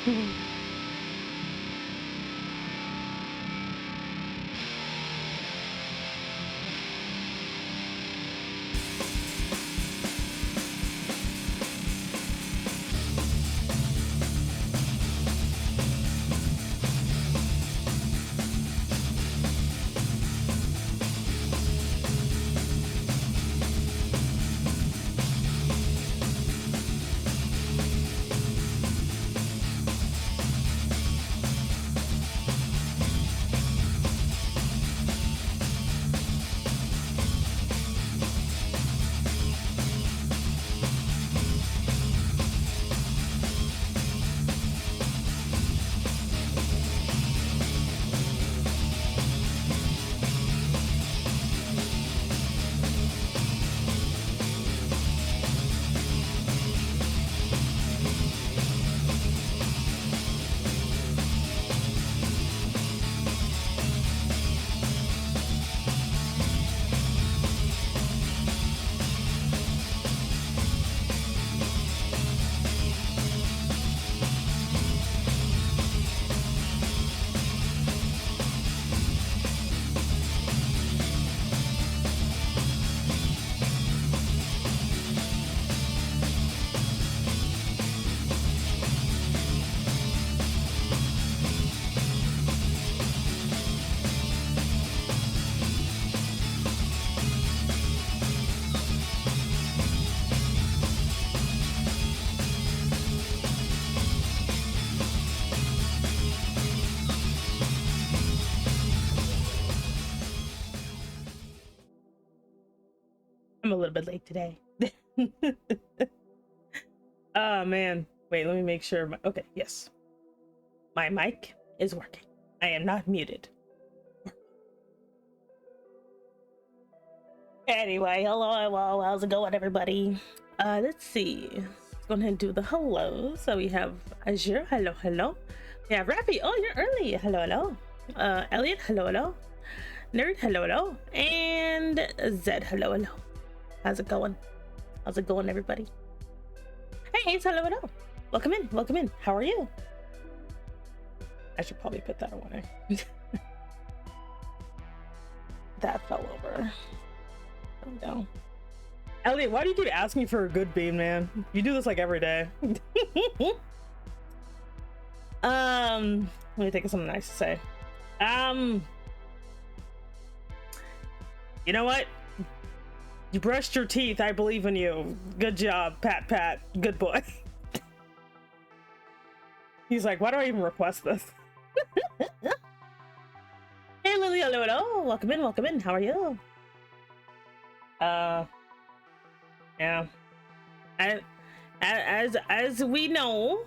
I'm a little bit late today. Oh man, wait, let me make sure. Okay, yes, my mic is working. I am not muted. Anyway, hello, how's it going, everybody? Let's see. Let's go ahead and do the hello. So we have Azure, hello. We have Rafi, oh, you're early, hello. Elliot, hello. Nerd, hello. And Zed, hello. How's it going? Everybody? Hey, Ace, hello. Welcome in. How are you? I should probably put that away. That fell over. There we go. Elliot, why do you keep asking me for a good beam, man? You do this like every day. Let me think of something nice to say. You know what? You brushed your teeth. I believe in you. Good job, pat. Good boy. He's like, why do I even request this? Hey, Lily, hello. Welcome in. How are you? Yeah. As we know,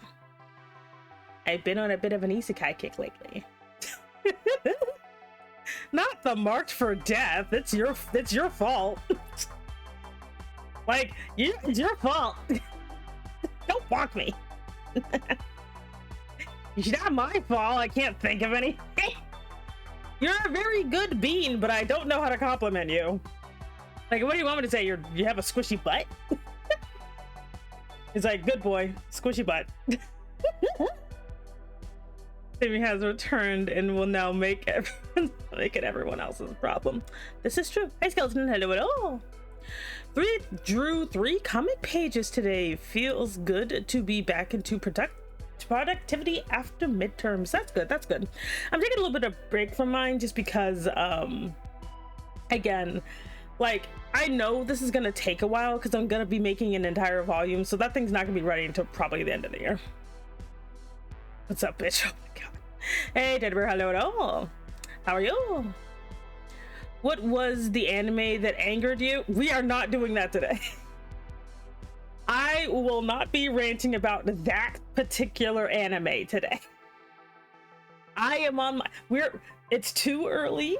I've been on a bit of an isekai kick lately. Not the marked for death. It's your fault. Like, it's your fault. Don't block me. It's not my fault. I can't think of any. You're a very good bean, but I don't know how to compliment you. Like, what do you want me to say? You have a squishy butt? He's like, good boy, squishy butt. Timmy has returned and will now make it everyone else's problem. This is true. Hey, Skeleton, hello. Drew 3 comic pages today. Feels good to be back into productivity after midterms. That's good. I'm taking a little bit of break from mine just because, again, like, I know this is gonna take a while because I'm gonna be making an entire volume, so that thing's not gonna be ready until probably the end of the year. What's up, bitch? Oh my god. Hey, Deadbear, hello. How are you? What was the anime that angered you? We are not doing that today. I will not be ranting about that particular anime today. I am on my... It's too early.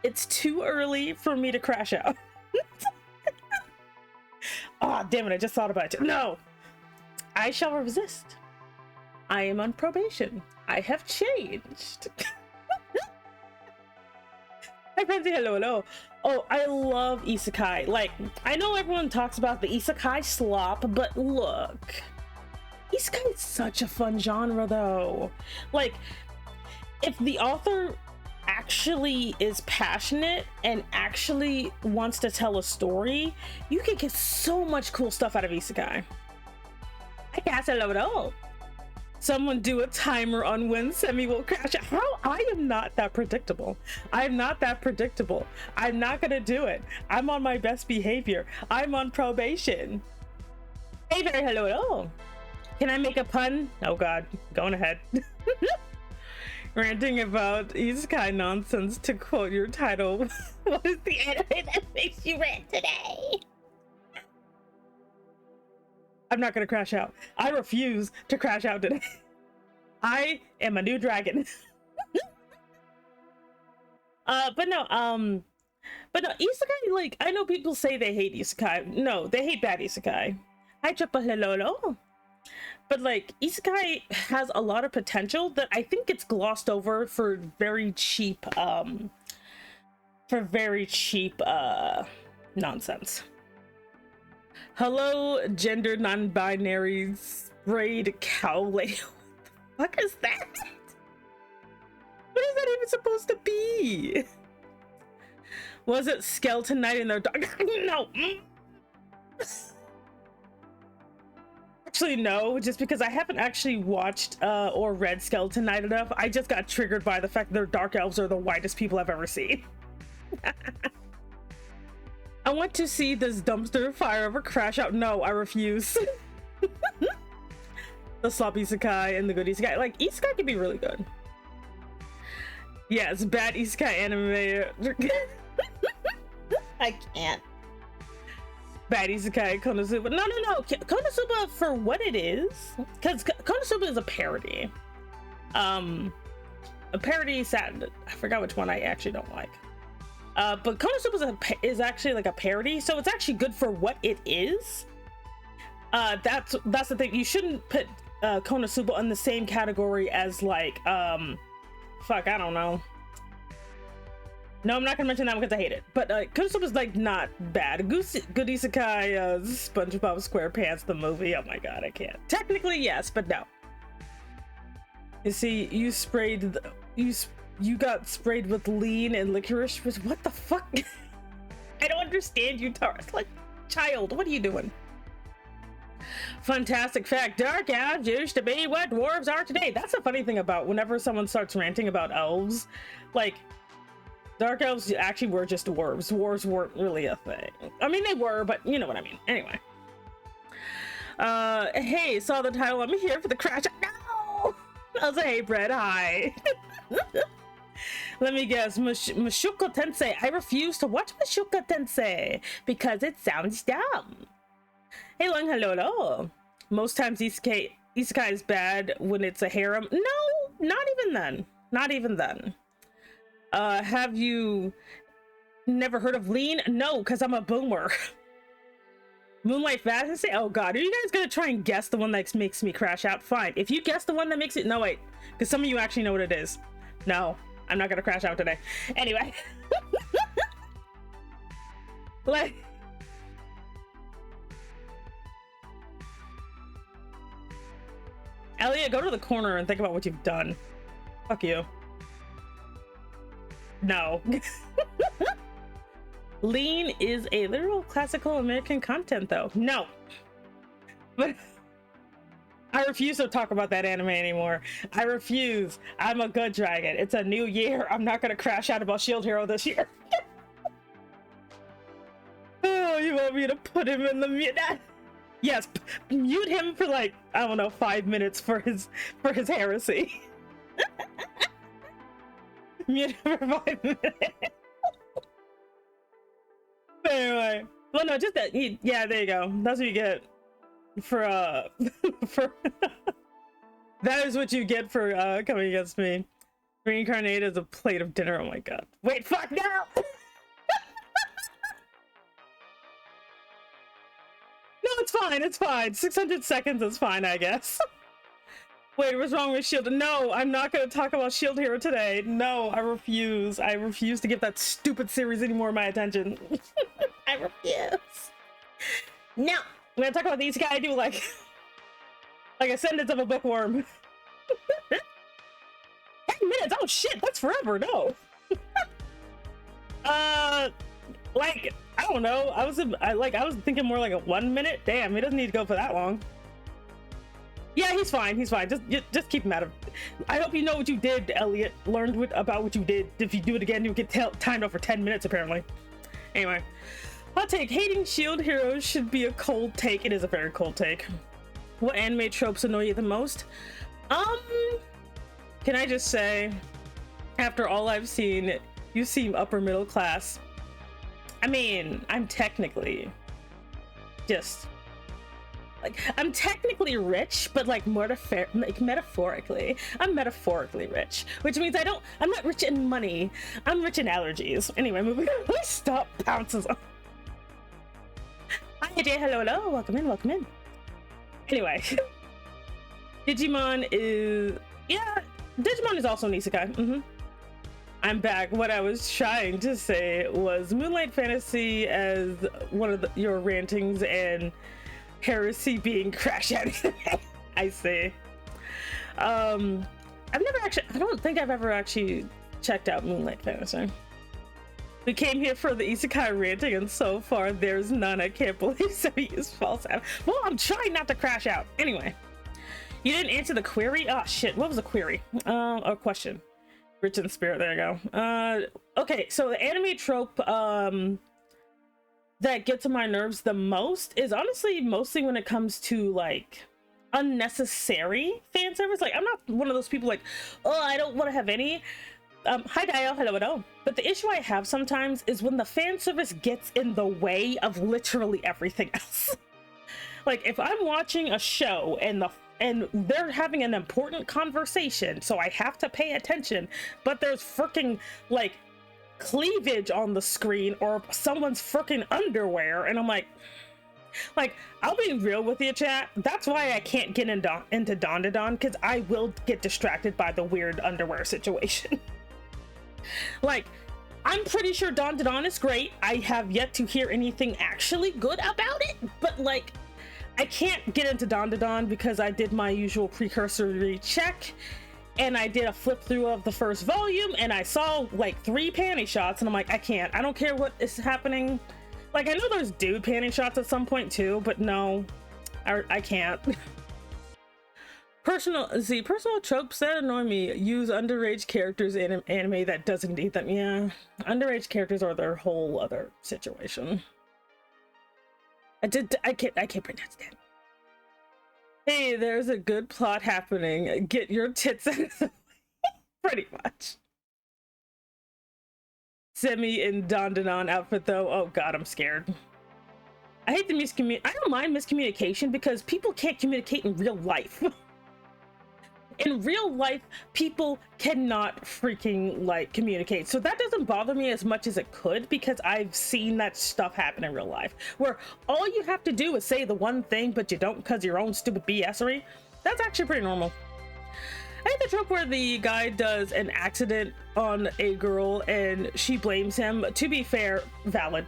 It's too early for me to crash out. Oh, damn it, I just thought about it. No! I shall resist. I am on probation. I have changed. Hi, Frenzy, hello. Oh, I love isekai. Like, I know everyone talks about the isekai slop, but look. Isekai is such a fun genre though. Like, if the author actually is passionate and actually wants to tell a story, you can get so much cool stuff out of Isekai. I guess I love it all. Someone do a timer on when Semi will crash. How? I am not that predictable. I'm not that predictable. I'm not gonna do it. I'm on my best behavior. I'm on probation. Hey there, hello. Can I make a pun? Oh god, going ahead. Ranting about Isekai Nonsense, to quote your title. What is the anime that makes you rant today? I'm not gonna crash out. I refuse to crash out today. I am a new dragon. But no, Isekai, like, I know people say they hate Isekai. No, they hate bad Isekai. Hi, Triple Hello. But like, Isekai has a lot of potential that I think gets glossed over for very cheap nonsense. Hello, gender non-binary sprayed cow lady. What the fuck is that? What is that even supposed to be? Was it Skeleton Knight in their dog? No. Actually, no, just because I haven't actually watched or read Skeleton Knight enough. I just got triggered by the fact that their dark elves are the whitest people I've ever seen. I want to see this dumpster fire ever crash out. No, I refuse. The sloppy Isekai and the good Isekai. Like, Isekai can be really good. Yes, bad Isekai anime. I can't. Bad Isekai Konosuba. No. Konosuba for what it is. Because Konosuba is a parody. A parody sad. I forgot which one I actually don't like. But Konosuba is actually like a parody, so it's actually good for what it is. That's the thing. You shouldn't put Konosuba in the same category as like fuck, I don't know. No, I'm not gonna mention that because I hate it. But Konosuba is like not bad. Good Isekai, SpongeBob SquarePants the movie. Oh my god, I can't. Technically yes, but no. You see, you sprayed you got sprayed with lean and licorice. What the fuck? I don't understand you, Taurus. Like, child, what are you doing? Fantastic fact. Dark elves used to be what dwarves are today. That's the funny thing about whenever someone starts ranting about elves. Like, dark elves actually were just dwarves. Dwarves weren't really a thing. I mean, they were, but you know what I mean. Anyway. Hey, saw the title. I'm here for the crash. No! I was like, hey, Brett, hi. Let me guess, Mushoku Tensei. I refuse to watch Mushoku Tensei because it sounds dumb. Hey, Long, hello. Most times Isekai is bad when it's a harem. No, not even then. Not even then. Have you never heard of Lean? No, because I'm a boomer. Moonlight Fantasy? Oh god, are you guys gonna try and guess the one that makes me crash out? Fine. If you guess the one that makes it... No, wait. Because some of you actually know what it is. No, I'm not gonna crash out today. Anyway. Like... Elliot, go to the corner and think about what you've done. Fuck you. No. Lean is a literal classical American content, though. No. But I refuse to talk about that anime anymore. I refuse. I'm a good dragon. It's a new year. I'm not gonna crash out about Shield Hero this year. Oh, you want me to put him in the mute? Yes, mute him for like, I don't know, 5 minutes for his heresy. Mute him for 5 minutes. Anyway, well, no, just that. Yeah, there you go. That's what you get for for. That is what you get for coming against me. Reincarnate as a plate of dinner. Oh my god. Wait, fuck no. No, it's fine. It's fine. 600 seconds is fine, I guess. Wait, what's wrong with Shield? No, I'm not going to talk about Shield Hero today. No, I refuse. I refuse to give that stupid series any more of my attention. I refuse. No, I'm going to talk about these guys I do like. Like Ascendance of a Bookworm. 10 minutes? Oh shit, that's forever, no. Like, I don't know. I was thinking more like a 1 minute. Damn, he doesn't need to go for that long. Yeah, he's fine. He's fine. Just keep him out of. I hope you know what you did, Elliot. Learned about what you did. If you do it again, you'll get timed out for 10 minutes, apparently. Anyway, hot take: hating shield heroes should be a cold take. It is a very cold take. What anime tropes annoy you the most? Can I just say, after all I've seen, you seem upper middle class. I mean, I'm technically I'm technically rich, but like metaphorically, I'm metaphorically rich, which means I'm not rich in money, I'm rich in allergies. Anyway, moving on. Please stop bounces on. Hi AJ, hello, welcome in. Anyway, Digimon is also an isekai. I'm back. What I was trying to say was Moonlight Fantasy as one of your rantings and Heresy being crash anime. I see. I don't think I've ever actually checked out Moonlight Fantasy. We came here for the isekai ranting, and so far there's none. I can't believe somebody used false ad. Well, I'm trying not to crash out. Anyway, you didn't answer the query. Oh shit, what was the query? Or question? Rich in spirit. There you go. Okay, so the anime trope that gets on my nerves the most is honestly mostly when it comes to like unnecessary fan service. Like, I'm not one of those people like, oh, I don't want to have any. Hi Dio, hello. But the issue I have sometimes is when the fan service gets in the way of literally everything else. Like, if I'm watching a show and they're having an important conversation, so I have to pay attention, but there's freaking like cleavage on the screen or someone's freaking underwear, and I'm like, I'll be real with you, chat. That's why I can't get into Don, because I will get distracted by the weird underwear situation. Like, I'm pretty sure Don is great. I have yet to hear anything actually good about it, but like, I can't get into Don because I did my usual precursory check, and I did a flip through of the first volume, and I saw like 3 panty shots, and I'm like, I can't. I don't care what is happening. Like, I know there's dude panty shots at some point too, but no, I can't. Personal tropes that annoy me. Use underage characters in anime that doesn't need them. Yeah, underage characters are their whole other situation. I can't pronounce that. Hey, there's a good plot happening. Get your tits in. Pretty much. Semi in Don outfit though. Oh god, I'm scared. I hate the I don't mind miscommunication because people can't communicate in real life. In real life, people cannot freaking like communicate. So that doesn't bother me as much as it could, because I've seen that stuff happen in real life, where all you have to do is say the one thing, but you don't because your own stupid BS-ery. That's actually pretty normal. I hate the trope where the guy does an accident on a girl and she blames him. To be fair, valid.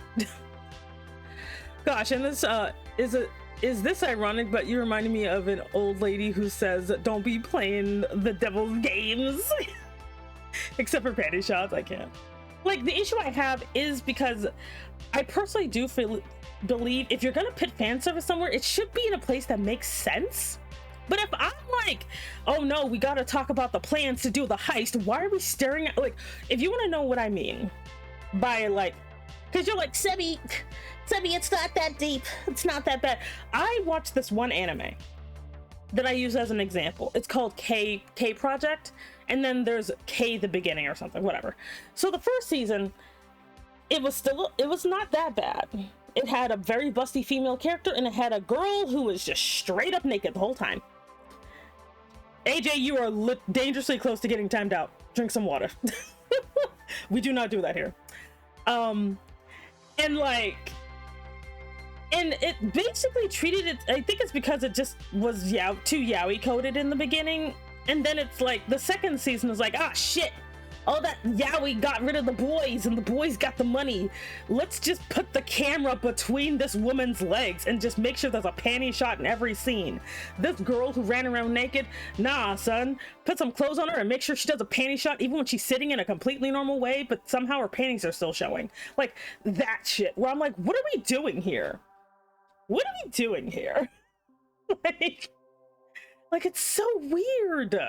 Gosh, and this is this ironic, but you reminded me of an old lady who says, don't be playing the devil's games. Except for panty shots, I can't. Like, the issue I have is because I personally do believe if you're gonna put fan service somewhere, it should be in a place that makes sense. But if I'm like, oh no, we gotta talk about the plans to do the heist, why are we staring at, like, if you want to know what I mean by like, because you're like, Sebi, it's not that deep, it's not that bad. I watched this one anime that I use as an example. It's called K Project, and then there's K the Beginning or something, whatever. So the first season, it was not that bad. It had a very busty female character, and it had a girl who was just straight up naked the whole time. AJ, you are dangerously close to getting timed out. Drink some water. We do not do that here. And it basically treated it, I think it's because it just was too yaoi coded in the beginning, and then it's like the second season is like, ah shit, Oh, that yaoi got rid of the boys and the boys got the money. Let's just put the camera between this woman's legs and just make sure there's a panty shot in every scene. This girl who ran around naked, nah, son. Put some clothes on her and make sure she does a panty shot even when she's sitting in a completely normal way, but somehow her panties are still showing. Like, that shit. Where I'm like, what are we doing here? What are we doing here? like, it's so weird.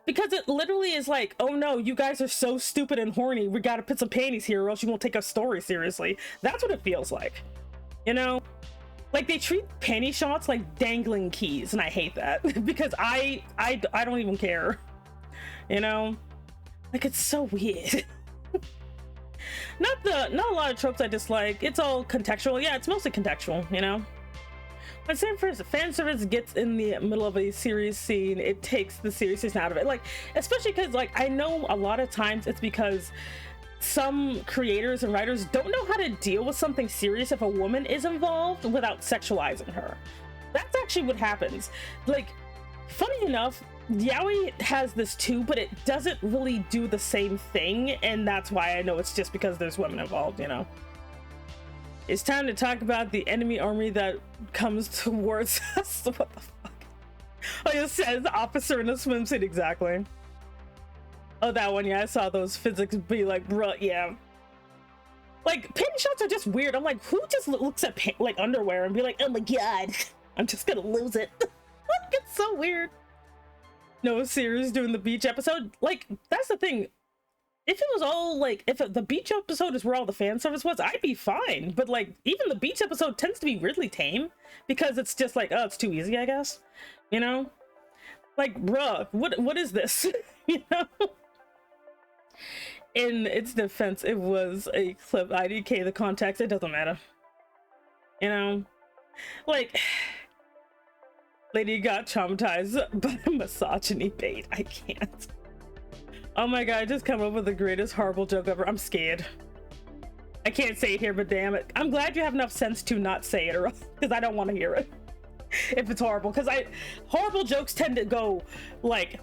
Because it literally is like, oh no, you guys are so stupid and horny. We gotta put some panties here or else you won't take our story seriously. That's what it feels like. You know? Like, they treat panty shots like dangling keys, and I hate that. because I don't even care. You know? Like, it's so weird. Not a lot of tropes I dislike. It's all contextual. Yeah, it's mostly contextual, you know? When fan service gets in the middle of a serious scene, it takes the seriousness out of it. Like, especially because, like, I know a lot of times it's because some creators and writers don't know how to deal with something serious if a woman is involved without sexualizing her. That's actually what happens. Like, funny enough, yaoi has this too, but it doesn't really do the same thing, and that's why I know it's just because there's women involved, you know? It's time to talk about the enemy army that comes towards us. What the fuck? Oh, it says officer in a swimsuit, exactly. Oh, that one, yeah, I saw those physics be like, bruh, yeah. Like, panty shots are just weird. I'm like, who just looks at like underwear and be like, oh my god, I'm just gonna lose it. Like, it's so weird. No series doing the beach episode. Like, that's the thing. If it was all like, if the beach episode is where all the fan service was, I'd be fine. But like, even the beach episode tends to be weirdly tame because it's just like, oh, it's too easy, I guess. You know? Like, bruh, what is this? You know? In its defense, it was a clip. IDK the context, it doesn't matter. You know? Like, lady got traumatized by misogyny bait. I can't. Oh my god, I just come up with the greatest horrible joke ever. I'm scared. I can't say it here, but damn it. I'm glad you have enough sense to not say it, or because I don't want to hear it. If it's horrible. Because horrible jokes tend to go like,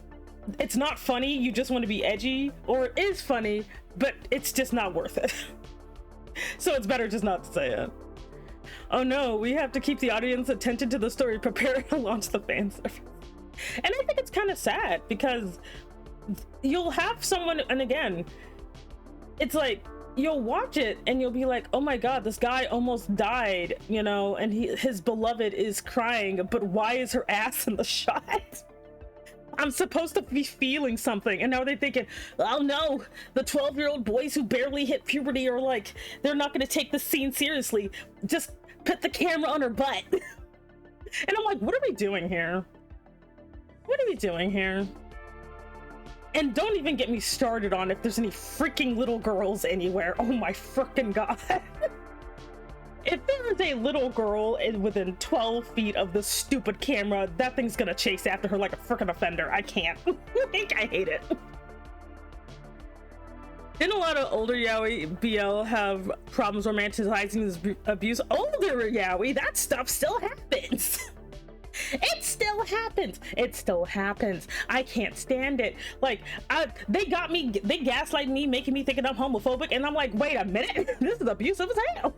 it's not funny, you just want to be edgy, or it is funny, but it's just not worth it. So it's better just not to say it. Oh no, we have to keep the audience attention to the story, prepare to launch the fan service. And I think it's kind of sad because you'll have someone, and again, it's like you'll watch it and you'll be like, oh my god, this guy almost died, you know, and his beloved is crying, but why is her ass in the shot? I'm supposed to be feeling something, and now they're thinking, oh no, the 12-year-old boys who barely hit puberty are like, they're not going to take the scene seriously, just put the camera on her butt. And I'm like, what are we doing here? What are we doing here? And don't even get me started on if there's any freaking little girls anywhere. Oh my freaking god. If there is a little girl within 12 feet of this stupid camera, that thing's gonna chase after her like a freaking offender. I can't. I hate it. Didn't a lot of older yaoi BL have problems romanticizing this abuse? Older yaoi, that stuff still happens. It still happens. It still happens. I can't stand it. Like, they gaslight me, making me thinking I'm homophobic, and I'm like, wait a minute, this is abusive as hell.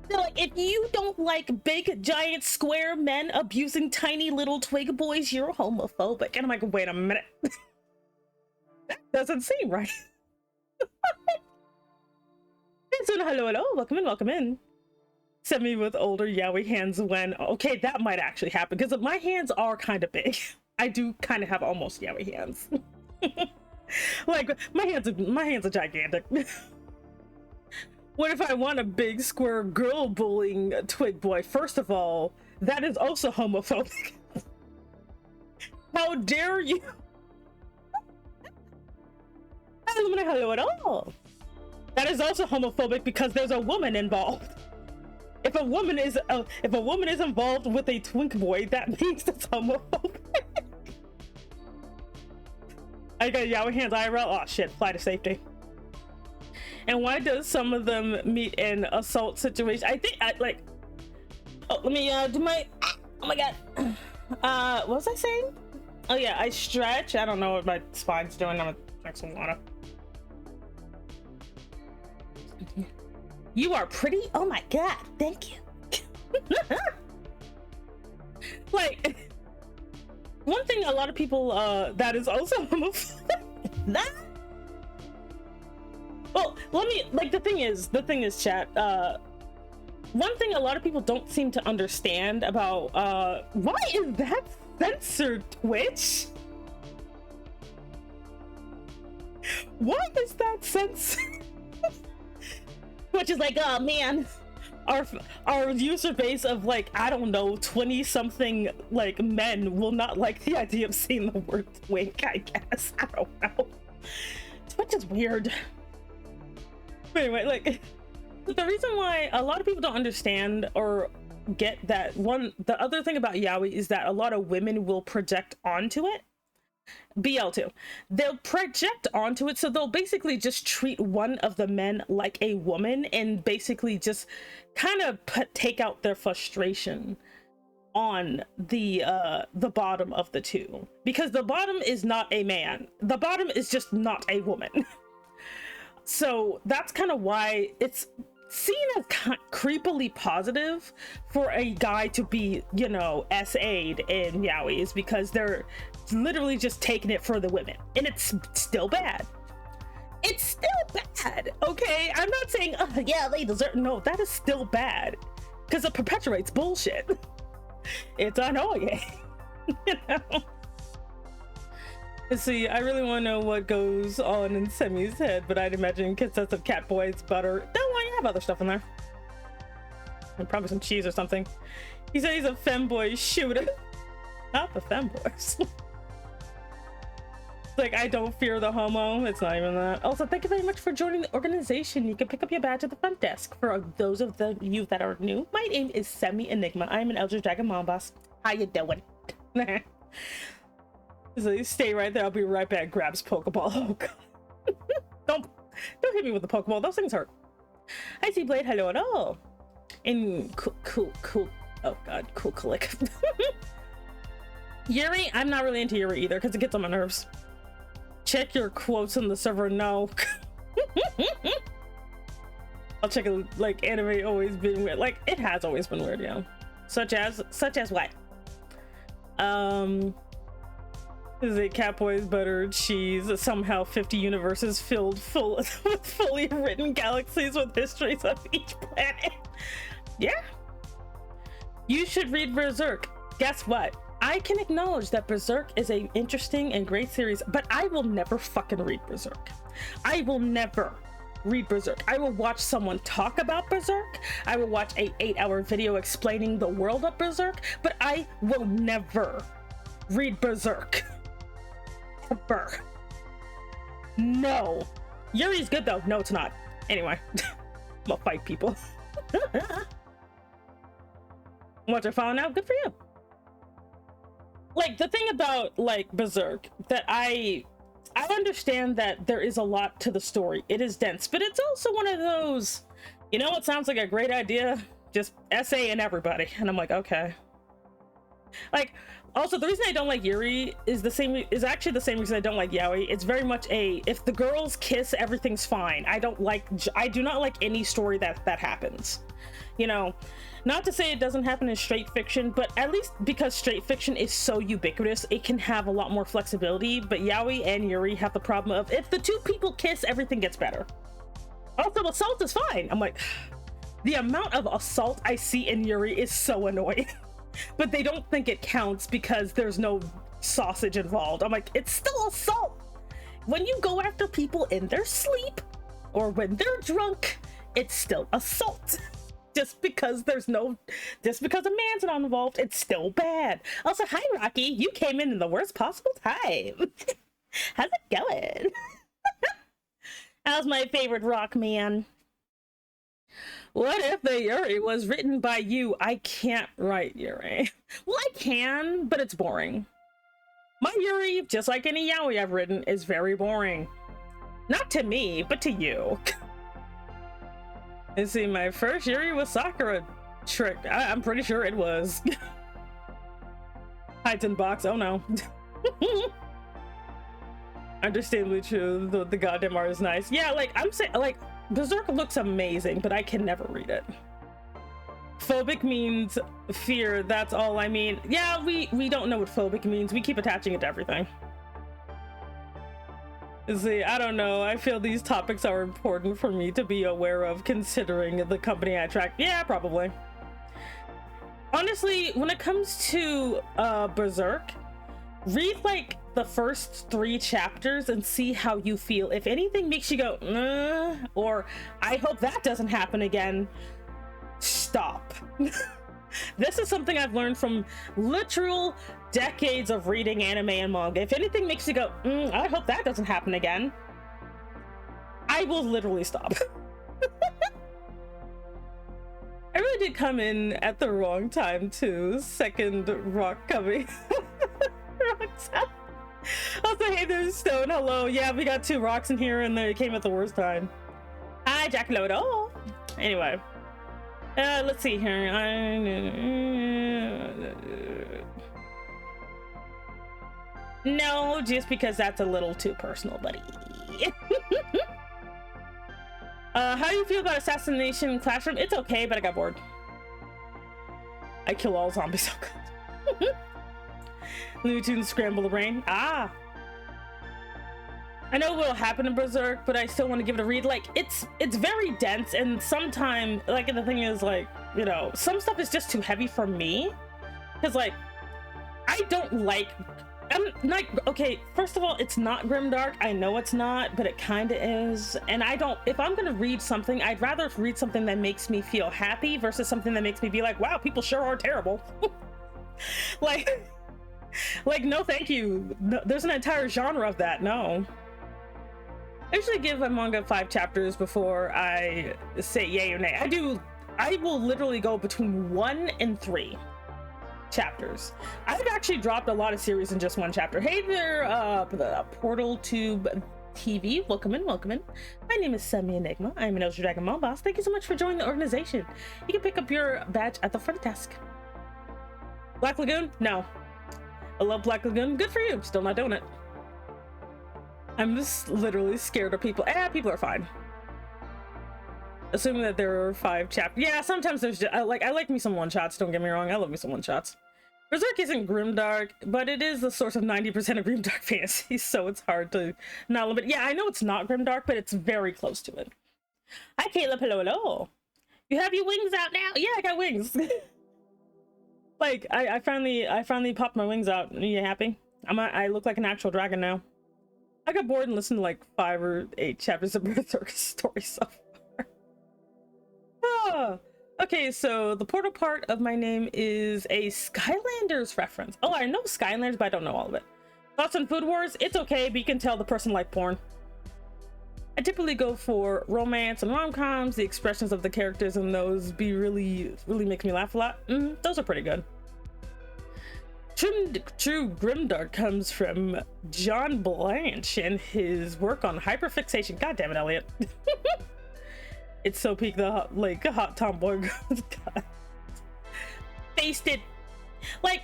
They're like, if you don't like big, giant, square men abusing tiny little twig boys, you're homophobic. And I'm like, wait a minute. That doesn't seem right. Hello, hello, welcome in, welcome in. Send me with older yaoi hands when, okay, that might actually happen because my hands are kind of big. I do kind of have almost yaoi hands. Like, my hands are gigantic. What if I want a big square girl bullying twig boy? First of all, that is also homophobic. How dare you? Hello at all. That is also homophobic because there's a woman involved. If a woman is involved with a twink boy, that means it's homophobic. I got yaoi hands IRL. Oh shit, fly to safety. And why does some of them meet in assault situation? I think like, oh, let me do my, oh my god. What was I saying? Oh yeah, I stretch. I don't know what my spine's doing. I'm gonna drink some water. You are pretty. Oh my god, thank you. Like, one thing a lot of people that is also that. Well, let me, like, the thing is chat, one thing a lot of people don't seem to understand about why is that censored, Twitch? Why is that censored? Which is like, oh man, our user base of, like, I don't know, 20 something like men will not like the idea of seeing the word twink, I guess. I don't know. Twitch is weird. But anyway, like, the reason why a lot of people don't understand or get that the other thing about yaoi is that a lot of women will project onto it. BL2, they'll project onto it, so they'll basically just treat one of the men like a woman and basically just kind of take out their frustration on the bottom of the two, because the bottom is not a man, the bottom is just not a woman. So that's kind of why it's seen as creepily positive for a guy to be, you know, SA'd in yaoi, is because they're literally just taking it for the women, and it's still bad. It's still bad, okay? I'm not saying, oh, yeah, they deserve. No, that is still bad because it perpetuates bullshit. It's annoying. You know? See, I really want to know what goes on in Semi's head, but I'd imagine consists of cat boys, butter. Don't worry, I have other stuff in there. And probably some cheese or something. He said he's a femboy shooter. Not the femboys. Like, I don't fear the homo. It's not even that. Also, thank you very much for joining the organization. You can pick up your badge at the front desk. For those of you that are new, my name is Semi Enigma. I'm an Eldritch Dragon Mom Boss. How you doing? So stay right there. I'll be right back. Grabs Pokeball. Oh god. Don't hit me with the Pokeball. Those things hurt. Hi, see Blade. Hello, hello. And cool. Oh god, cool click. Yuri, I'm not really into Yuri either because it gets on my nerves. Check your quotes on the server. No. I'll check it. Like, anime always been weird. Like, it has always been weird, yeah. Such as what? Is it cat boys, butter, cheese, somehow 50 universes filled full with fully written galaxies with histories of each planet? Yeah. You should read Berserk. Guess what? I can acknowledge that Berserk is an interesting and great series, but I will never fucking read Berserk. I will never read Berserk. I will watch someone talk about Berserk. I will watch an 8-hour video explaining the world of Berserk, but I will never read Berserk. Ever. No. Yuri's good though. No, it's not. Anyway, I'm gonna fight people. What, you're following out? Good for you. Like, the thing about, like, Berserk, that I understand that there is a lot to the story. It is dense, but it's also one of those, you know what sounds like a great idea? Just essay and everybody. And I'm like, okay. Like, also, the reason I don't like Yuri is actually the same reason I don't like yaoi. It's very much if the girls kiss, everything's fine. I do not like any story that happens. You know, not to say it doesn't happen in straight fiction, but at least because straight fiction is so ubiquitous, it can have a lot more flexibility. But yaoi and Yuri have the problem of, if the two people kiss, everything gets better. Also, assault is fine. I'm like, the amount of assault I see in Yuri is so annoying. But they don't think it counts because there's no sausage involved. I'm like, it's still assault. When you go after people in their sleep or when they're drunk, it's still assault. Just because a man's not involved, it's still bad. Also, hi Rocky, you came in the worst possible time. How's it going? How's my favorite rock man? What if the Yuri was written by you? I can't write Yuri. Well, I can, but it's boring. My Yuri, just like any yaoi I've written, is very boring. Not to me, but to you. And see, my first Yuri was Sakura trick. I'm pretty sure it was. Hides in box, oh no. Understandably true. The goddamn art is nice. Yeah, like I'm saying, like Berserk looks amazing, but I can never read it. Phobic means fear. That's all I mean. Yeah, we don't know what phobic means. We keep attaching it to everything. See, I don't know. I feel these topics are important for me to be aware of, considering the company I track. Yeah, probably. Honestly, when it comes to Berserk, read like the first 3 chapters and see how you feel. If anything makes you go, or I hope that doesn't happen again, stop. This is something I've learned from literal decades of reading anime and manga. If anything makes you go, I hope that doesn't happen again, I will literally stop. I really did come in at the wrong time too. Second rock coming. Also, hey there's Stone, hello. Yeah, we got 2 rocks in here and they came at the worst time. Hi, MacLeod. Oh, anyway. Let's see here. No, just because that's a little too personal, buddy. How do you feel about Assassination Classroom? It's okay, but I got bored. I kill all zombies so good. Looney Tunes scramble the brain. Ah. I know what'll happen in Berserk, but I still want to give it a read. Like, it's very dense, and sometimes, like, the thing is, like, you know, some stuff is just too heavy for me. Because, like, I don't like... I'm like, okay, first of all, it's not grimdark. I know it's not, but it kind of is. And I don't... If I'm going to read something, I'd rather read something that makes me feel happy versus something that makes me be like, wow, people sure are terrible. Like, no thank you. No, there's an entire genre of that. No. I usually give a manga 5 chapters before I say yay or nay. I will literally go between 1 and 3 chapters. I've actually dropped a lot of series in just 1 chapter. Hey there, Portal Tube TV. Welcome in, welcome in. My name is Semi Enigma. I'm an Elder Dragon Mall Boss. Thank you so much for joining the organization. You can pick up your badge at the front desk. Black Lagoon? No. I love Black Lagoon. Good for you. Still not doing it. I'm just literally scared of people. People are fine. Assuming that there are 5 chapters. Yeah, sometimes there's just, I like me some one-shots, don't get me wrong. I love me some one-shots. Berserk isn't grimdark, but it is the source of 90% of grimdark fantasy, so it's hard to not limit. Yeah, I know it's not grimdark, but it's very close to it. Hi, Caleb. Hello, hello. You have your wings out now? Yeah, I got wings. Like, I finally popped my wings out. Are you happy? I look like an actual dragon now. I got bored and listened to like 5 or 8 chapters of Berserk story so far. Ah, okay, so the portal part of my name is a Skylanders reference. Oh, I know Skylanders, but I don't know all of it. Thoughts on Food Wars? It's okay, but you can tell the person like porn. I typically go for romance and rom-coms. The expressions of the characters in those really makes me laugh a lot. Those are pretty good. True grimdark comes from John Blanche and his work on hyperfixation. God damn it, Elliot. It's so peak the hot tomboy. God. Faced it. Like,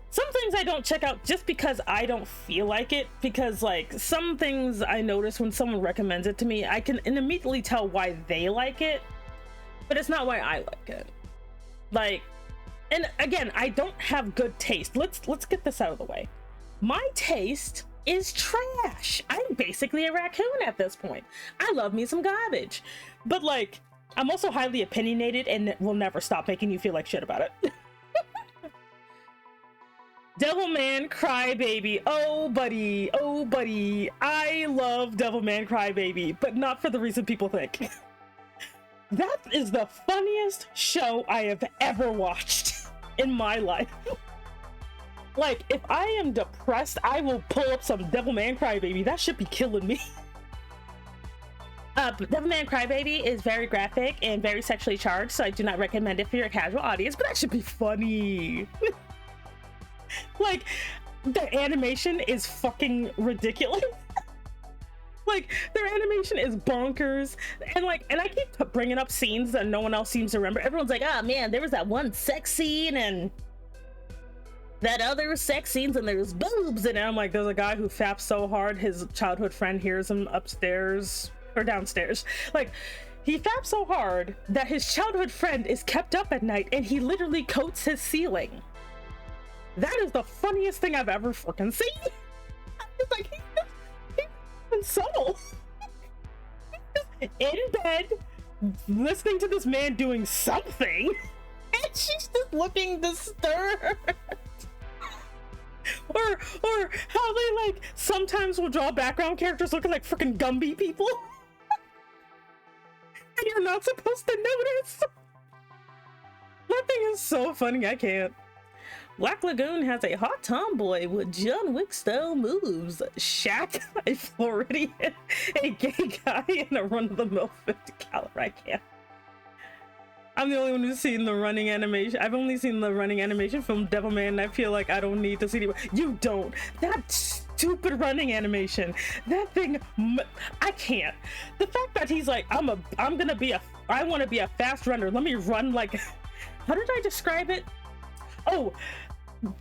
some things I don't check out just because I don't feel like it, because like some things I notice when someone recommends it to me, I can immediately tell why they like it, but it's not why I like it. Like, and again, I don't have good taste. Let's get this out of the way. My taste is trash. I'm basically a raccoon at this point. I love me some garbage, but like, I'm also highly opinionated and will never stop making you feel like shit about it. Devilman Crybaby. Oh buddy, I love Devilman Crybaby, but not for the reason people think. That is the funniest show I have ever watched in my life. Like, if I am depressed, I will pull up some Devilman Crybaby. That should be killing me. Devilman Crybaby is very graphic and very sexually charged, so I do not recommend it for your casual audience, but that should be funny. Like, the animation is fucking ridiculous. Like, their animation is bonkers, and I keep bringing up scenes that no one else seems to remember. Everyone's like, oh man, there was that one sex scene, and that other sex scenes and there's boobs, and I'm like, there's a guy who faps so hard his childhood friend hears him upstairs or downstairs. Like, he faps so hard that his childhood friend is kept up at night and he literally coats his ceiling. That is the funniest thing I've ever fucking seen. It's like, he's subtle. In bed, listening to this man doing something, and she's just looking disturbed. or how they like sometimes will draw background characters looking like freaking Gumby people. And you're not supposed to notice. That thing is so funny, I can't. Black Lagoon has a hot tomboy with John Wick style moves. Shaq, a Floridian, a gay guy, and a run-of-the-mill 50 caliber. I can't. I'm the only one who's seen the running animation. I've only seen the running animation from Devilman, and I feel like I don't need to see it. You don't. That stupid running animation. That thing, I can't. The fact that he's like, I want to be a fast runner. Let me run like, how did I describe it? Oh,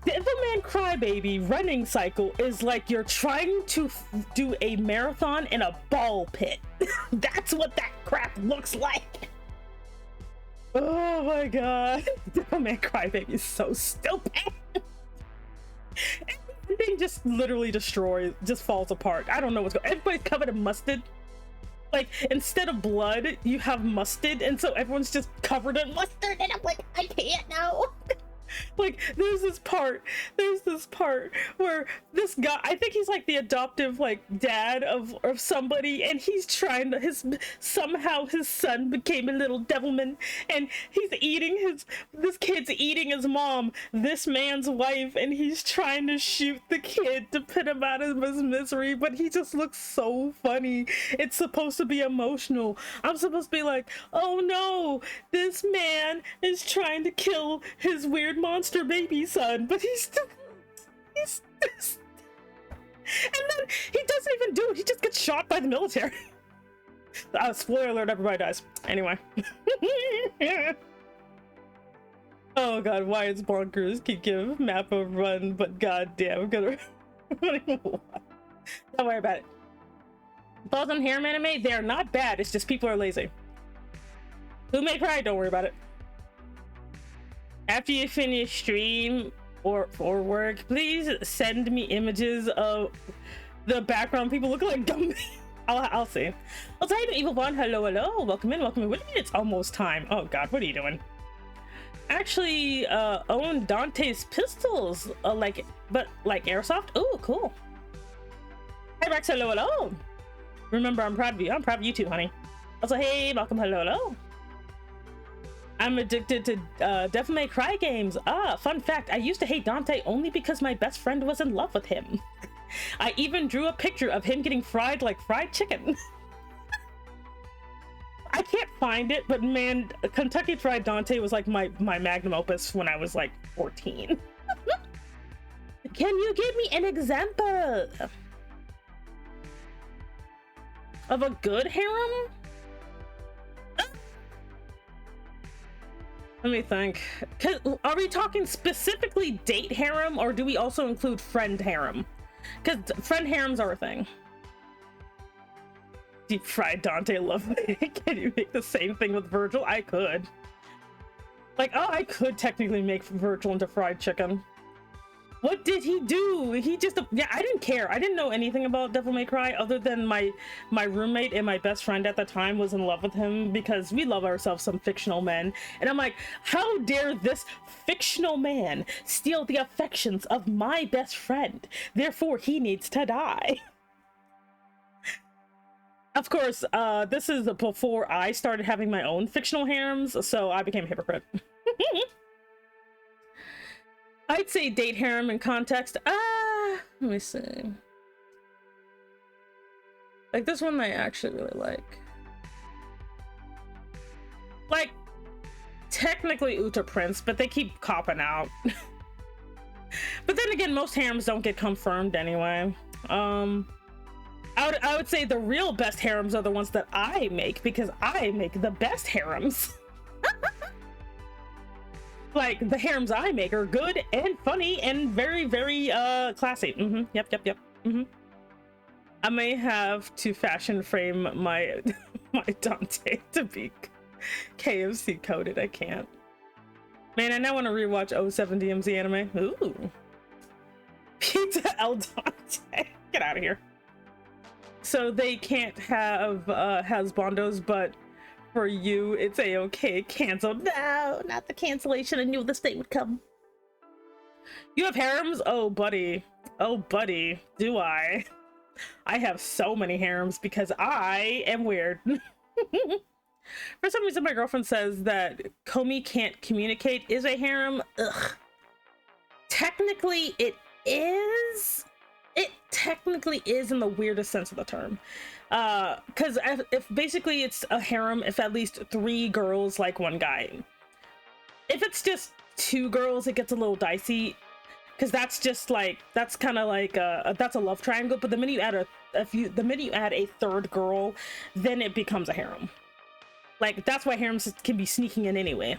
Devilman Crybaby running cycle is like you're trying to do a marathon in a ball pit. That's what that crap looks like. Oh my god. Devilman Crybaby is so stupid. Everything just literally just falls apart. I don't know what's going on. Everybody's covered in mustard. Like, instead of blood, you have mustard, and so everyone's just covered in mustard, and I'm like, I can't now. Like, there's this part where this guy, I think he's like the adoptive like dad of somebody, and he's trying to somehow his son became a little devilman, and this kid's eating his mom, this man's wife, and he's trying to shoot the kid to put him out of his misery, but he just looks so funny. It's supposed to be emotional. I'm supposed to be like, oh no, this man is trying to kill his weird monster baby son, but he's and then he doesn't even do it. He just gets shot by the military. Spoiler alert, everybody dies. Anyway. Oh god, why it's bonkers can give map a run, but goddamn, I'm gonna don't worry about it. Balls on harem anime, they're not bad, it's just people are lazy. Who may cry, don't worry about it. After you finish stream or work, please send me images of the background people look like Gumby. I'll see. I'll tell you the evil one. Hello, welcome in. What do you mean it's almost time? Oh god, what are you doing? Actually own Dante's pistols, like airsoft. Oh, cool. Hey Rex, hello. Remember, I'm proud of you. I'm proud of you too, honey. Also, hey, welcome, hello. I'm addicted to Devil May Cry games. Fun fact, I used to hate Dante only because my best friend was in love with him. I even drew a picture of him getting fried like fried chicken. I can't find it, but man, Kentucky Fried Dante was like my magnum opus when I was like 14. Can you give me an example of a good harem? Let me think. Are we talking specifically date harem, or do we also include friend harem? Because friend harems are a thing. Deep fried Dante love. Can you make the same thing with Virgil? I could. Like, oh, I could technically make Virgil into fried chicken. What did he do? He just, yeah, I didn't care. I didn't know anything about Devil May Cry other than my roommate and my best friend at the time was in love with him because we love ourselves some fictional men. And I'm like, how dare this fictional man steal the affections of my best friend? Therefore, he needs to die. Of course, this is before I started having my own fictional harems, so I became a hypocrite. I'd say date harem in context. Let me see. Like this one I actually really like. Like, technically Uta Prince, but they keep copping out. But then again, most harems don't get confirmed anyway. I would say the real best harems are the ones that I make because I make the best harems. Like, the harems I make are good and funny and very, very classy. Yep. I may have to fashion frame my my Dante to be KFC coded. I can't. Man, I now want to rewatch 07 DMZ anime. Ooh. Pizza El Dante. Get out of here. So they can't have Hasbondos, but for you, it's a-okay. Canceled. No, not the cancellation. I knew this day would come. You have harems? Oh, buddy. Oh, buddy. Do I? I have so many harems because I am weird. For some reason, my girlfriend says that Komi can't communicate is a harem. Ugh. Technically, it is. It technically is in the weirdest sense of the term. Because if basically it's a harem if at least 3 girls like 1 guy. If it's just 2 girls, it gets a little dicey. Because that's just like, that's kind of like that's a love triangle. But the minute you add the minute you add a 3rd girl, then it becomes a harem. Like, that's why harems can be sneaking in anyway.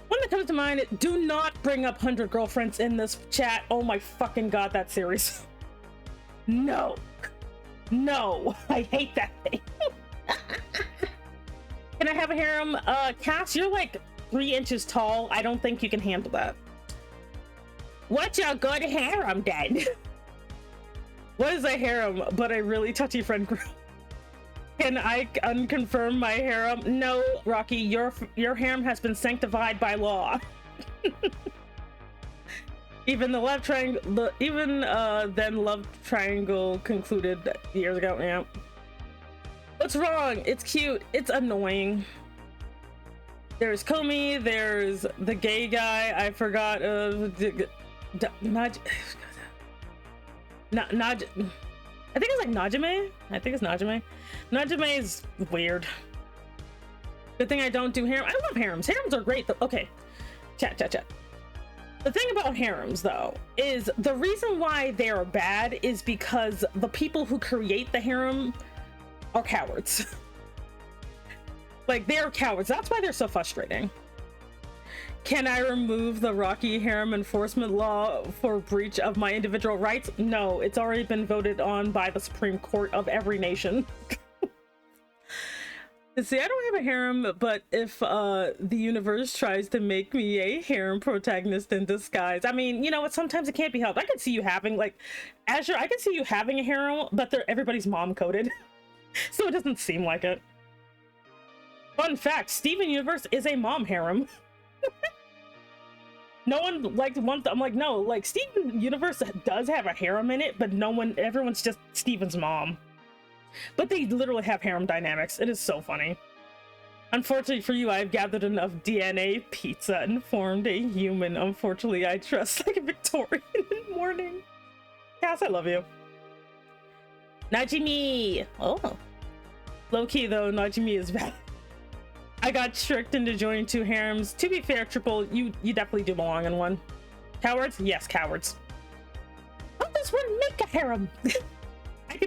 One that comes to mind, do not bring up 100 girlfriends in this chat. Oh my fucking god, that series. No. No, I hate that thing. Can I have a harem? Cass, you're like 3 inches tall. I don't think you can handle that. What's your good harem then? What is a harem but a really touchy friend group? Can I unconfirm my harem? No, Rocky, your harem has been sanctified by law. Even the love triangle, then love triangle concluded years ago. Yeah. What's wrong? It's cute. It's annoying. There's Komi. There's the gay guy. I forgot. I think it's like Najime. I think it's Najime. Najime is weird. Good thing I don't do harem. I love harems. Harems are great though. Okay. Chat. The thing about harems though is the reason why they're bad is because the people who create the harem are cowards. Like, they're cowards. That's why they're so frustrating. Can I remove the Rocky harem enforcement law for breach of my individual rights? No, it's already been voted on by the Supreme Court of every nation. See, I don't have a harem, but if the universe tries to make me a harem protagonist in disguise, I mean, you know what, sometimes it can't be helped. I could see you having, like, Azure, I could see you having a harem, but everybody's mom coded. So it doesn't seem like it. Fun fact, Steven Universe is a mom harem. No one like wants. I'm like, no, like, Steven Universe does have a harem in it, but everyone's just Steven's mom. But they literally have harem dynamics. It is so funny. Unfortunately for you, I've gathered enough DNA pizza and formed a human. Unfortunately, I dress like a Victorian in mourning. Cass, I love you. Najimi! Oh. Low-key though, Najimi is bad. I got tricked into joining 2 harems. To be fair, Triple, you definitely do belong in one. Cowards? Yes, cowards. How does one make a harem?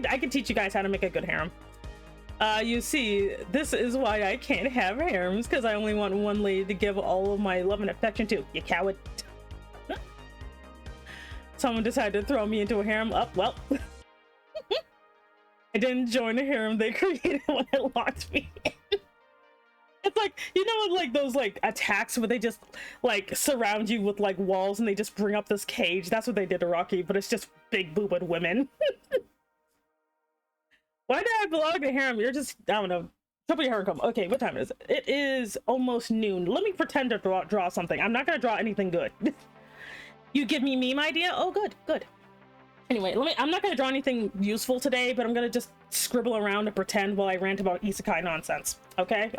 I could teach you guys how to make a good harem. You see, this is why I can't have harems, because I only want one lady to give all of my love and affection to. You coward. Someone decided to throw me into a harem. Oh, well. I didn't join a harem they created when it locked me in. It's like, you know, like those like attacks where they just like surround you with like walls and they just bring up this cage. That's what they did to Rocky, but it's just big boobed women. Why did I belong to harem? You're just, I don't know. Triple your harem come. Okay, what time is it? It is almost noon. Let me pretend to draw something. I'm not gonna draw anything good. You give me meme idea? Oh, good. Anyway, I'm not gonna draw anything useful today, but I'm gonna just scribble around and pretend while I rant about Isekai Nonsense. Okay.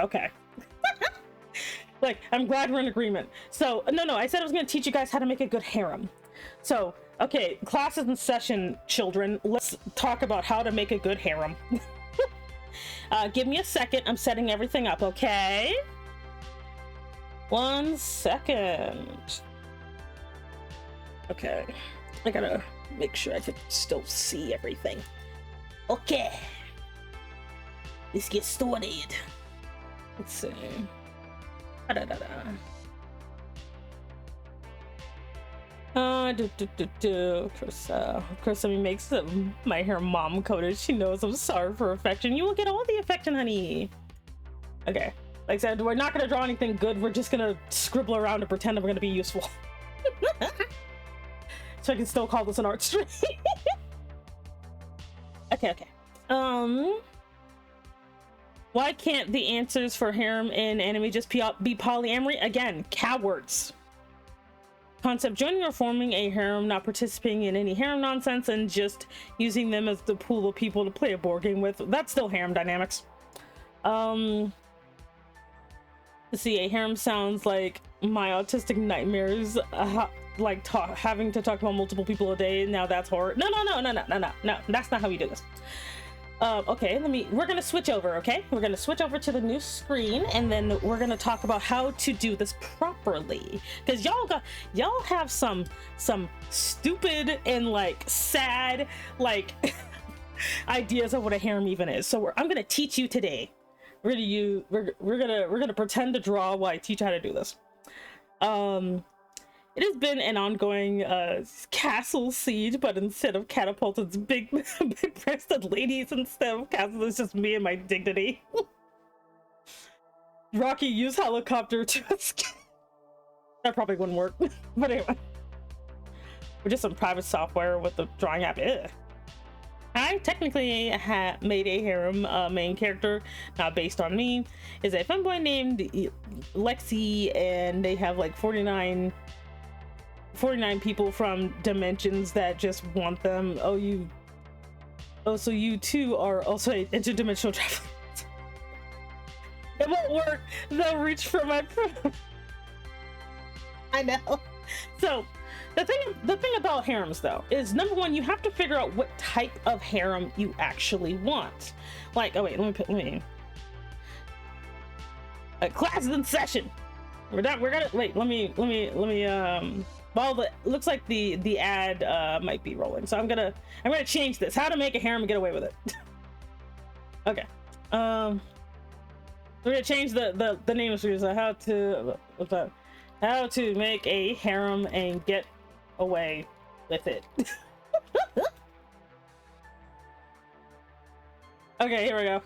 Like, I'm glad we're in agreement. So, no, I said I was gonna teach you guys how to make a good harem. So, okay, class is in session, children. Let's talk about how to make a good harem. Give me a second. I'm setting everything up, okay? 1 second. Okay, I gotta make sure I can still see everything. Okay, let's get started. Let's see. Of course, somebody makes my hair mom coded. She knows I'm sorry for affection. You will get all the affection, honey. Okay, like I said, we're not gonna draw anything good. We're just gonna scribble around and pretend we're gonna be useful. So I can still call this an art stream. Okay. Why can't the answers for harem in anime just be polyamory? Again, cowards. Concept: joining or forming a harem, not participating in any harem nonsense, and just using them as the pool of people to play a board game with. That's still harem dynamics. Let's see, a harem sounds like my autistic nightmares, like having to talk about multiple people a day. Now that's horror. No, that's not how we do this. Okay, we're gonna switch over. Okay, we're gonna switch over to the new screen, and then we're gonna talk about how to do this properly, because y'all have some stupid and like sad like ideas of what a harem even is. So I'm gonna teach you today. We're gonna pretend to draw while I teach you how to do this. It has been an ongoing castle siege, but instead of catapults, it's big-breasted ladies. Instead of castles, it's just me and my dignity. Rocky, use helicopter to escape. That probably wouldn't work. But anyway, we're just some private software with the drawing app. Ugh. I technically made a harem main character, not based on me. Is a femboy named Lexi, and they have like 49 people from dimensions that just want them. So you too are also interdimensional travelers. It won't work. They'll reach for my I know. So the thing about harems though is, number one, you have to figure out what type of harem you actually want. Like, oh wait, let me class is in session. We're gonna wait, let me well, it looks like the ad might be rolling, so I'm gonna change this. How to make a harem and get away with it. Okay. We're gonna change the name of series. How to make a harem and get away with it. Okay, here we go.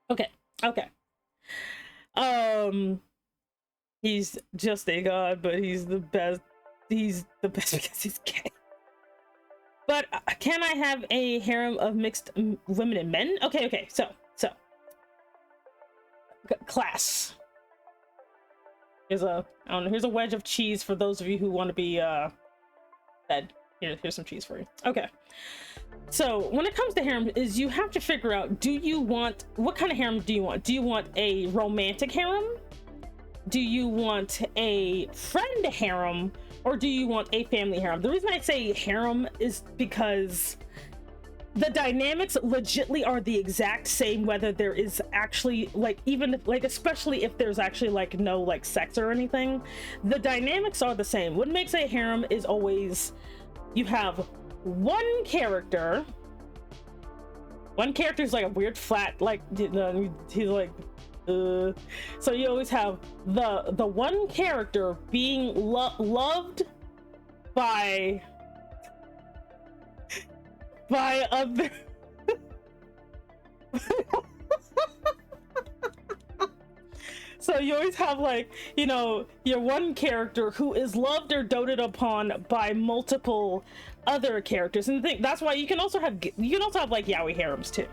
Okay. He's just a god, but he's the best. He's the best because he's gay. But can I have a harem of mixed women and men? Okay. So class. Here's a wedge of cheese for those of you who want to be fed. Here's some cheese for you. Okay. So when it comes to harem, is you have to figure out, what kind of harem do you want? Do you want a romantic harem? Do you want a friend harem, or do you want a family harem? The reason I say harem is because the dynamics legitly are the exact same, whether there is actually especially if there's actually like no like sex or anything. The dynamics are the same. What makes a harem is always you have one character. One character is like a weird flat, like he's like. So you always have the one character being loved by other. So you always have like, your one character who is loved or doted upon by multiple other characters, and that's why you can also have like yaoi harems too.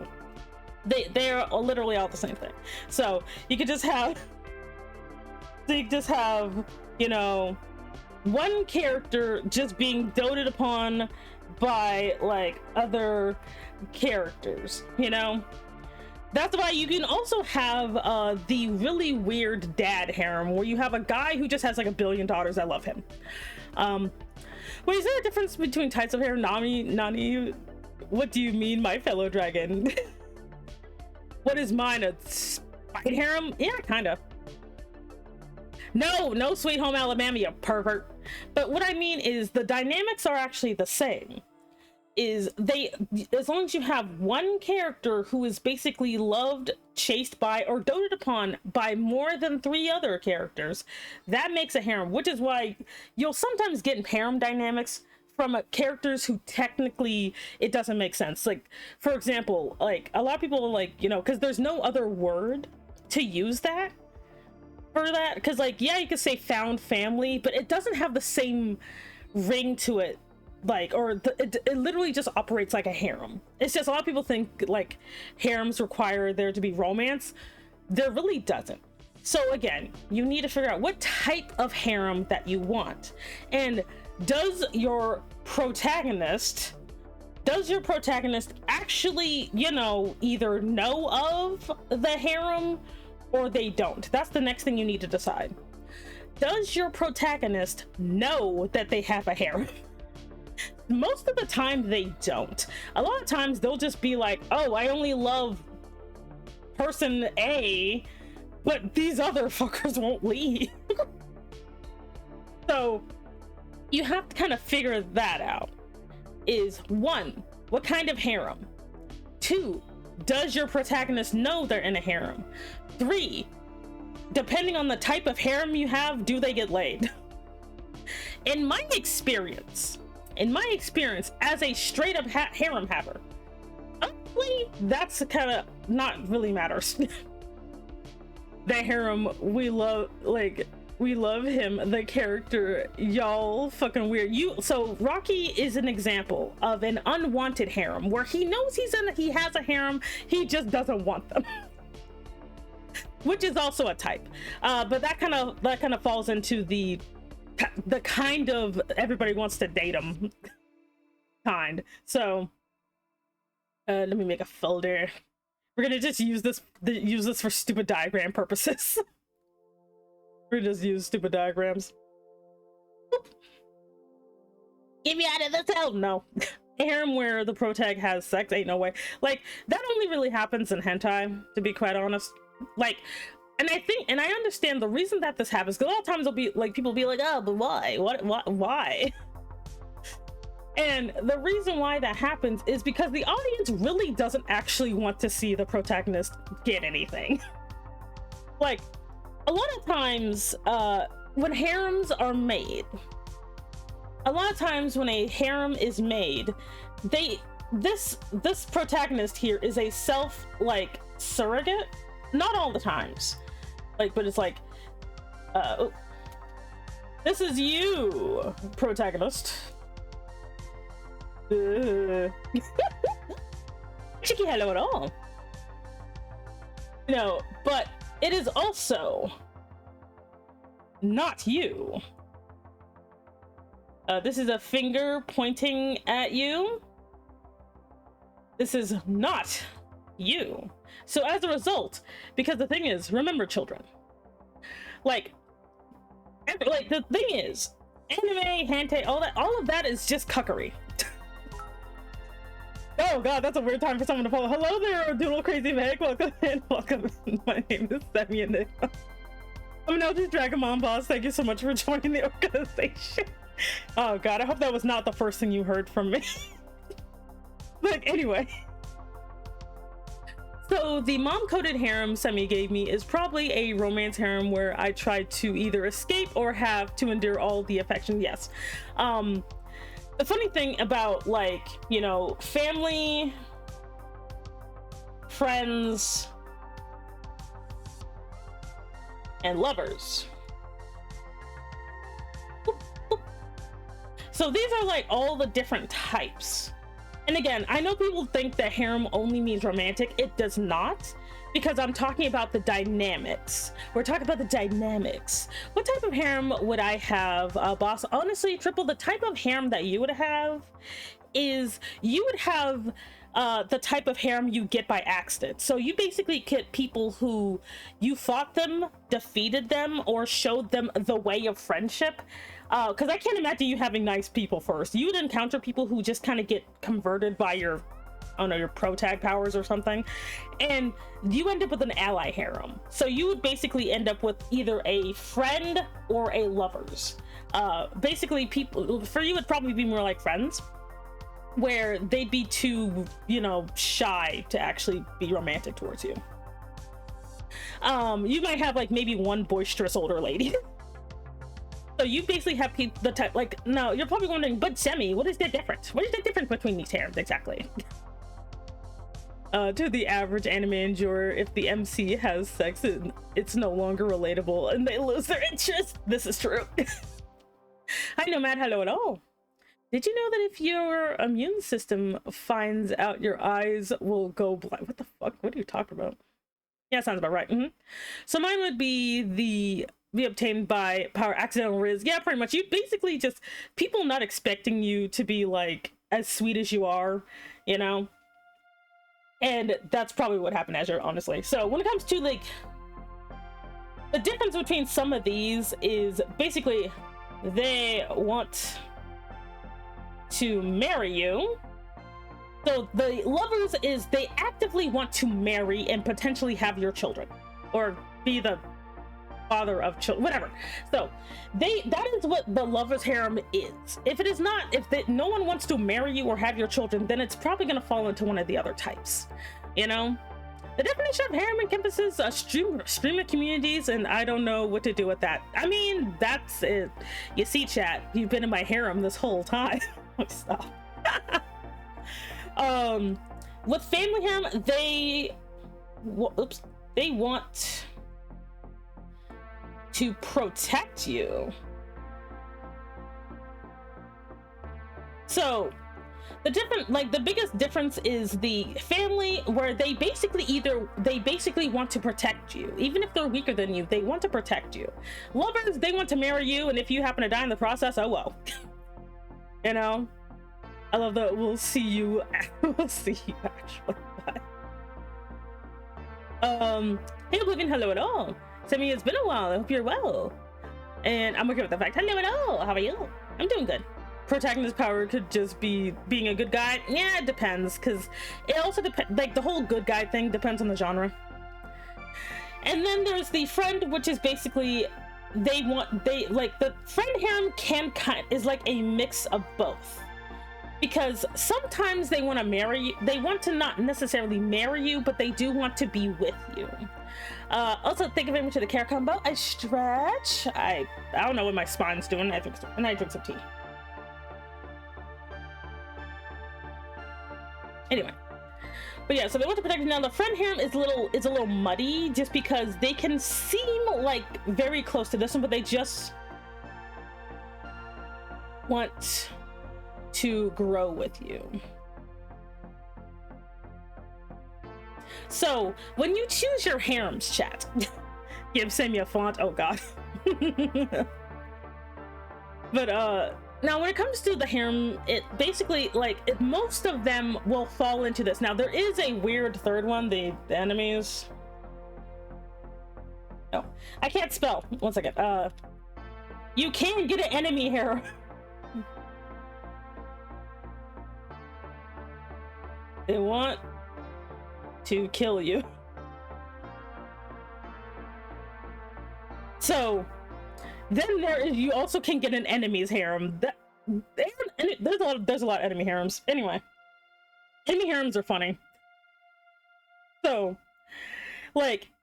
They're literally all the same thing. So you could just have one character just being doted upon by like other characters, That's why you can also have the really weird dad harem, where you have a guy who just has like 1 billion daughters that love him. Wait, is there a difference between types of harem? Nani, what do you mean, my fellow dragon? What is mine, a spite harem? Yeah, kind of. No, Sweet Home Alabama, you pervert. But what I mean is the dynamics are actually the same. is as long as you have one character who is basically loved, chased by, or doted upon by more than 3 other characters, that makes a harem, which is why you'll sometimes get harem dynamics from characters who technically it doesn't make sense. Like, for example, like a lot of people like, you know, because there's no other word to use that for that, because like, yeah, you could say found family, but it doesn't have the same ring to it, like, or it literally just operates like a harem. It's just a lot of people think like harems require there to be romance. There really doesn't. So again, you need to figure out what type of harem that you want, and does your protagonist actually, you know, either know of the harem or they don't. That's the next thing you need to decide. Does your protagonist know that they have a harem? Most of the time they don't. A lot of times they'll just be like, oh, I only love person A, but these other fuckers won't leave. So you have to kind of figure that out. Is 1, what kind of harem? 2, does your protagonist know they're in a harem? 3, depending on the type of harem you have, do they get laid? In my experience as a straight up harem haver, honestly, that's kind of not really matters. The harem, we love him, the character, y'all fucking weird. So Rocky is an example of an unwanted harem where he knows he has a harem, he just doesn't want them. Which is also a type, but that kind of falls into the kind of everybody wants to date him kind. So let me make a folder. We're gonna just use this for stupid diagram purposes. We're just use stupid diagrams. Get me out of this hell. No. Harem where the protag has sex, ain't no way. Like, that only really happens in hentai, to be quite honest. Like, and I understand the reason that this happens, because a lot of times they'll be like, people be like, oh, but why? Why? And the reason why that happens is because the audience really doesn't actually want to see the protagonist get anything. Like, a lot of times, when harems are made, a lot of times when a harem is made, this protagonist here is a self, like, surrogate. Not all the times, like, but it's like, this is you, protagonist. Cheeky hello at all. You know, but it is also not you. This is a finger pointing at you. This is not you. So as a result, because the thing is, remember, children, like the thing is, anime, hentai, all of that is just cuckery. Oh god, that's a weird time for someone to follow. Hello there, Doodle Crazy Meg. Welcome in. Welcome. My name is Sammy and I'm now just Dragonmon Boss. Thank you so much for joining the organization. Oh god, I hope that was not the first thing you heard from me. Like, anyway. So the mom-coded harem Semi gave me is probably a romance harem where I try to either escape or have to endure all the affection. Yes. The funny thing about, like, you know, family, friends, and lovers. So these are like all the different types. And again, I know people think that harem only means romantic. It does not, because I'm talking about the dynamics. We're talking about the dynamics. What type of harem would I have, boss? Honestly, Triple, the type of harem that you would have is you would have the type of harem you get by accident. So you basically get people who you fought them, defeated them, or showed them the way of friendship. Because I can't imagine you having nice people first. You would encounter people who just kind of get converted by your, I don't know, your protag powers or something, and you end up with an ally harem. So you would basically end up with either a friend or a lovers. Basically, people for you would probably be more like friends. where they'd be too, you know, shy to actually be romantic towards you. You might have like maybe one boisterous older lady. So you basically have people, the type, like, no, you're probably wondering, but Semi, what is the difference? What is the difference between these harems exactly? To the average anime enjoyer, if the MC has sex, it's no longer relatable and they lose their interest. This is true. Hi Nomad, hello at all. Did you know that if your immune system finds out your eyes will go blind? What the fuck? What are you talking about? Yeah, sounds about right. So mine would be obtained by power accidental riz. Yeah, pretty much. You basically just people not expecting you to be like as sweet as you are, you know? And that's probably what happened, Azure, honestly. So when it comes to like the difference between some of these is basically they want to marry you. So the lovers is they actively want to marry and potentially have your children or be the father of children, whatever. So that is what the lover's harem is. If it is not, no one wants to marry you or have your children, then it's probably going to fall into one of the other types, you know? The definition of harem encompasses streamer communities, and I don't know what to do with that. I mean, that's it. You see, chat, you've been in my harem this whole time. Stop. With family harem, they want to protect you. So the biggest difference is the family, where they basically want to protect you. Even if they're weaker than you, they want to protect you. Lovers, they want to marry you, and if you happen to die in the process, oh well. You know? I love that. We'll see you actually. Hey Oblivion, hello at all. Semi, it's been a while. I hope you're well. And I'm okay with the fact. Hello at all. How are you? I'm doing good. Protagonist power could just be being a good guy. Yeah, it depends, because it also depends. Like the whole good guy thing depends on the genre. And then there's the friend, which is basically the friend harem is like a mix of both. Because sometimes they want to marry you. They want to not necessarily marry you, but they do want to be with you. Also, thank you very much for the care combo. I stretch. I don't know what my spine's doing. I drink some tea. Anyway, but yeah, so they want to protect you. Now the friend harem is a little muddy, just because they can seem like very close to this one, but they just want to grow with you. So when you choose your harems, chat, give Sammy a font. Oh god. But now when it comes to the harem, it basically most of them will fall into this. Now there is a weird third one, the enemies. No, I can't spell. One second. You can get an enemy harem. They want to kill you. So then you also can get an enemy's harem. There's a lot of enemy harems. Anyway, enemy harems are funny. So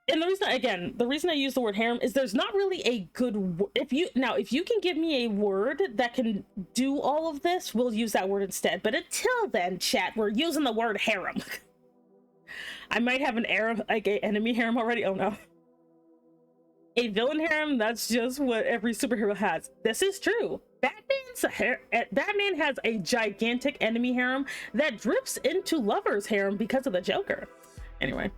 and the reason I use the word harem is there's not really a good if you can give me a word that can do all of this, we'll use that word instead. But until then, chat, we're using the word harem. I might have an enemy harem already. Oh no. A villain harem, that's just what every superhero has. This is true. Batman has a gigantic enemy harem that drips into lover's harem because of the Joker. Anyway.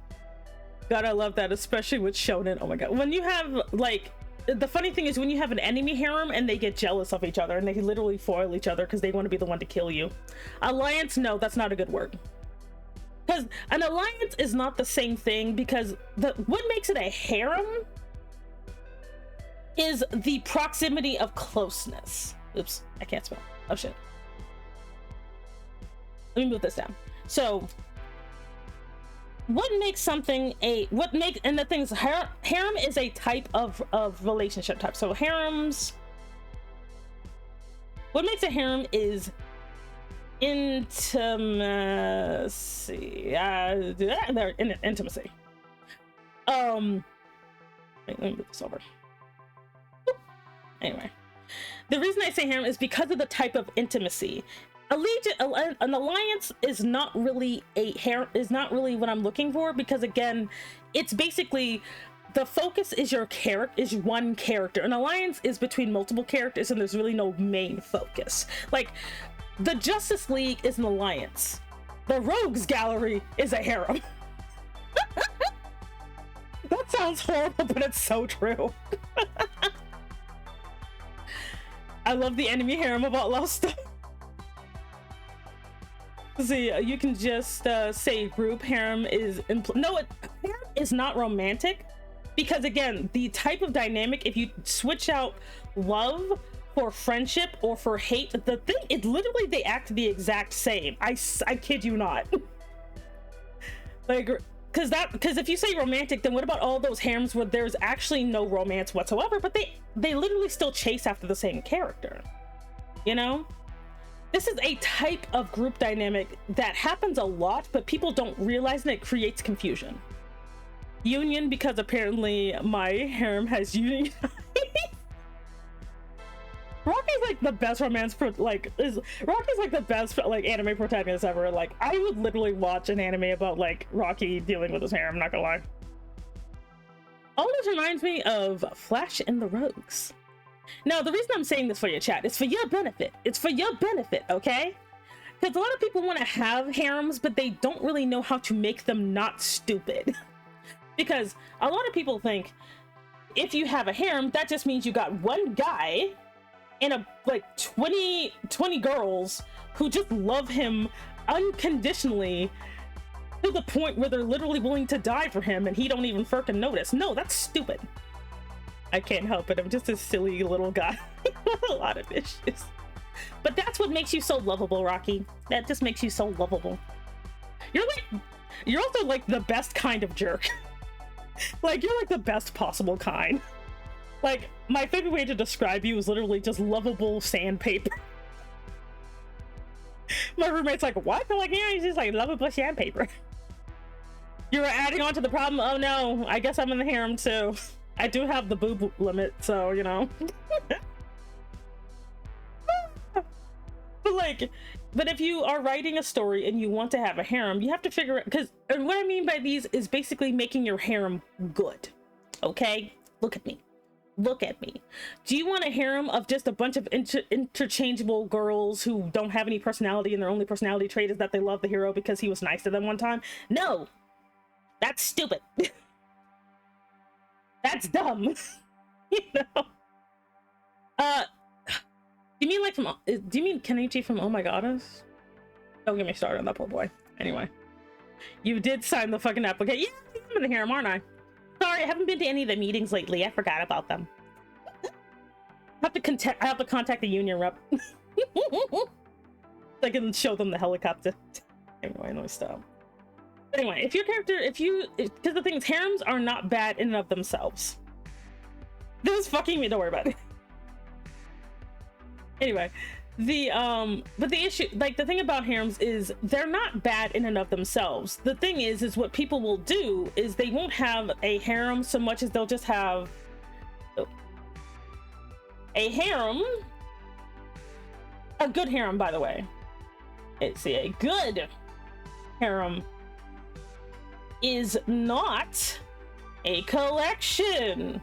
God, I love that, especially with shonen. Oh my god. When you have, the funny thing is when you have an enemy harem and they get jealous of each other and they literally foil each other because they want to be the one to kill you. Alliance, no, that's not a good word. Because an alliance is not the same thing, because what makes it a harem is the proximity of closeness. Oops, I can't spell. Oh shit. Let me move this down. So what makes something and the thing is, harem is a type of relationship type. So harems, what makes a harem is Intimacy. They're in intimacy. Wait, let me move this over. Anyway, the reason I say harem is because of the type of intimacy. An alliance is not really is not really what I'm looking for, because again, it's basically the focus is one character. An alliance is between multiple characters, and there's really no main focus. Like, the Justice League is an alliance. The Rogues Gallery is a harem. That sounds horrible, but it's so true. I love the enemy harem about love stuff. See, you can just say group harem is harem is not romantic, because again, the type of dynamic, if you switch out love for friendship or for hate, the thing, it literally, they act the exact same. I kid you not. Like, because if you say romantic, then what about all those harems where there's actually no romance whatsoever, but they literally still chase after the same character, you know? This is a type of group dynamic that happens a lot, but people don't realize, and it creates confusion. Union, because apparently my harem has union. Rocky's like the best Rocky's like the best like anime protagonist ever. Like, I would literally watch an anime about like Rocky dealing with his harem, I'm not gonna lie. All this reminds me of Flash and the Rogues. Now, the reason I'm saying this for your chat is for your benefit. It's for your benefit, okay? Because a lot of people want to have harems, but they don't really know how to make them not stupid. Because a lot of people think if you have a harem, that just means you got one guy and like 20 girls who just love him unconditionally to the point where they're literally willing to die for him, and he don't even freaking notice. No, that's stupid. I can't help it. I'm just a silly little guy with a lot of issues. But that's what makes you so lovable, Rocky. That just makes you so lovable. You're also like the best kind of jerk. Like, you're like the best possible kind. Like, my favorite way to describe you is literally just lovable sandpaper. My roommate's like, what? I'm like, yeah, he's just like lovable sandpaper. You're adding on to the problem. Oh no, I guess I'm in the harem too. I do have the boob limit, so, you know. But if you are writing a story and you want to have a harem, you have to figure out, because what I mean by these is basically making your harem good. Okay? Look at me. Look at me. Do you want a harem of just a bunch of interchangeable girls who don't have any personality, and their only personality trait is that they love the hero because he was nice to them one time? No! That's stupid. That's dumb. You know? Do you mean like do you mean Kenichi from Oh My Goddess? Don't get me started on that poor boy. Anyway. You did sign the fucking application. Yeah, I'm in the harem, aren't I? Sorry, I haven't been to any of the meetings lately. I forgot about them. I have to contact the union rep. I can show them the helicopter. Anyway, no, stop. Anyway, if your character, because the thing is, harems are not bad in and of themselves. This is fucking me, don't worry about it. Anyway, but the issue, like, the thing about harems is they're not bad in and of themselves. The thing is what people will do is they won't have a harem so much as they'll just have a harem, a good harem, by the way. Let's see, a good harem is not a collection.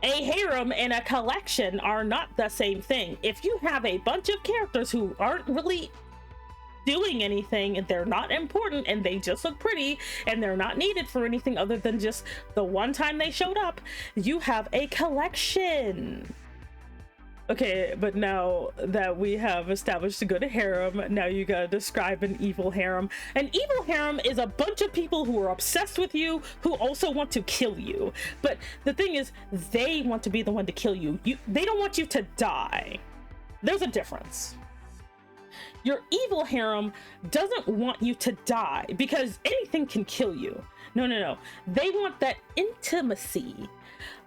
A harem and a collection are not the same thing. If you have a bunch of characters who aren't really doing anything, and they're not important, and they just look pretty, and they're not needed for anything other than just the one time they showed up, you have a collection. Okay, but now that we have established a good harem, now you gotta describe an evil harem. An evil harem is a bunch of people who are obsessed with you, who also want to kill you. But the thing is, they want to be the one to kill you. They don't want you to die. There's a difference. Your evil harem doesn't want you to die, because anything can kill you. No. They want that intimacy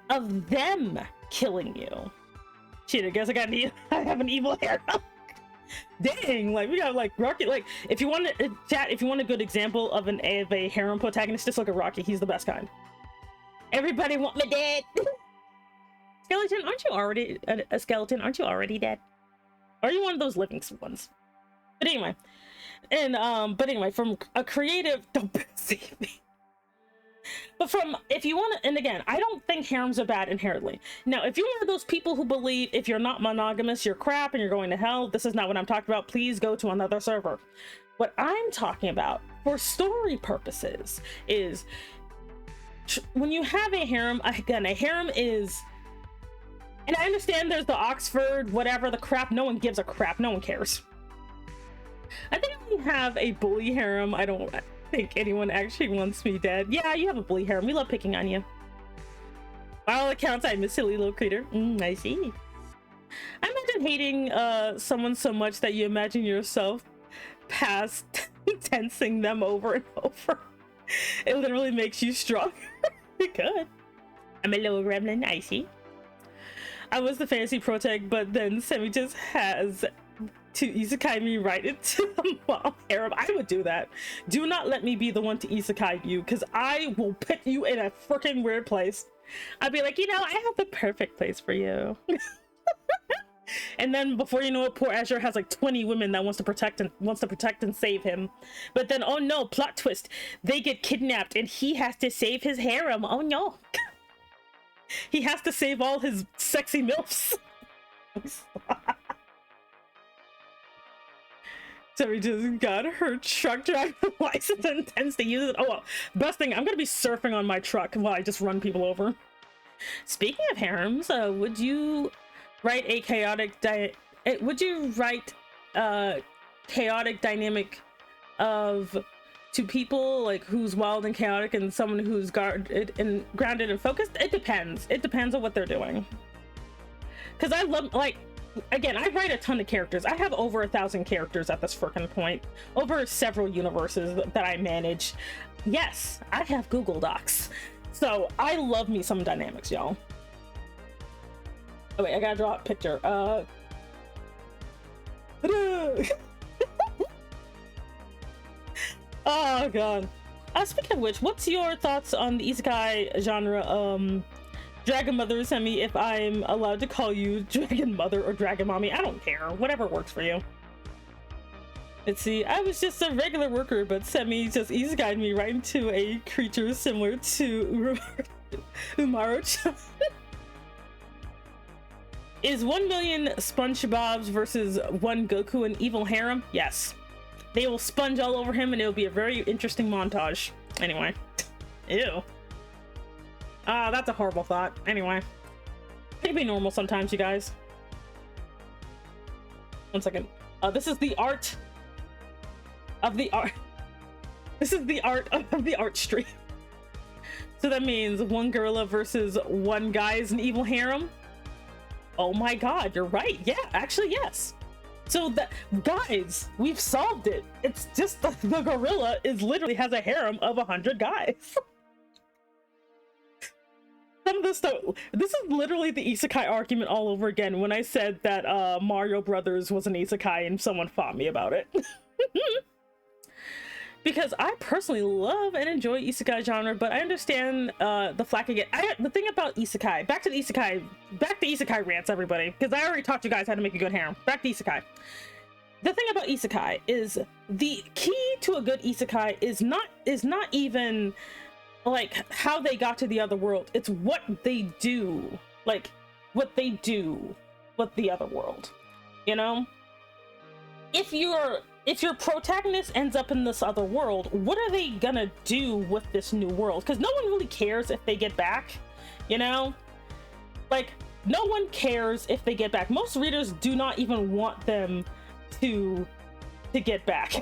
of them killing you. Shit, I guess I have an evil harem. Dang, like we got like Rocky. Like if you want to chat, if you want a good example of a harem protagonist, just look at Rocky. He's the best kind. Everybody want me dead. Skeleton, aren't you already a skeleton? Aren't you already dead? Or are you one of those living ones? But anyway, and but anyway, from a creative, don't save me. But from, if you want to, and again, I don't think harems are bad inherently. Now, if you're one of those people who believe if you're not monogamous, you're crap and you're going to hell, this is not what I'm talking about. Please go to another server. What I'm talking about for story purposes is when you have a harem, again, a harem is, and I understand there's the Oxford, whatever the crap, no one gives a crap, no one cares. I think we have a bully harem. I don't think anyone actually wants me dead. Yeah, you have a bully harem. We love picking on you. By all accounts, I'm a silly little creature. I see. I imagine hating someone so much that you imagine yourself past tensing them over and over. It literally makes you strong. You could. I'm a little gremlin. I see. I was the fantasy protag, but then Semi just has to isekai me right into the mom harem. I would do that. Do not let me be the one to isekai you, because I will put you in a freaking weird place. I'd be like, you know, I have the perfect place for you. And then before you know it, poor Azure has like 20 women that wants to protect and save him. But then, oh no, plot twist, they get kidnapped and he has to save his harem. Oh no. He has to save all his sexy milfs. So we just got her truck driver license and intends to use it. Oh well, best thing, I'm gonna be surfing on my truck while I just run people over. Speaking of harems, would you write a chaotic chaotic dynamic of two people, like who's wild and chaotic and someone who's grounded and focused? It depends. It depends on what they're doing. Because I love, like, again, I write a ton of characters. I have over 1,000 characters at this freaking point, over several universes that I manage. Yes, I have Google Docs, so I love me some dynamics, y'all. Oh wait, I gotta draw a picture. Oh god. Speaking of which, what's your thoughts on the isekai genre? Dragon Mother, Semi, if I'm allowed to call you Dragon Mother or Dragon Mommy, I don't care. Whatever works for you. Let's see, I was just a regular worker, but Semi just isekai'd me right into a creature similar to Umaru-chan. Is 1 million SpongeBob's versus 1 Goku an evil harem? Yes. They will sponge all over him and it'll be a very interesting montage. Anyway. Ew. That's a horrible thought. Anyway. It can be normal sometimes, you guys. One second. This is the art of the art. This is the art of the art stream. So that means 1 gorilla versus 1 guy is an evil harem? Oh my god, you're right. Yeah, actually, yes. So that, guys, we've solved it. It's just the gorilla literally has a harem of 100 guys. Some of this stuff, this is literally the isekai argument all over again when I said that Mario Brothers was an isekai and someone fought me about it. Because I personally love and enjoy isekai genre, but I understand the flack again. The thing about isekai, back to isekai rants, everybody, because I already taught you guys how to make a good harem. Back to isekai. The thing about isekai is the key to a good isekai is not even like how they got to the other world. It's what they do, like what they do with the other world. You know, if your protagonist ends up in this other world, what are they gonna do with this new world? Because no one really cares if they get back, you know? Like, no one cares if they get back. Most readers do not even want them to get back.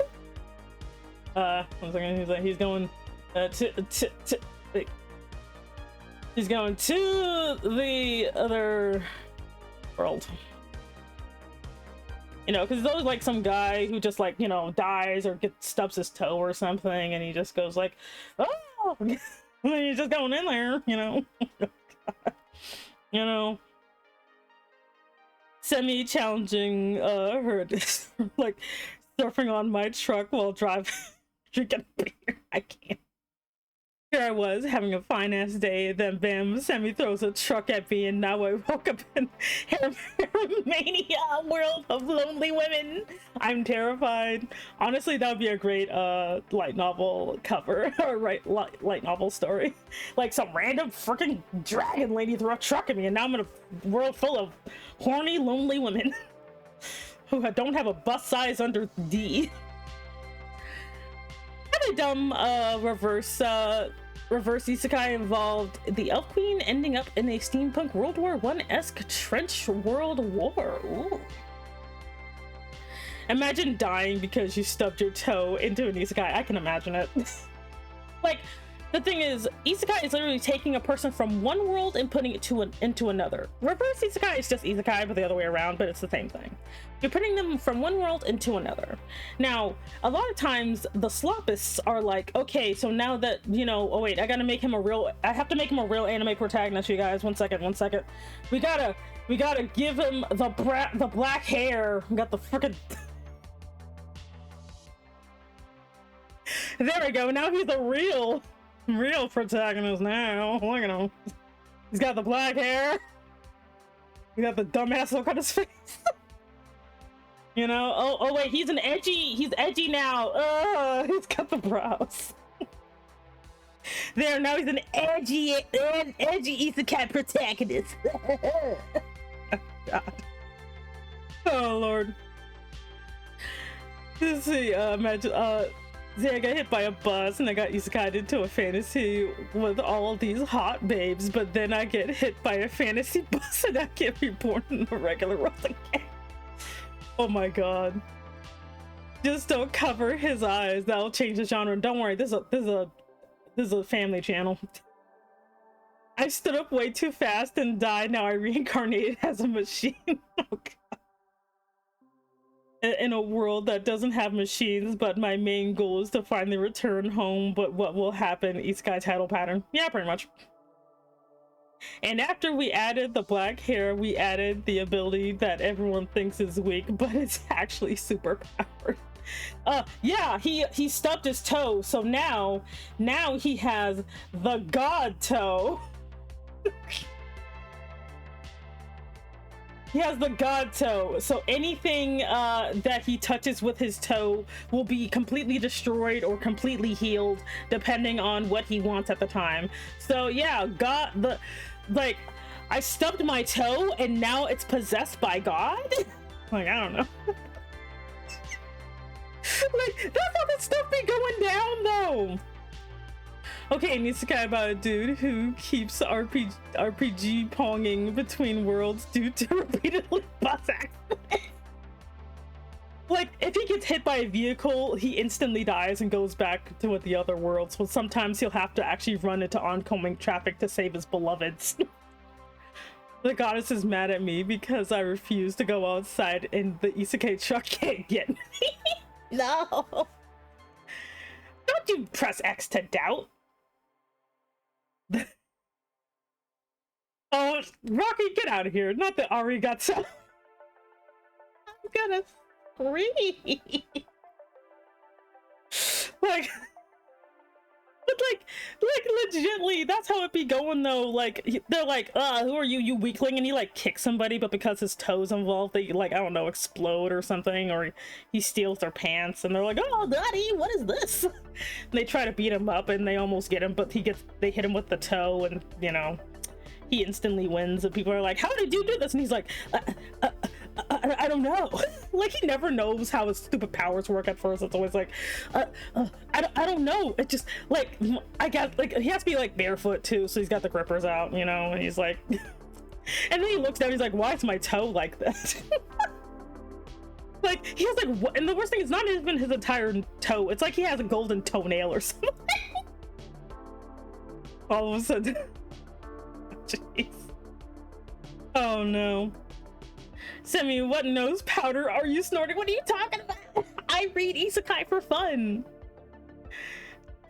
One second, he's going he's going to the other world. You know, because there's like some guy who just like, you know, dies or stubs his toe or something, and he just goes like, oh, and he's just going in there, you know. you know, semi-challenging her like surfing on my truck while driving, drinking beer. I can't. Here I was having a fine ass day, then bam, Semi throws a truck at me, and now I woke up in Romania world of lonely women. I'm terrified. Honestly, that would be a great light novel cover or light novel story. Like some random freaking dragon lady threw a truck at me, and now I'm in a world full of horny, lonely women who don't have a bust size under D. Kind of dumb reverse isekai involved the Elf Queen ending up in a steampunk World War I-esque trench world war. Ooh. Imagine dying because you stubbed your toe into an isekai. I can imagine it. Like, the thing is, isekai is literally taking a person from one world and putting it into another. Reverse isekai is just isekai, but the other way around, but it's the same thing. You're putting them from one world into another. Now, a lot of times the sloppists are like, okay, so now that, you know, oh wait, I have to make him a real anime protagonist, you guys. One second. We gotta give him the black hair. We got the freaking there we go. Now he's a real protagonist now. Look at him. He's got the black hair. He got the dumbass look on his face. You know? Oh wait, he's edgy now. He's got the brows. There, now he's an edgy isekai protagonist. Oh, God. Oh Lord. Let's see, imagine, see, I got hit by a bus and I got isekai'd into a fantasy with all of these hot babes, but then I get hit by a fantasy bus and I get reborn in a regular world again. Oh my God. Just don't cover his eyes. That'll change the genre. Don't worry, this is a family channel. I stood up way too fast and died. Now I reincarnated as a machine. Oh God. In a world that doesn't have machines, but my main goal is to finally return home. But what will happen? Isekai title pattern. Yeah, pretty much. And after we added the black hair, we added the ability that everyone thinks is weak, but it's actually super powered. Yeah, he stubbed his toe, so now he has the god toe. He has the god toe, so anything that he touches with his toe will be completely destroyed or completely healed, depending on what he wants at the time. So yeah, like, I stubbed my toe and now it's possessed by God? Like, I don't know. Like, that's how that stuff be going down though. Okay, an isekai about a dude who keeps RPG ponging between worlds due to repeatedly bus accidents. Like, if he gets hit by a vehicle, he instantly dies and goes back to the other worlds. So sometimes he'll have to actually run into oncoming traffic to save his beloveds. The goddess is mad at me because I refuse to go outside and the isekai truck can't get me. No. Don't you press X to doubt. Oh, Rocky, get out of here. Not the arigato. I'm gonna scream. Like, but like legitly, that's how it be going though. Like, they're like, who are you, you weakling? And he like kicks somebody, but because his toes involved, they like, I don't know, explode or something, or he steals their pants, and they're like, oh daddy, what is this? And they try to beat him up and they almost get him, but they hit him with the toe, and you know, he instantly wins, and people are like, how did you do this? And he's like, I don't know. Like, he never knows how his stupid powers work at first. It's always like, I don't know. It just, like, I got, like, he has to be, like, barefoot, too, so he's got the grippers out, you know, and he's like, and then he looks down, he's like, why is my toe like that? Like, he has, like, what? And the worst thing is not even his entire toe. It's like he has a golden toenail or something. All of a sudden. Jeez. Oh, no. Semi, what nose powder are you snorting? What are you talking about? I read isekai for fun.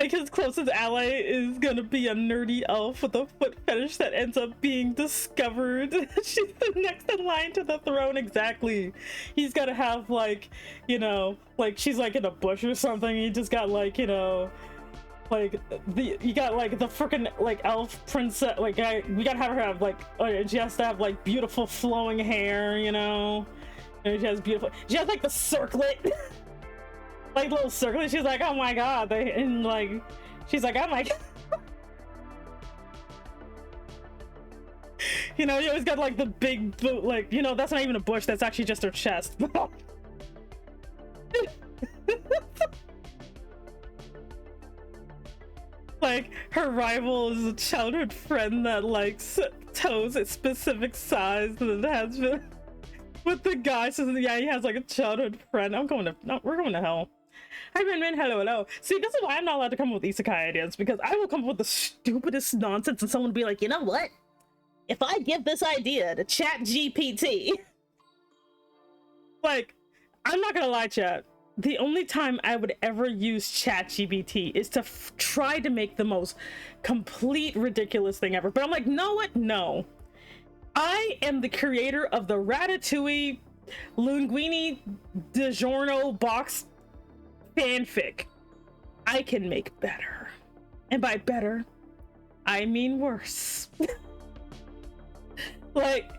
Like his closest ally is gonna be a nerdy elf with a foot fetish that ends up being discovered. She's the next in line to the throne. Exactly. He's gotta have like, you know, like she's like in a bush or something. He just got like, you know, like you got like the freaking like elf princess. Like we gotta have her have like, she has to have like beautiful flowing hair, you know. And she has like the circlet. Like little circlet. She's like, oh my god. And like she's like, oh my god. You know, you always got like the big boot, like, you know, that's not even a bush, that's actually just her chest. Like her rival is a childhood friend that likes toes at specific size that has been with the guy. So yeah, he has like a childhood friend. We're going to hell. Hi, Min. Hello. See, this is why I'm not allowed to come up with isekai ideas, because I will come up with the stupidest nonsense and someone will be like, you know what? If I give this idea to ChatGPT, like, I'm not gonna lie, chat. The only time I would ever use ChatGPT is to try to make the most complete ridiculous thing ever. But I'm like, know what? No. I am the creator of the Ratatouille Linguini DiGiorno box fanfic. I can make better. And by better, I mean worse. Like,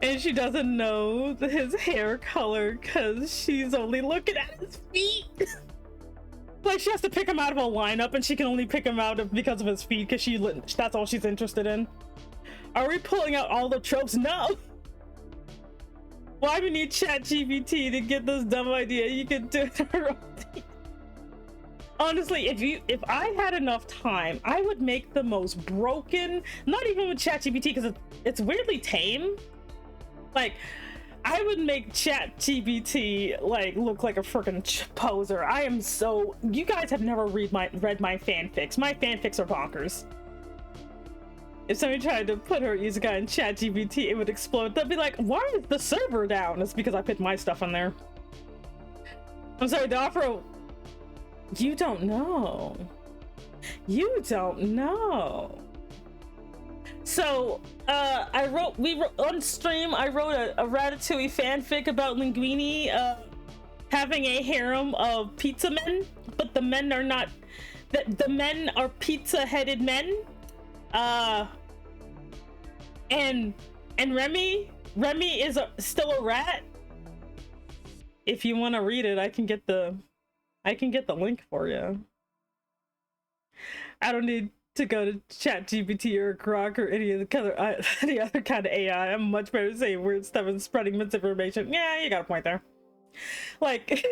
and she doesn't know his hair color because she's only looking at his feet. Like, she has to pick him out of a lineup and she can only pick him out because of his feet because that's all she's interested in. Are we pulling out all the tropes? No. Why do we need ChatGPT to get this dumb idea? You can do it. Honestly, if I had enough time, I would make the most broken, not even with ChatGPT because it's weirdly tame. Like, I would make ChatGPT like look like a freaking poser. I am so, you guys have never read my fanfics. My fanfics are bonkers. If somebody tried to put her isekai in ChatGPT, it would explode. They'd be like, why is the server down? It's because I put my stuff in there. I'm sorry, the offer. You don't know. You don't know. So, we wrote on stream, I wrote a Ratatouille fanfic about Linguini having a harem of pizza men, but the men are not, the men are pizza-headed men. And Remy is still a rat. If you want to read it, I can get the link for you. I don't need to go to ChatGPT or Grok or any other kind of AI. I'm much better saying weird stuff and spreading misinformation. Yeah, you got a point there. Like,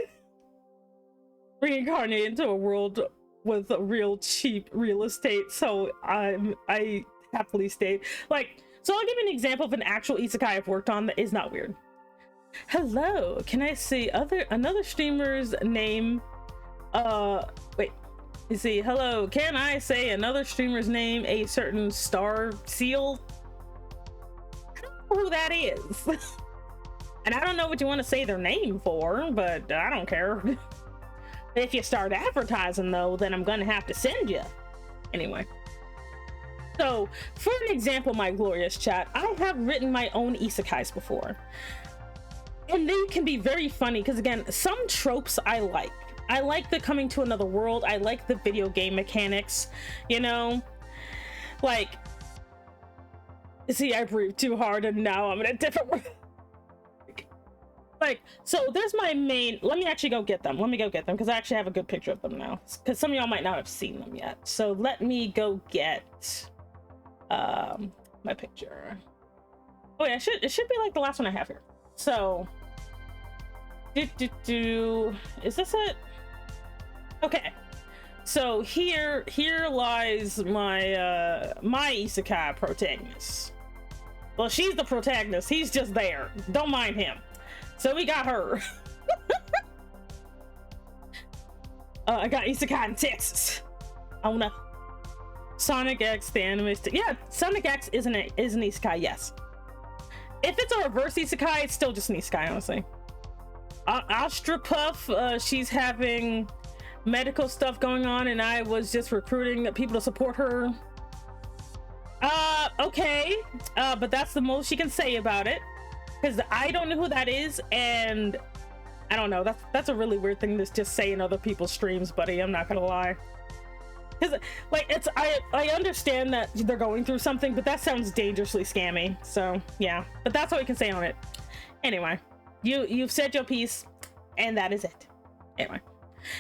reincarnate into a world with real cheap real estate, so I happily stayed. Like, so I'll give you an example of an actual isekai I've worked on that is not weird. Hello, can I see another streamer's name? Wait, you see, hello, can I say another streamer's name, a certain star seal? I don't know who that is. And I don't know what you want to say their name for, but I don't care. If you start advertising though, then I'm gonna have to send you. Anyway. So, for an example, my glorious chat, I have written my own isekais before. And they can be very funny, because again, some tropes I like. I like the coming to another world. I like the video game mechanics, you know? Like, see, I breathed too hard and now I'm in a different world. Like, so there's my main, let me actually go get them. Let me go get them, because I actually have a good picture of them now. Because some of y'all might not have seen them yet. So let me go get my picture. Oh yeah, it should be like the last one I have here. So, is this it? Okay, so here lies my my isekai protagonist. Well, she's the protagonist. He's just there. Don't mind him. So we got her. I got isekai in Texas. Oh no. Sonic X, the anime. Yeah, Sonic X is an isekai. Yes. If it's a reverse isekai, it's still just an isekai, honestly. Astra Puff, she's having medical stuff going on and I was just recruiting people to support her. Okay. But that's the most she can say about it, because I don't know who that is, and I don't know. That's a really weird thing to just say in other people's streams, buddy. I'm not gonna lie. Because like I understand that they're going through something, but that sounds dangerously scammy. So yeah, but that's all we can say on it. Anyway, you've said your piece, and that is it. Anyway,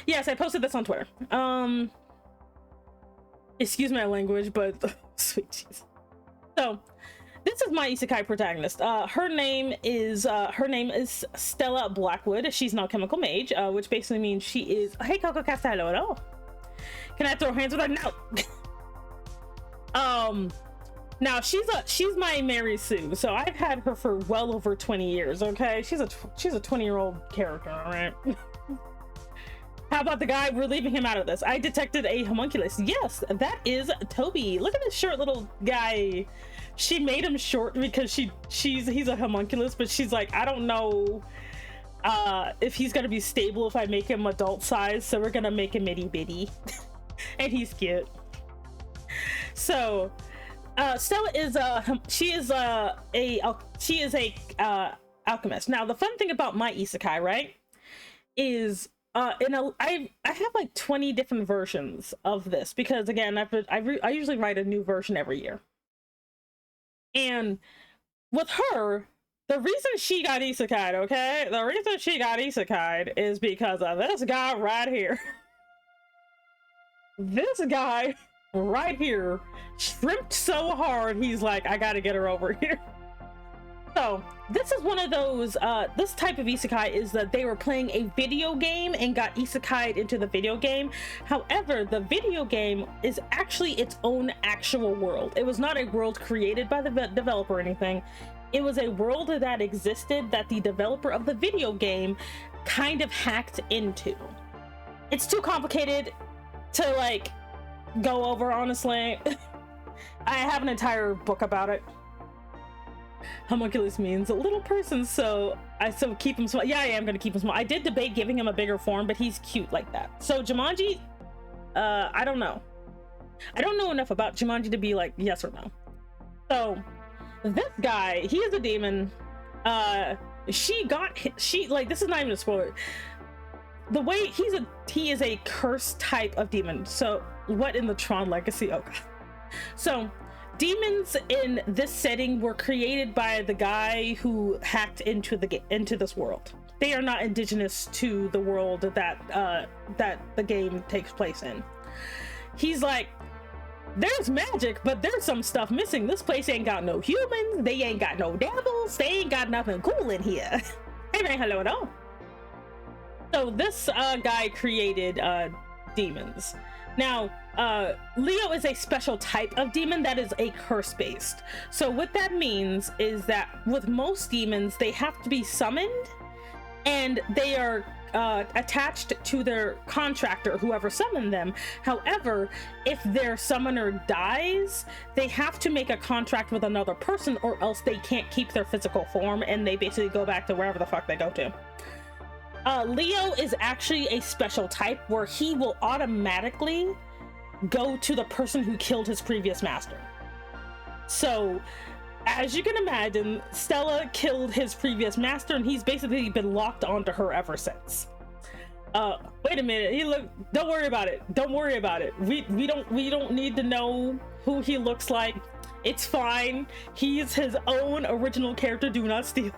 yes, I posted this on Twitter. Excuse my language, but sweet Jesus. So this is my isekai protagonist. Her name is Stella Blackwood. She's an alchemical mage, which basically means she is. Hey, Coco Castello. Can I throw hands with her? No. Now she's my Mary Sue, so I've had her for well over 20 years. Okay, she's a 20-year-old character. All right. How about the guy? We're leaving him out of this. I detected a homunculus. Yes, that is Toby. Look at this short little guy. She made him short because he's a homunculus, but she's like, I don't know if he's gonna be stable if I make him adult size, so we're gonna make him itty bitty. And he's cute. So Stella is she is a alchemist. Now the fun thing about my isekai, right, is I have like 20 different versions of this, because again I usually write a new version every year. And with her, the reason she got isekai'd, okay, the reason she got isekai'd is because of this guy right here. This guy right here shrimped so hard he's like, I gotta get her over here. So this is one of those this type of isekai is that they were playing a video game and got isekai'd into the video game. However, the video game is actually its own actual world. It was not a world created by the developer or anything. It was a world that existed that the developer of the video game kind of hacked into. It's too complicated to like go over, honestly. I have an entire book about it. Homunculus means a little person, so keep him small. Yeah, I am gonna keep him small. I did debate giving him a bigger form, but he's cute like that. So Jumanji, I don't know. I don't know enough about Jumanji to be like yes or no. So this guy, he is a demon. She like, this is not even a spoiler. The way he is a cursed type of demon. So what in the Tron Legacy? Oh god. So demons in this setting were created by the guy who hacked into this world. They are not indigenous to the world that the game takes place in. He's like, there's magic, but there's some stuff missing. This place ain't got no humans. They ain't got no devils. They ain't got nothing cool in here. Hey man, hello at all. So this guy created demons. Now, Leo is a special type of demon that is a curse based. So what that means is that with most demons, they have to be summoned and they are attached to their contractor, whoever summoned them. However, if their summoner dies, they have to make a contract with another person or else they can't keep their physical form and they basically go back to wherever the fuck they go to. Leo is actually a special type where he will automatically go to the person who killed his previous master. So, as you can imagine, Stella killed his previous master and he's basically been locked onto her ever since. Wait a minute, don't worry about it. Don't worry about it. We don't need to know who he looks like. It's fine. He's his own original character. Do not steal.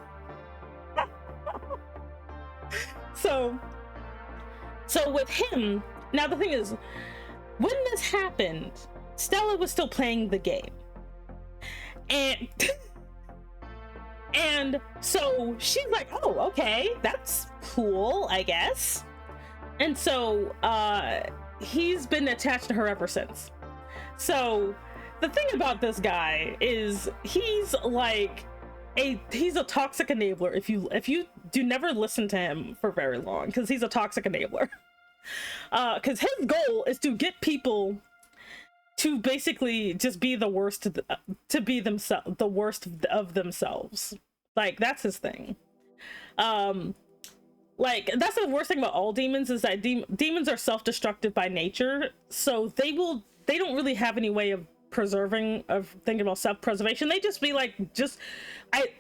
So with him, now the thing is, when this happened, Stella was still playing the game. And so she's like, oh, okay, that's cool, I guess. And so he's been attached to her ever since. So the thing about this guy is he's like he's a toxic enabler. If you do never listen to him for very long, because he's a toxic enabler. Because his goal is to get people to basically just be the worst, to be themselves, the worst of themselves. Like that's his thing. like, that's the worst thing about all demons, is that demons are self-destructive by nature, so they don't really have any way of thinking about self-preservation. They just be like,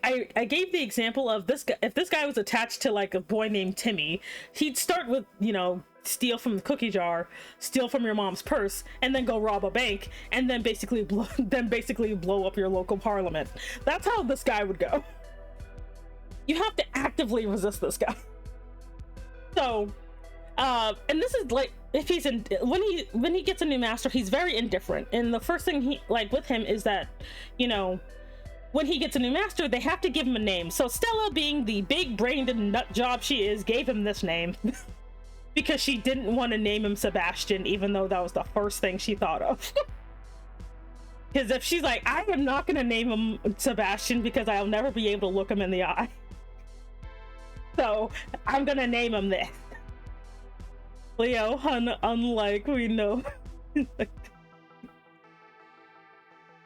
I gave the example of this guy. If this guy was attached to like a boy named Timmy, he'd start with, you know, steal from the cookie jar, steal from your mom's purse, and then go rob a bank, and then basically blow up your local parliament. That's how this guy would go. You have to actively resist this guy. So and this is like, if he's in, when he gets a new master, he's very indifferent, and the first thing he, like, with him is that, you know, when he gets a new master, they have to give him a name. So Stella, being the big brained and nut job she is, gave him this name because she didn't want to name him Sebastian, even though that was the first thing she thought of. Because if she's like, I am not going to name him Sebastian because I'll never be able to look him in the eye, so I'm gonna name him this. Leo, unlike we know.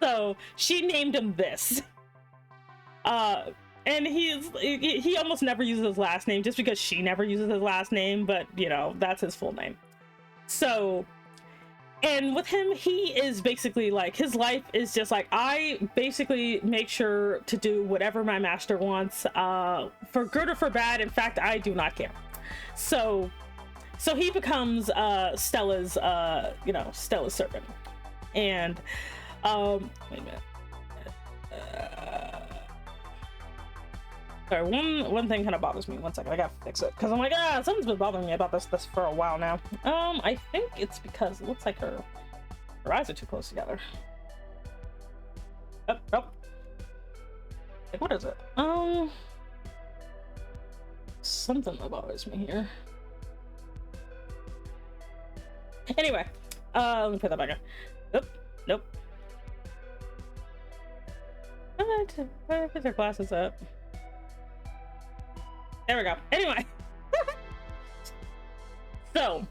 So she named him this. And he almost never uses his last name, just because she never uses his last name, but you know, that's his full name. So, and with him, he is basically like, his life is just like, I basically make sure to do whatever my master wants, for good or for bad. In fact, I do not care. So he becomes Stella's, you know, Stella's servant. And wait a minute. Sorry, one thing kind of bothers me. One second, I gotta fix it, because I'm like, something's been bothering me about this for a while now. I think it's because it looks like her eyes are too close together. Oh. Like, what is it? Something that bothers me here. Anyway, let me put that back on. Nope. Where put their glasses up? There we go. Anyway. So,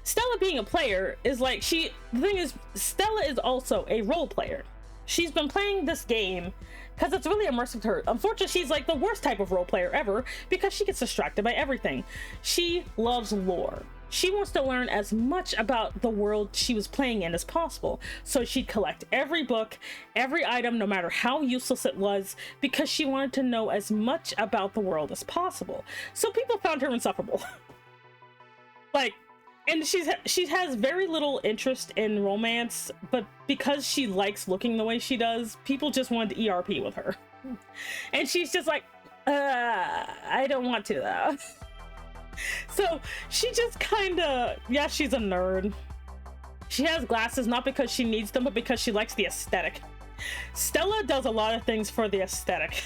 Stella being a player is like, the thing is, Stella is also a role player. She's been playing this game because it's really immersive to her. Unfortunately, she's like the worst type of role player ever because she gets distracted by everything. She loves lore. She wants to learn as much about the world she was playing in as possible. So she'd collect every book, every item, no matter how useless it was, because she wanted to know as much about the world as possible. So people found her insufferable. Like, and she has very little interest in romance, but because she likes looking the way she does, people just wanted to ERP with her. And she's just like, I don't want to though. So she just kind of, yeah, she's a nerd. She has glasses not because she needs them, but because she likes the aesthetic. Stella does a lot of things for the aesthetic.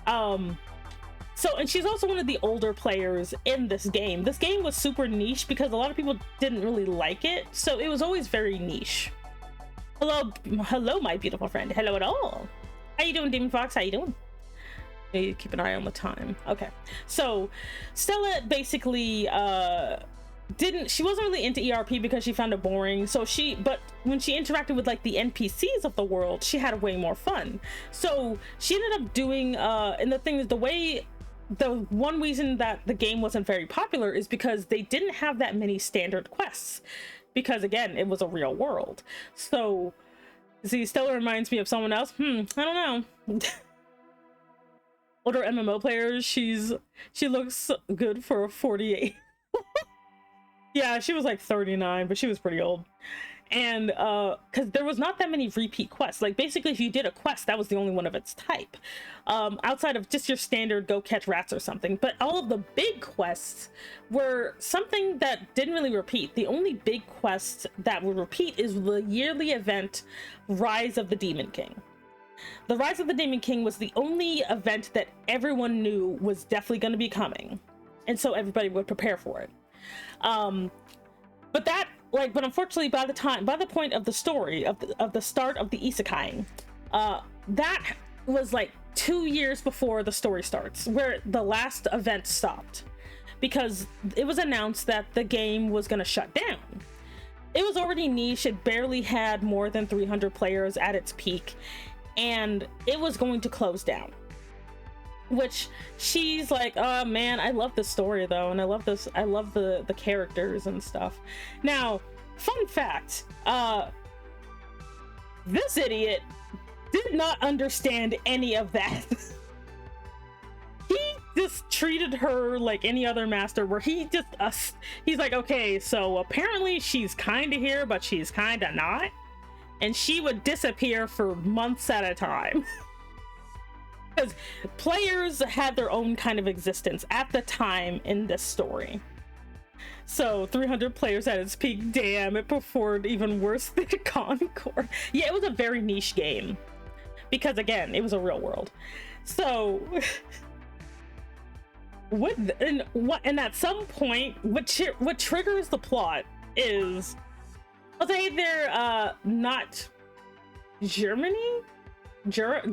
So, and she's also one of the older players in this game. This game was super niche because a lot of people didn't really like it, so it was always very niche. Hello, my beautiful friend. Hello at all. How you doing, Demon Fox? How you doing? You keep an eye on the time. Okay, so Stella basically she wasn't really into ERP because she found it boring. So but when she interacted with like the NPCs of the world, she had way more fun. So she ended up doing and the thing is, the one reason that the game wasn't very popular is because they didn't have that many standard quests, because again, it was a real world. So see, Stella reminds me of someone else. I don't know. Older MMO players, she looks good for a 48. Yeah, she was like 39, but she was pretty old. And because there was not that many repeat quests. Like basically, if you did a quest, that was the only one of its type, outside of just your standard go catch rats or something. But all of the big quests were something that didn't really repeat. The only big quest that would repeat is the yearly event Rise of the Demon King. The Rise of the Demon King was the only event that everyone knew was definitely going to be coming, and so everybody would prepare for it. But unfortunately, by the point of the story of the start of the Isekai, that was like 2 years before the story starts, where the last event stopped, because it was announced that the game was going to shut down. It was already niche. It barely had more than 300 players at its peak, and it was going to close down. which she's like, oh man, I love this story though, and I love the characters and stuff. Now, fun fact, this idiot did not understand any of that. He just treated her like any other master, where he's like, okay, so apparently she's kind of here, but she's kind of not, and she would disappear for months at a time. Because players had their own kind of existence at the time in this story. So 300 players at its peak, damn, it performed even worse than Concord. Yeah, it was a very niche game, because again, it was a real world. So and at some point, what triggers the plot is, I'll say they're not Jeremy? Not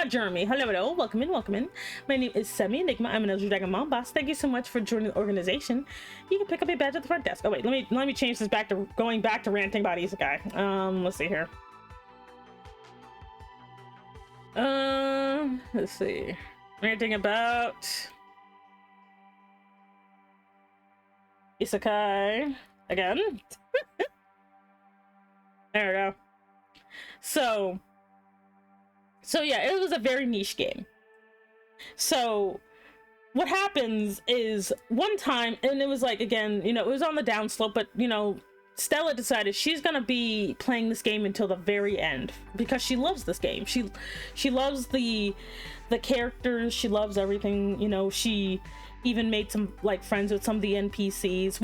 Jeremy. Hello, welcome in. My name is Semi Enigma. I'm an Elder Dragon Mom Boss. Thank you so much for joining the organization. You can pick up a badge at the front desk. Oh wait, let me change this back to going back to ranting about Isekai. Let's see here. Let's see. Ranting about Isekai again. There we go. So yeah, it was a very niche game. So what happens is, one time, and it was like, again, you know, it was on the downslope, but you know, Stella decided she's gonna be playing this game until the very end, because she loves this game. She loves the characters, she loves everything, you know. She even made some like friends with some of the NPCs,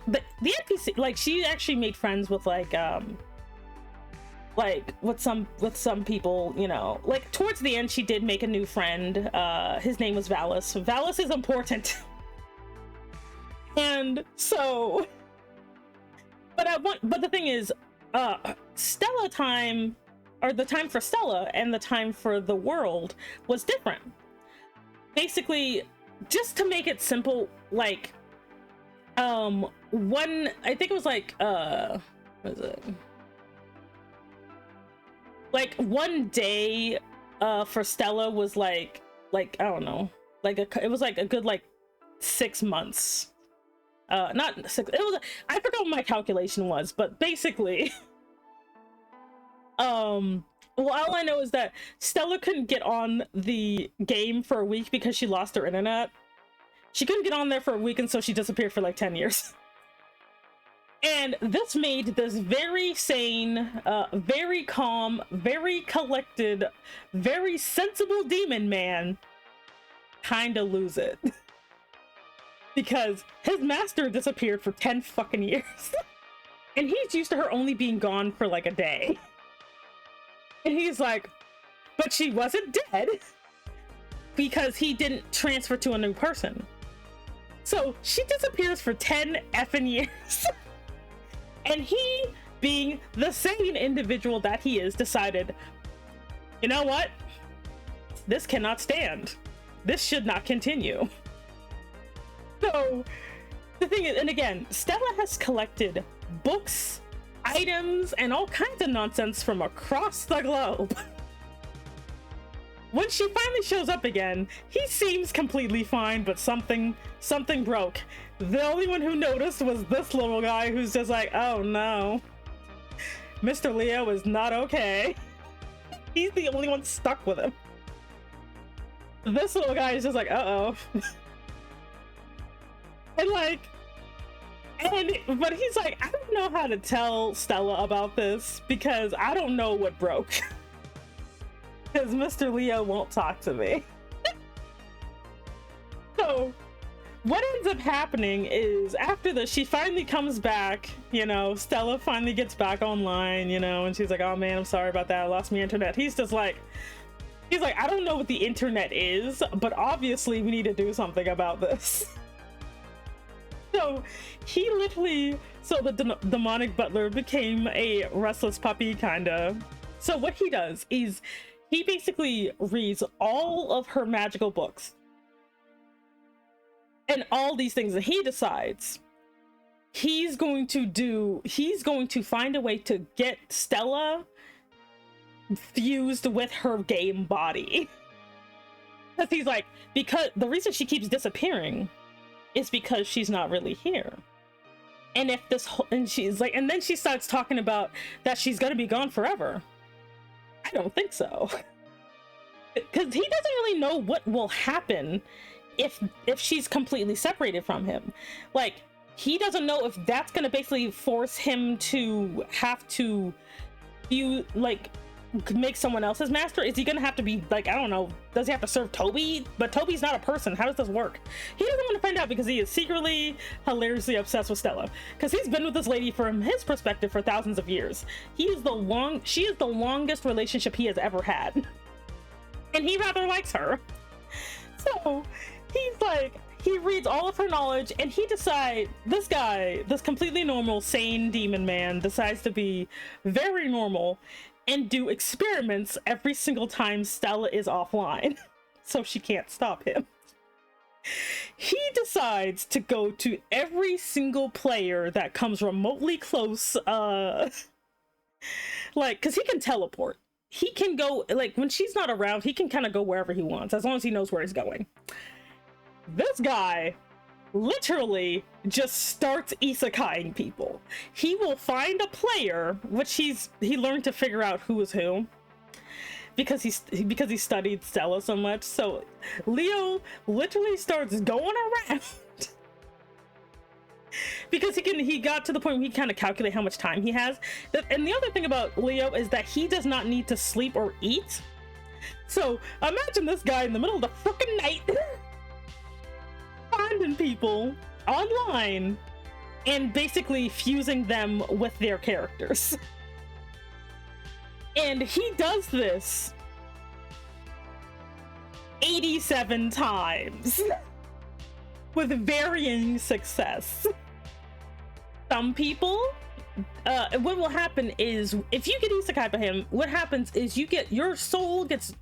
the NPC, like she actually made friends with with some people, you know. Like towards the end, she did make a new friend. His name was Valis. Valis is important. And so, but the thing is, Stella time, or the time for Stella and the time for the world, was different. Basically, just to make it simple, like I think it was like what is it? Like one day for Stella was like I don't know, it was like a good like 6 months. Not 6, it was, I forgot what my calculation was, but basically well, all I know is that Stella couldn't get on the game for a week because she lost her internet. She couldn't get on there for a week, and so she disappeared for like 10 years. And this made this very sane, very calm, very collected, very sensible demon man kind of lose it. Because his master disappeared for 10 fucking years. And he's used to her only being gone for like a day. And he's like, but she wasn't dead, because he didn't transfer to a new person. So she disappears for 10 effing years. And he, being the sane individual that he is, decided, you know what? This cannot stand. This should not continue. So the thing is, and again, Stella has collected books, items, and all kinds of nonsense from across the globe. When she finally shows up again, he seems completely fine, but something broke. The only one who noticed was this little guy, who's just like, oh no, Mr. Leo is not okay. He's the only one stuck with him. This little guy is just like, uh-oh. But he's like, I don't know how to tell Stella about this, because I don't know what broke. Because Mr. Leo won't talk to me. So what ends up happening is, after this, she finally comes back, you know, Stella finally gets back online, you know, and she's like, oh man, I'm sorry about that, I lost my internet. He's like, I don't know what the internet is, but obviously we need to do something about this. So he literally, the demonic butler became a restless puppy, kinda. So what he does is, he basically reads all of her magical books and all these things, and he decides he's going to find a way to get Stella fused with her game body. Because he's like, because the reason she keeps disappearing is because she's not really here. And if this whole, and she's like, and then she starts talking about that she's gonna be gone forever. I don't think so. Because he doesn't really know what will happen if she's completely separated from him. Like, he doesn't know if that's gonna basically force him to have to make someone else's master. Is he gonna have to be like, I don't know, does he have to serve Toby? But Toby's not a person. How does this work? He doesn't want to find out because he is secretly hilariously obsessed with Stella, because he's been with this lady from his perspective for thousands of years. She is the longest relationship he has ever had, and he rather likes her. So he's like, he reads all of her knowledge, and he decides, this guy, this completely normal, sane demon man, decides to be very normal and do experiments every single time Stella is offline, so she can't stop him. He decides to go to every single player that comes remotely close, like, because he can teleport. He can go, like, when she's not around, he can kind of go wherever he wants, as long as he knows where he's going. This guy literally just starts isekaiing people. He will find a player, which he learned to figure out who is who, because he studied Stella so much. So Leo literally starts going around because he got to the point where he kind of calculate how much time he has. And the other thing about Leo is that he does not need to sleep or eat. So imagine this guy in the middle of the freaking night finding people online and basically fusing them with their characters. And he does this 87 times with varying success. Some people, what will happen is, if you get isekai by him, what happens is your soul gets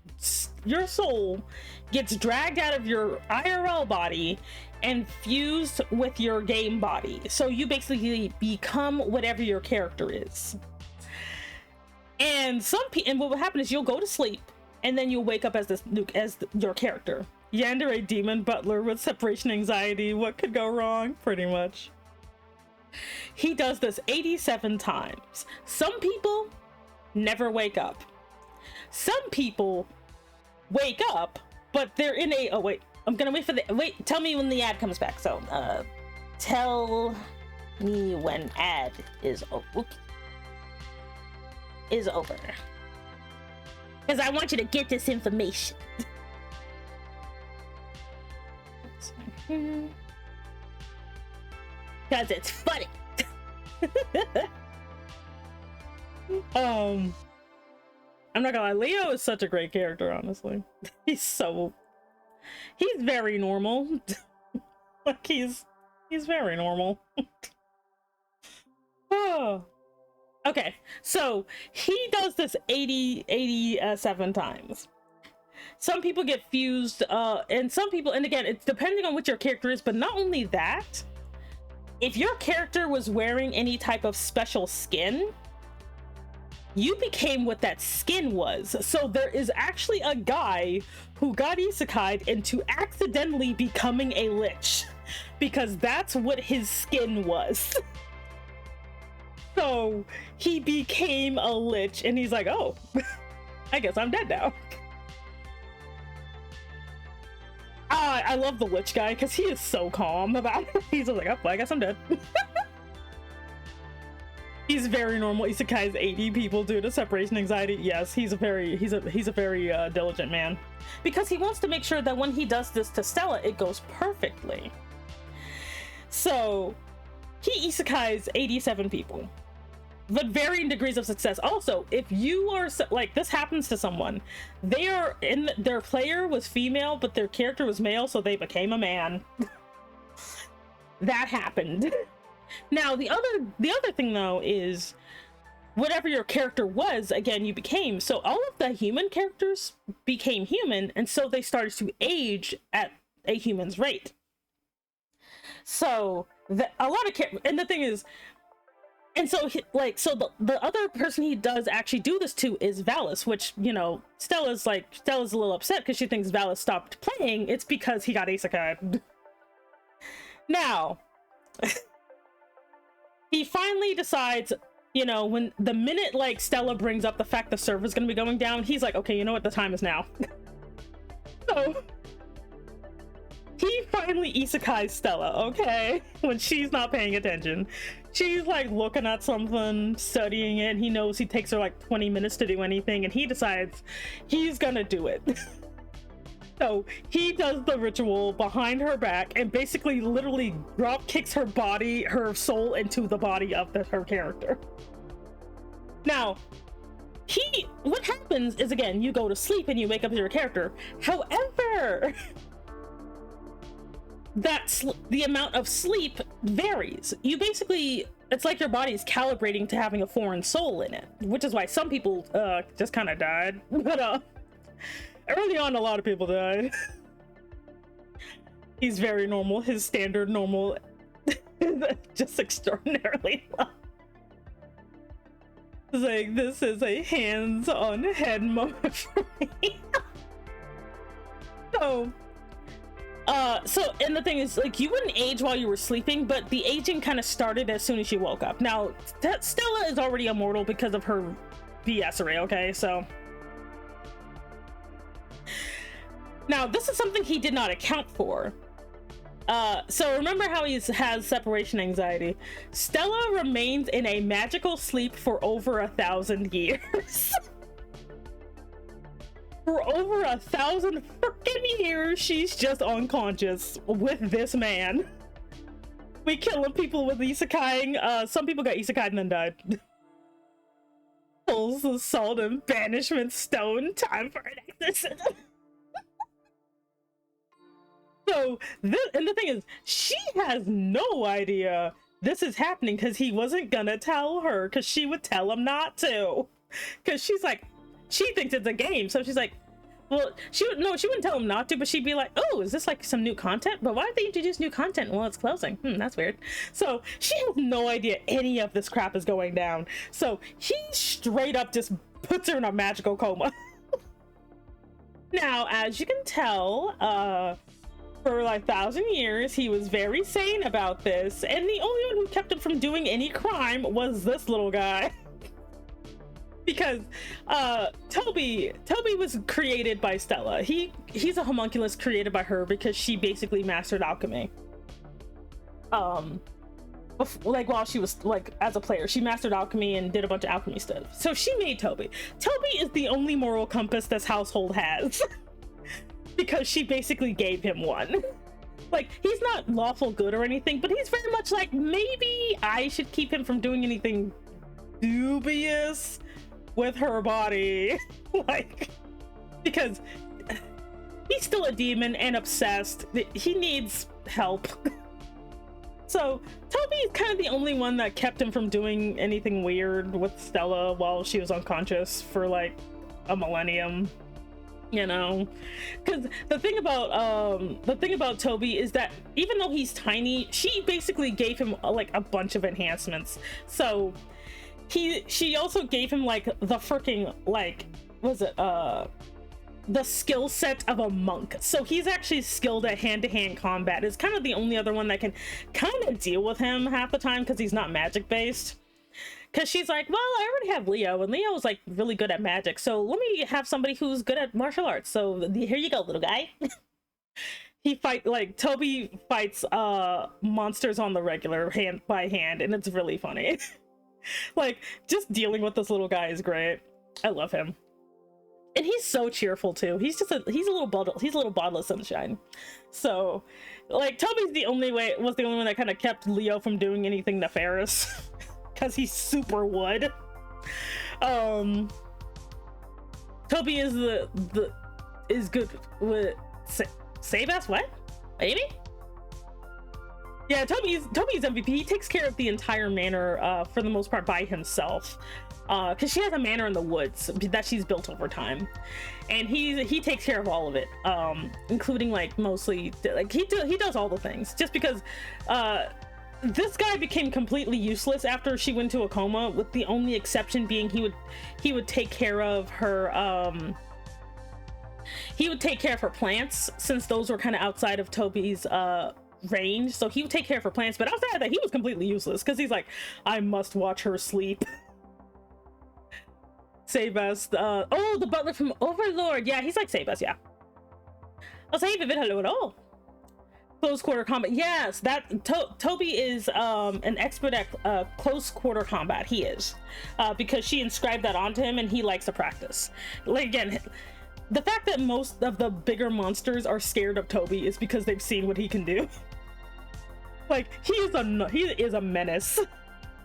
dragged out of your IRL body and fused with your game body. So you basically become whatever your character is. And what will happen is you'll go to sleep and then you'll wake up as your character. Yandere demon butler with separation anxiety. What could go wrong? Pretty much. He does this 87 times. Some people never wake up. Some people wake up, but they're in a, oh wait, I'm gonna wait for tell me when the ad comes back. So tell me when ad is over, because I want you to get this information. Because it's funny. I'm not gonna lie, Leo is such a great character, honestly. He's very normal. Like, he's very normal. Oh. Okay, so he does this 87 times. Some people get fused, and some people, and again, it's depending on what your character is, but not only that, if your character was wearing any type of special skin, you became what that skin was. So there is actually a guy who got isekai'd into accidentally becoming a lich, because that's what his skin was. So he became a lich, and he's like, oh, I guess I'm dead now. I love the lich guy because he is so calm about it. He's just like, oh, well, I guess I'm dead. He's very normal. Isekai's 80 people due to separation anxiety. Yes, he's a very diligent man, because he wants to make sure that when he does this to Stella, it goes perfectly. So he isekais 87 people, but varying degrees of success. Also, if you are like, this happens to someone, their player was female, but their character was male, so they became a man. That happened. Now, the other thing though is, whatever your character was, again, you became. So all of the human characters became human, and so they started to age at a human's rate. So a lot of and the thing is, And so the other person he does actually do this to is Valis, which, you know, Stella's a little upset because she thinks Valis stopped playing. It's because he got isekai. Now he finally decides, you know, when the minute like Stella brings up the fact the server's gonna be going down, he's like, okay, you know what, the time is now. So he finally isekais Stella, okay, when she's not paying attention. She's like looking at something, studying it. He knows he takes her like 20 minutes to do anything, and he decides he's gonna do it. So he does the ritual behind her back and basically literally drop kicks her body, her soul, into the body of her character. Now, what happens is, again, you go to sleep and you wake up as your character. However, the amount of sleep varies. You basically, it's like your body's calibrating to having a foreign soul in it, which is why some people just kind of died. But early on, a lot of people died. He's very normal. His standard normal is just extraordinarily low. It's like, this is a hands-on head moment for me. And the thing is, like, you wouldn't age while you were sleeping, but the aging kind of started as soon as you woke up. Now, Stella is already immortal because of her BS array, okay? So now this is something he did not account for. So remember how he has separation anxiety? Stella remains in a magical sleep for over 1,000 years. For over 1,000 freaking years, she's just unconscious with this man. We killing people with isekaiing. Some people got isekai'd and then died. Pulls the salt and banishment stone. Time for an exorcism. So, and the thing is, she has no idea this is happening because he wasn't gonna tell her, because she would tell him not to. Because she's like, she thinks it's a game, so she's like, well, she wouldn't tell him not to, but she'd be like, oh, is this like some new content? But why did they introduce new content while it's closing? That's weird. So she has no idea any of this crap is going down. So he straight up just puts her in a magical coma. Now, as you can tell, for like 1,000 years, he was very sane about this, and the only one who kept him from doing any crime was this little guy. Because Toby was created by Stella. He's a homunculus created by her because she basically mastered alchemy. Like while she was like as a player, she mastered alchemy and did a bunch of alchemy stuff. So she made Toby. Toby is the only moral compass this household has. Because she basically gave him one. Like, he's not lawful good or anything, but he's very much like, maybe I should keep him from doing anything dubious with her body. Like, because he's still a demon and obsessed. He needs help. So Toby is kind of the only one that kept him from doing anything weird with Stella while she was unconscious for like a millennium. You know, because the thing about Toby is that even though he's tiny, she basically gave him like a bunch of enhancements. So she also gave him like the freaking, like, was it the skill set of a monk. So he's actually skilled at hand-to-hand combat. Is kind of the only other one that can kind of deal with him half the time because he's not magic based. Because she's like, well, I already have Leo, and Leo is like really good at magic, so let me have somebody who's good at martial arts. So here you go, little guy. Toby fights monsters on the regular, hand by hand, and it's really funny. Like, just dealing with this little guy is great. I love him. And he's so cheerful too. He's a little bottle of sunshine. So, like, Toby's the only one that kind of kept Leo from doing anything nefarious. Because he super would. Toby is is good with save us. What? Maybe? Yeah, Toby's MVP. He takes care of the entire manor for the most part by himself. Because she has a manor in the woods that she's built over time, and he takes care of all of it, including like mostly like he does all the things. Just because this guy became completely useless after she went to a coma, with the only exception being he would take care of her he would take care of her plants, since those were kind of outside of Toby's range. So he would take care of her plants, but outside of that he was completely useless, because he's like, I must watch her sleep. Sebas, oh, the butler from Overlord. Yeah, he's like Sebas, yeah. I'll say Vivid, hello. Close quarter combat. Yes, that Toby is an expert at close quarter combat. He is, because she inscribed that onto him and he likes to practice. Like, again, the fact that most of the bigger monsters are scared of Toby is because they've seen what he can do. Like, he is a menace.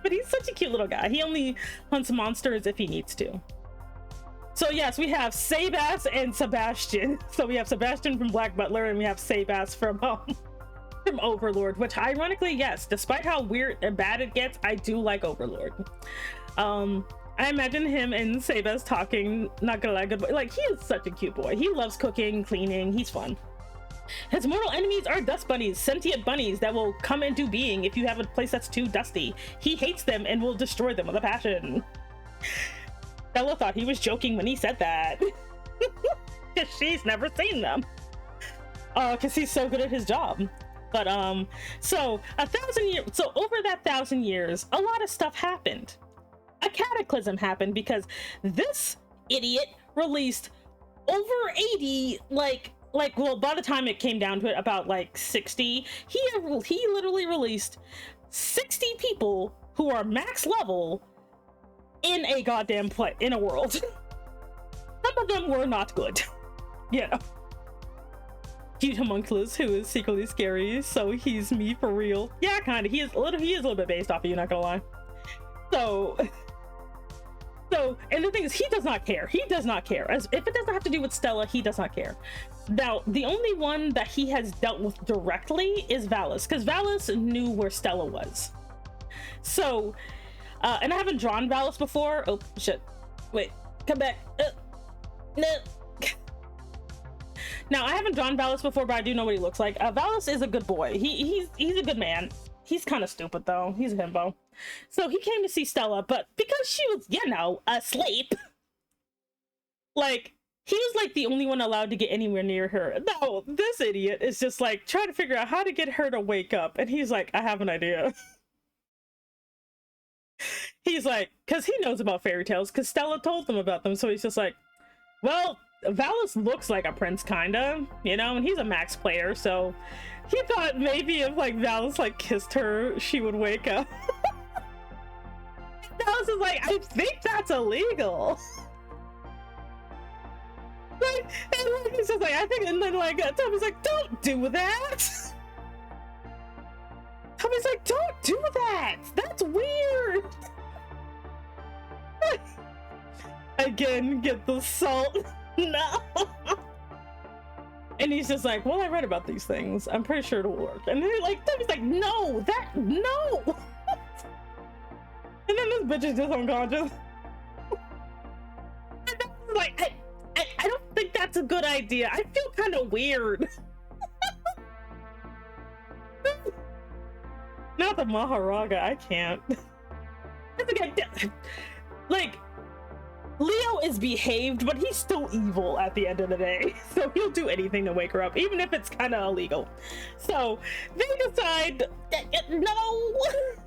But he's such a cute little guy. He only hunts monsters if he needs to. So yes, we have Sebas and Sebastian. So we have Sebastian from Black Butler and we have Sebas from Overlord, which ironically, yes, despite how weird and bad it gets, I do like Overlord. I imagine him and Sebas talking, not gonna lie, good boy. Like, he is such a cute boy. He loves cooking, cleaning, he's fun. His mortal enemies are dust bunnies, sentient bunnies that will come into being if you have a place that's too dusty. He hates them and will destroy them with a passion. Stella thought he was joking when he said that. Because she's never seen them. Because he's so good at his job. But, so, 1,000 years, so over that 1,000 years, a lot of stuff happened. A cataclysm happened because this idiot released over 80, well, by the time it came down to it, about like 60, he literally released 60 people who are max level in a goddamn in a world. Some of them were not good. You know. Cute homunculus who is secretly scary, so he's me for real. Yeah, kind of. He is a little bit based off of you, not gonna lie. So, and the thing is, he does not care. He does not care. As if it doesn't have to do with Stella, he does not care. Now, the only one that he has dealt with directly is Valis, because Valis knew where Stella was. So, and I haven't drawn Valis before. Oh shit! Wait, come back. No. Now, I haven't drawn Valis before, but I do know what he looks like. Valis is a good boy. He's a good man. He's kind of stupid though. He's a himbo. So he came to see Stella, but because she was, you know, asleep, like, he was like the only one allowed to get anywhere near her. No, this idiot is just like trying to figure out how to get her to wake up. And he's like, I have an idea. He's like, because he knows about fairy tales, because Stella told them about them. So he's just like, well, Valis looks like a prince, kinda, you know, and he's a max player, so he thought maybe if like Valis like kissed her, she would wake up. Valis is like, I think that's illegal. Like, and like, he's just like, I think, and then like Tommy's like, don't do that. Tommy's like, don't do that. That's weird. Again, get the salt. No. And he's just like, well, I read about these things. I'm pretty sure it'll work. And then like, Tommy's like, no. And then this bitch is just unconscious. And I'm like, I don't think that's a good idea. I feel kind of weird. Not the Maharaga, I can't. Like, Leo is behaved, but he's still evil at the end of the day. So he'll do anything to wake her up, even if it's kind of illegal. So they decide, no,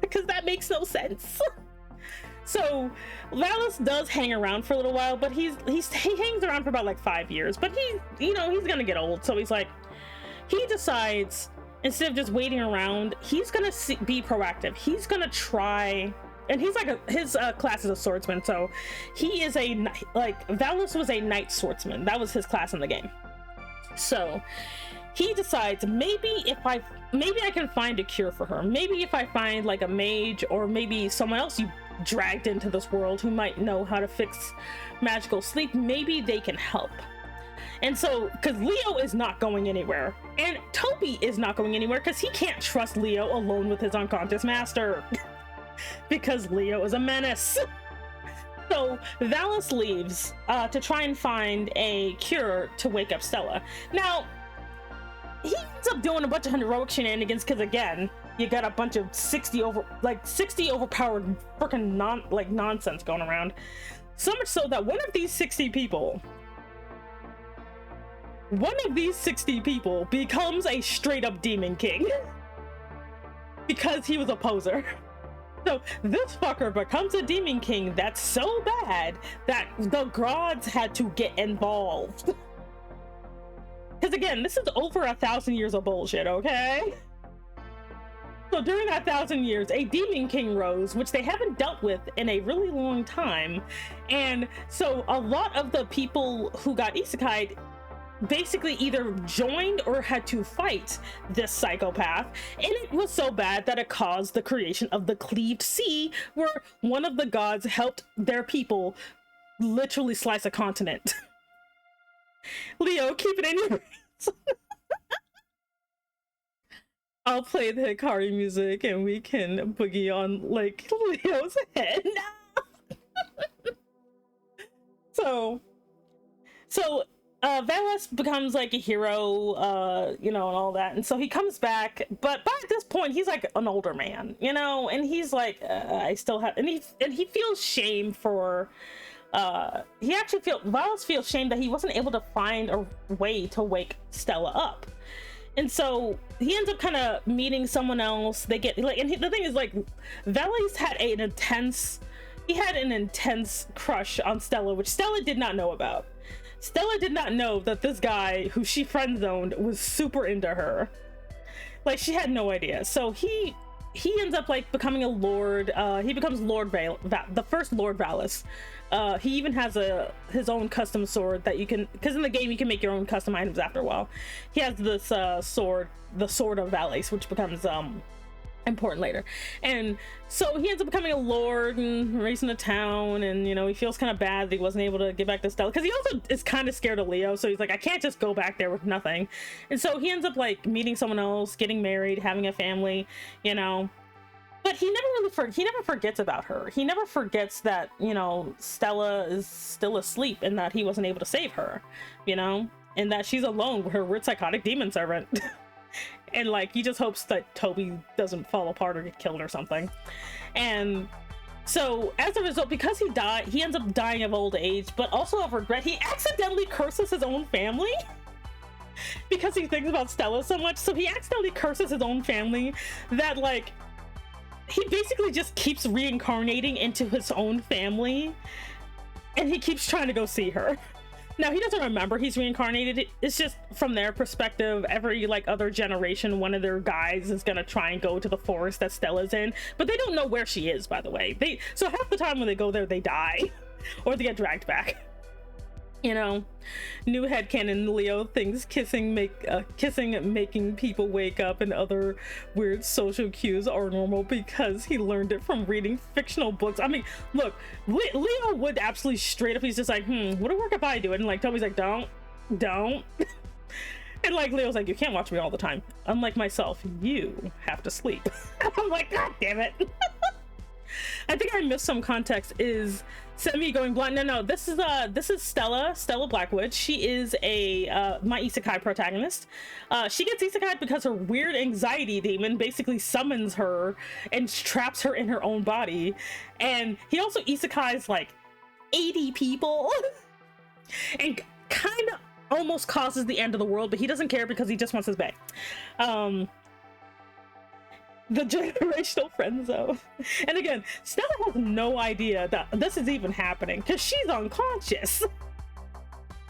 because that makes no sense. So Valis does hang around for a little while, but he hangs around for about like 5 years. But he's gonna get old, so he's like, he decides instead of just waiting around, he's gonna be proactive. He's gonna try. And he's like his class is a swordsman, so he is Valis was a knight swordsman. That was his class in the game. So he decides, maybe I can find a cure for her. Maybe if I find like a mage or maybe someone else you dragged into this world who might know how to fix magical sleep, maybe they can help. And so, because Leo is not going anywhere, and Toby is not going anywhere because he can't trust Leo alone with his unconscious master. Because Leo is a menace. So Valis leaves to try and find a cure to wake up Stella. Now, he ends up doing a bunch of heroic shenanigans because, again, you got a bunch of 60 overpowered freaking nonsense going around. So much so that one of these 60 people becomes a straight up demon king because he was a poser. So this fucker becomes a demon king that's so bad that the gods had to get involved. Because again, this is over 1,000 years of bullshit, okay? So during that 1,000 years, a demon king rose, which they haven't dealt with in a really long time. And so a lot of the people who got isekai'd basically either joined or had to fight this psychopath, and it was so bad that it caused the creation of the Cleaved Sea, where one of the gods helped their people literally slice a continent. Leo, keep it in your brains. I'll play the Hikari music and we can boogie on like Leo's head. so Valis becomes like a hero, you know, and all that, and so he comes back, but by this point he's like an older man, you know, and he's like, I still have, and he feels shame for, Valis feels shame that he wasn't able to find a way to wake Stella up, and so he ends up kind of meeting someone else. They get like, and the thing is, like, Valis had an intense crush on Stella, which Stella did not know about. Stella did not know that this guy who she friend-zoned was super into her. Like, she had no idea. So he ends up like becoming a lord. He becomes the first Lord Valis. He even has his own custom sword that you can, because in the game you can make your own custom items after a while. He has this sword, the Sword of Valis, which becomes important later. And so he ends up becoming a lord and raising a town, and you know, he feels kind of bad that he wasn't able to get back to Stella, because he also is kind of scared of Leo, so he's like, I can't just go back there with nothing. And so he ends up like meeting someone else, getting married, having a family, you know. But he never forgets about her. He never forgets that, you know, Stella is still asleep and that he wasn't able to save her, you know, and that she's alone with her weird psychotic demon servant. And like, he just hopes that Toby doesn't fall apart or get killed or something. And so as a result, because he ends up dying of old age, but also of regret. He accidentally curses his own family because he thinks about Stella so much. So he accidentally curses his own family that, like, he basically just keeps reincarnating into his own family, and he keeps trying to go see her. Now, he doesn't remember he's reincarnated. It's just from their perspective, every like other generation, one of their guys is gonna try and go to the forest that Stella's in, but they don't know where she is, by the way. So half the time when they go there, they die or they get dragged back. You know, new headcanon Leo thinks kissing making people wake up and other weird social cues are normal because he learned it from reading fictional books. I mean, look, Leo would absolutely straight up, he's just like, what would work if I do it? And like Toby's like, don't. And like Leo's like, you can't watch me all the time. Unlike myself, you have to sleep. I'm like, God damn it. I think I missed some context. Is Semi going blind? No, this is Stella Blackwood. She is my isekai protagonist. She gets isekai because her weird anxiety demon basically summons her and traps her in her own body. And he also isekais like 80 people and kind of almost causes the end of the world, but he doesn't care because he just wants his bae. The generational friend zone. And again, Stella has no idea that this is even happening because she's unconscious.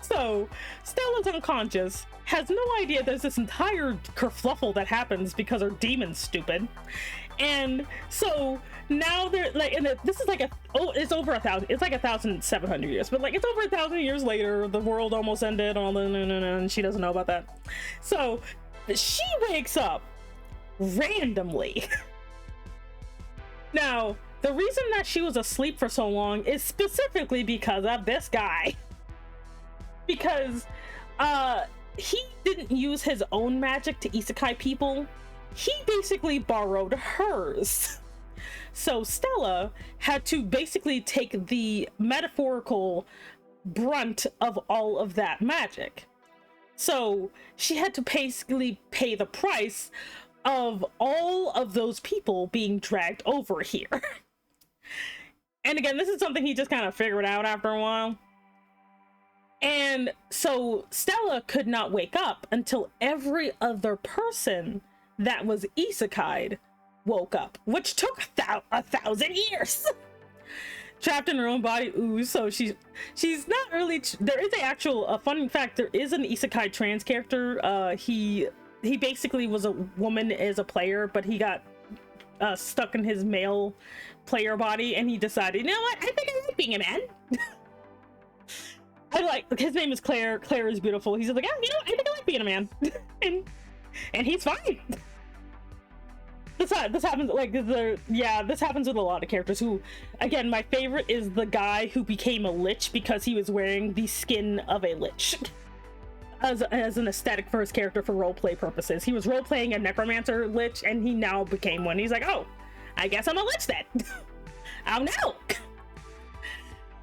So Stella's unconscious, has no idea there's this entire kerfluffle that happens because her demon's stupid. And so now they're like, and this is like it's over 1,000, it's like 1,700 years, but like it's over 1,000 years later, the world almost ended, and she doesn't know about that. So she wakes up randomly. Now, the reason that she was asleep for so long is specifically because of this guy. Because he didn't use his own magic to isekai people. He basically borrowed hers. So Stella had to basically take the metaphorical brunt of all of that magic. So she had to basically pay the price of all of those people being dragged over here. And again, this is something he just kind of figured out after a while. And so Stella could not wake up until every other person that was isekai'd woke up, which took 1,000 years. Trapped in her own body. Ooh, so she's not really. There is a fun fact. There is an isekai trans character. He basically was a woman as a player, but he got stuck in his male player body, and he decided, you know what? I think I like being a man. I like, his name is Claire. Claire is beautiful. He's like, oh, you know, I think I like being a man, and he's fine. This happens this happens with a lot of characters who, again, my favorite is the guy who became a lich because he was wearing the skin of a lich as an aesthetic for his character for roleplay purposes. He was roleplaying a necromancer lich, and he now became one. He's like, oh, I guess I'm a lich then. Oh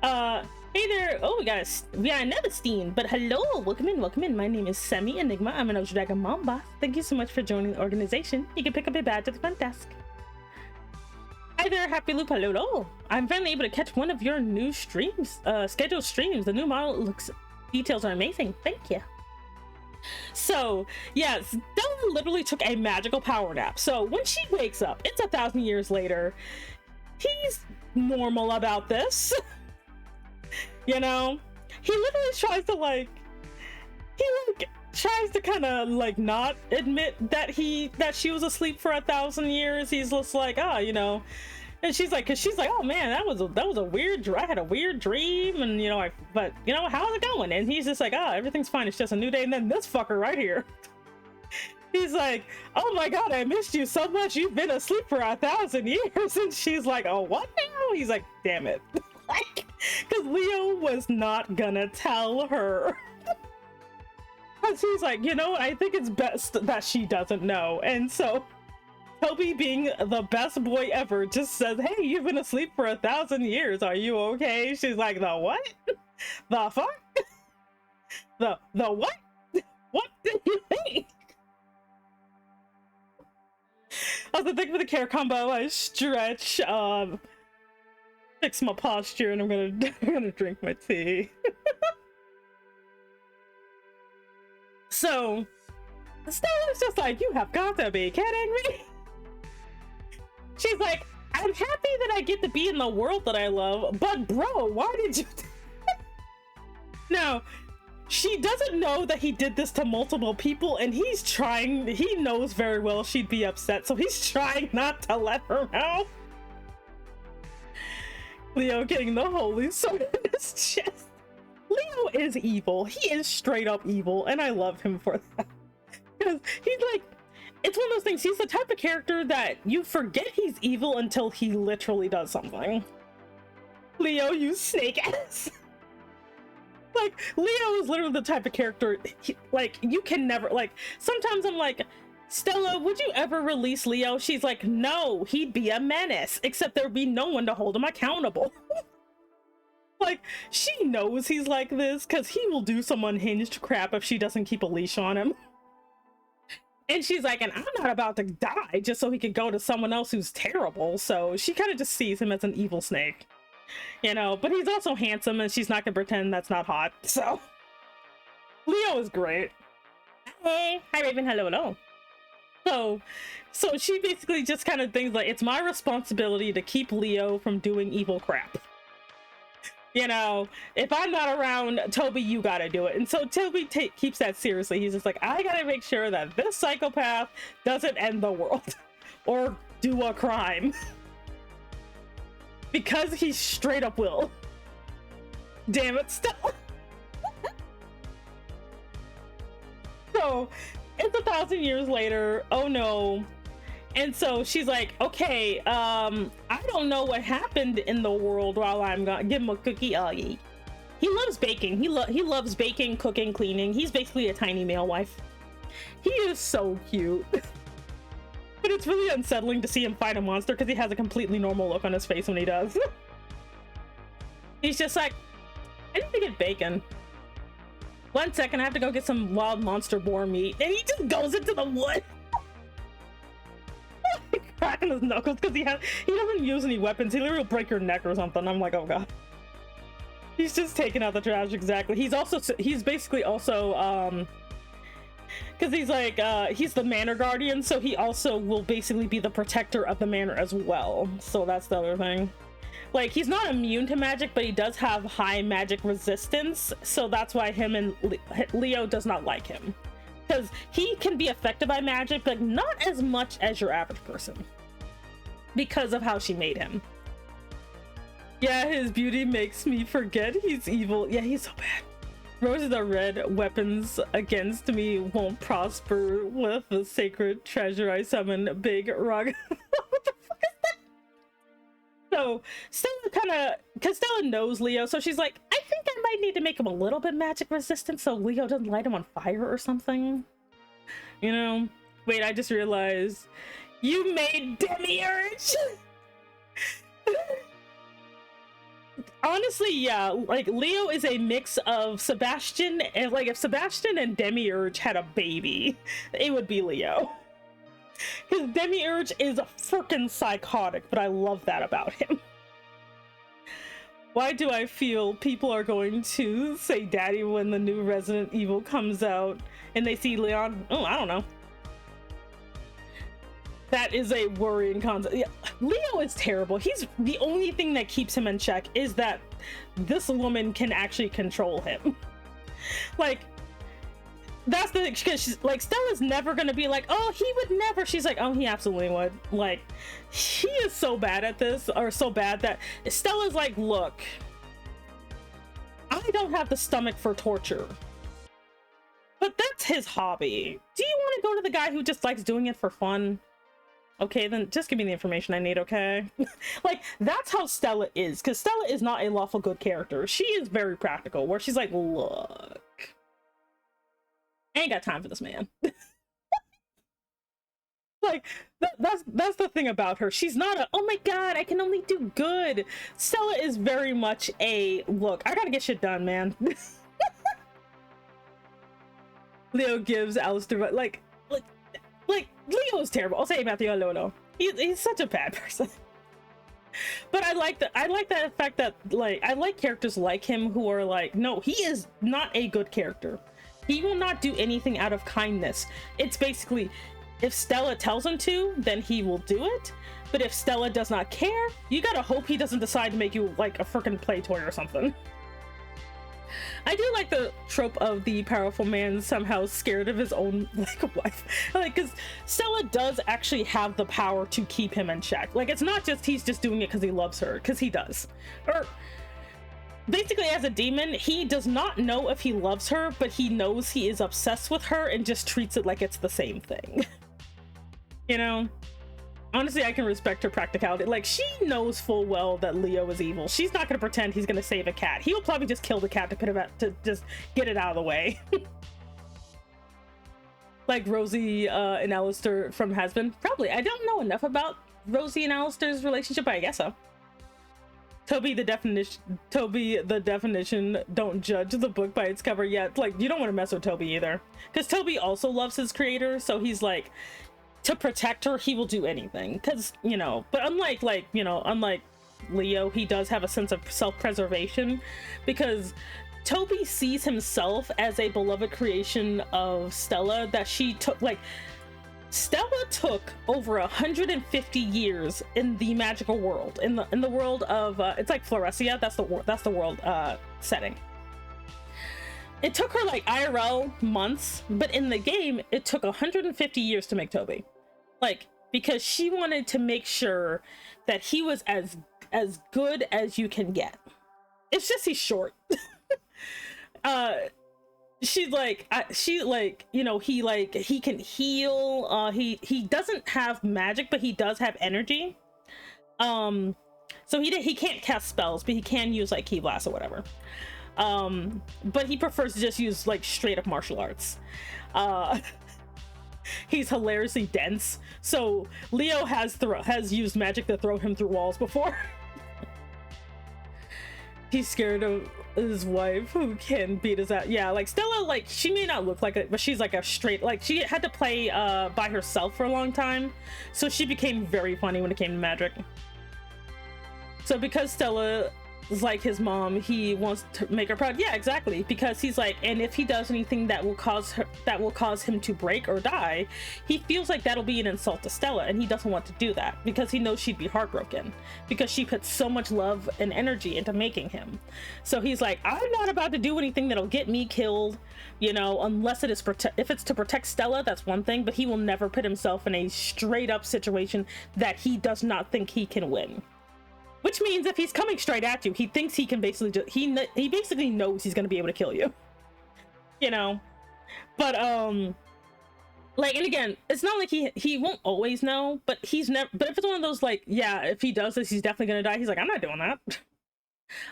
no. Hey there. Oh, we got another Steen, but hello, welcome in. My name is Semi Enigma. I'm an Ultra Dragon Mom Boss. Thank you so much for joining the organization. You can pick up a badge at the front desk. Hi there, Happy Loop. Hello. I'm finally able to catch one of your new streams, scheduled streams. The new model details are amazing. Thank you. So yeah, Stella literally took a magical power nap. So when she wakes up, it's 1,000 years later. He's normal about this. You know, he literally tries to kind of like not admit that she was asleep for 1,000 years. He's just like, oh, you know, and she's like, oh man, that was a weird. I had a weird dream, and you know, but you know, how's it going? And he's just like, oh, everything's fine. It's just a new day. And then this fucker right here, he's like, oh my god, I missed you so much. You've been asleep for 1,000 years. And she's like, oh, what now? He's like, damn it. Like, because Leo was not gonna tell her. Because he's like, you know, I think it's best that she doesn't know. And so Toby, being the best boy ever, just says, hey, you've been asleep for 1,000 years. Are you okay? She's like, the what? The fuck? The what? What did you think? I was thinking for the care combo, I stretch, fix my posture, and I'm gonna drink my tea. So Stella's just like, you have got to be kidding me. She's like, I'm happy that I get to be in the world that I love, but bro, why did you Now, she doesn't know that he did this to multiple people, and he knows very well she'd be upset, so he's trying not to let her know. Leo getting the holy sword in his chest. Leo is evil. He is straight up evil, and I love him for that. Because he's like, it's one of those things, he's the type of character that you forget he's evil until he literally does something. Leo, you snake ass. Like, Leo is literally the type of character, like, you can never, like, sometimes I'm like, Stella, would you ever release Leo? She's like, no, he'd be a menace, except there'd be no one to hold him accountable. Like, she knows he's like this, because he will do some unhinged crap if she doesn't keep a leash on him. And she's like, and I'm not about to die just so he could go to someone else who's terrible, so she kind of just sees him as an evil snake. You know, but he's also handsome, and she's not gonna pretend that's not hot, so. Leo is great. Hey, hi Raven, hello. So she basically just kind of thinks like, it's my responsibility to keep Leo from doing evil crap. You know, if I'm not around, Toby, you gotta do it. And so Toby keeps that seriously. He's just like, I gotta make sure that this psychopath doesn't end the world or do a crime. Because he straight up will. Damn it, Stella. So it's 1,000 years later. Oh no. And so she's like, okay, I don't know what happened in the world while I'm gonna give him a cookie. Oh, yeah. He loves baking. He loves baking, cooking, cleaning. He's basically a tiny male wife. He is so cute. But it's really unsettling to see him fight a monster because he has a completely normal look on his face when he does. He's just like, I need to get bacon. 1 second, I have to go get some wild monster boar meat. And he just goes into the wood. cracking his knuckles because he doesn't use any weapons. He literally will break your neck or something. I'm like, oh god. He's just taking out the trash. Exactly. He's basically also because he's like he's the manor guardian, so he also will basically be the protector of the manor as well. So that's the other thing. Like, he's not immune to magic, but he does have high magic resistance, so that's why him and Leo does not like him, because he can be affected by magic, but not as much as your average person because of how she made him. Yeah, his beauty makes me forget he's evil. Yeah, he's so bad. Roses are red. Weapons against me won't prosper with the sacred treasure I summon. Big rock. What the fuck is that? So Stella kind of, because Stella knows Leo, so she's like, I think I might need to make him a little bit magic resistant so Leo doesn't light him on fire or something. You know? Wait, I just realized you made Demiurge. Honestly, yeah, like Leo is a mix of Sebastian, and like if Sebastian and Demiurge had a baby, it would be Leo. Because Demiurge is freaking psychotic, but I love that about him. Why do I feel people are going to say daddy when the new Resident Evil comes out and they see Leon? Oh, I don't know. That is a worrying concept. Yeah, Leo is terrible. He's the only thing that keeps him in check is that this woman can actually control him. Like, that's the thing, because she's like, Stella's never gonna be like, oh, he would never. She's like, oh, he absolutely would. Like, he is so bad at this, or so bad that Stella's like, look, I don't have the stomach for torture, but that's his hobby. Do you want to go to the guy who just likes doing it for fun? Okay, then just give me the information I need, okay? Like, that's how Stella is, because Stella is not a lawful good character. She is very practical, where she's like, look, I ain't got time for this man. Like, that's the thing about her. She's not a, oh my god, I can only do good. Stella is very much a, look, I gotta get shit done, man. Leo gives Alistair, like Leo is terrible. I'll say Matthew Lolo. He's such a bad person. But I like that fact that, like, I like characters like him who are like, no, he is not a good character. He will not do anything out of kindness. It's basically, if Stella tells him to, then he will do it. But if Stella does not care, you gotta hope he doesn't decide to make you like a freaking play toy or something. I do like the trope of the powerful man somehow scared of his own like wife, like, because Stella does actually have the power to keep him in check. Like, it's not just he's just doing it because he loves her, because he does. Or basically, as a demon, he does not know if he loves her, but he knows he is obsessed with her and just treats it like it's the same thing. You know? Honestly, I can respect her practicality. Like, she knows full well that Leo is evil. She's not gonna pretend he's gonna save a cat. He will probably just kill the cat to just get it out of the way. Like Rosie and Alistair from Has-Been. Probably. I don't know enough about Rosie and Alistair's relationship, but I guess so. Toby the definition, don't judge the book by its cover yet. Like, you don't want to mess with Toby either. Because Toby also loves his creator, so he's like, to protect her, he will do anything. Because, you know, but unlike Leo, he does have a sense of self-preservation, because Toby sees himself as a beloved creation of Stella that she took. Like, Stella took over 150 years in the magical world, in the world of it's like Floresia. That's the world setting. It took her like IRL months, but in the game it took 150 years to make Toby. Like, because she wanted to make sure that he was as good as you can get. It's just he's short. She's like, you know, he can heal. He doesn't have magic, but he does have energy. So he can't cast spells, but he can use like Ki Blast or whatever. But he prefers to just use like straight up martial arts. He's hilariously dense. So Leo has used magic to throw him through walls before. He's scared of his wife who can beat his ass. Yeah, like Stella, like she may not look like it, but she's like a straight, like she had to play by herself for a long time, so she became very funny when it came to magic. So because Stella is like his mom, he wants to make her proud. Yeah, exactly, because he's like, and if he does anything that will cause him to break or die, he feels like that'll be an insult to Stella, and he doesn't want to do that because he knows she'd be heartbroken because she put so much love and energy into making him. So he's like, I'm not about to do anything that'll get me killed, you know, unless it is if it's to protect Stella, that's one thing, but he will never put himself in a straight up situation that he does not think he can win. Which means if he's coming straight at you, he thinks he can basically just, he basically knows he's going to be able to kill you, you know. But like, and again, it's not like he won't always know, but he's never, but if it's one of those like, yeah, if he does this, he's definitely going to die, he's like, I'm not doing that.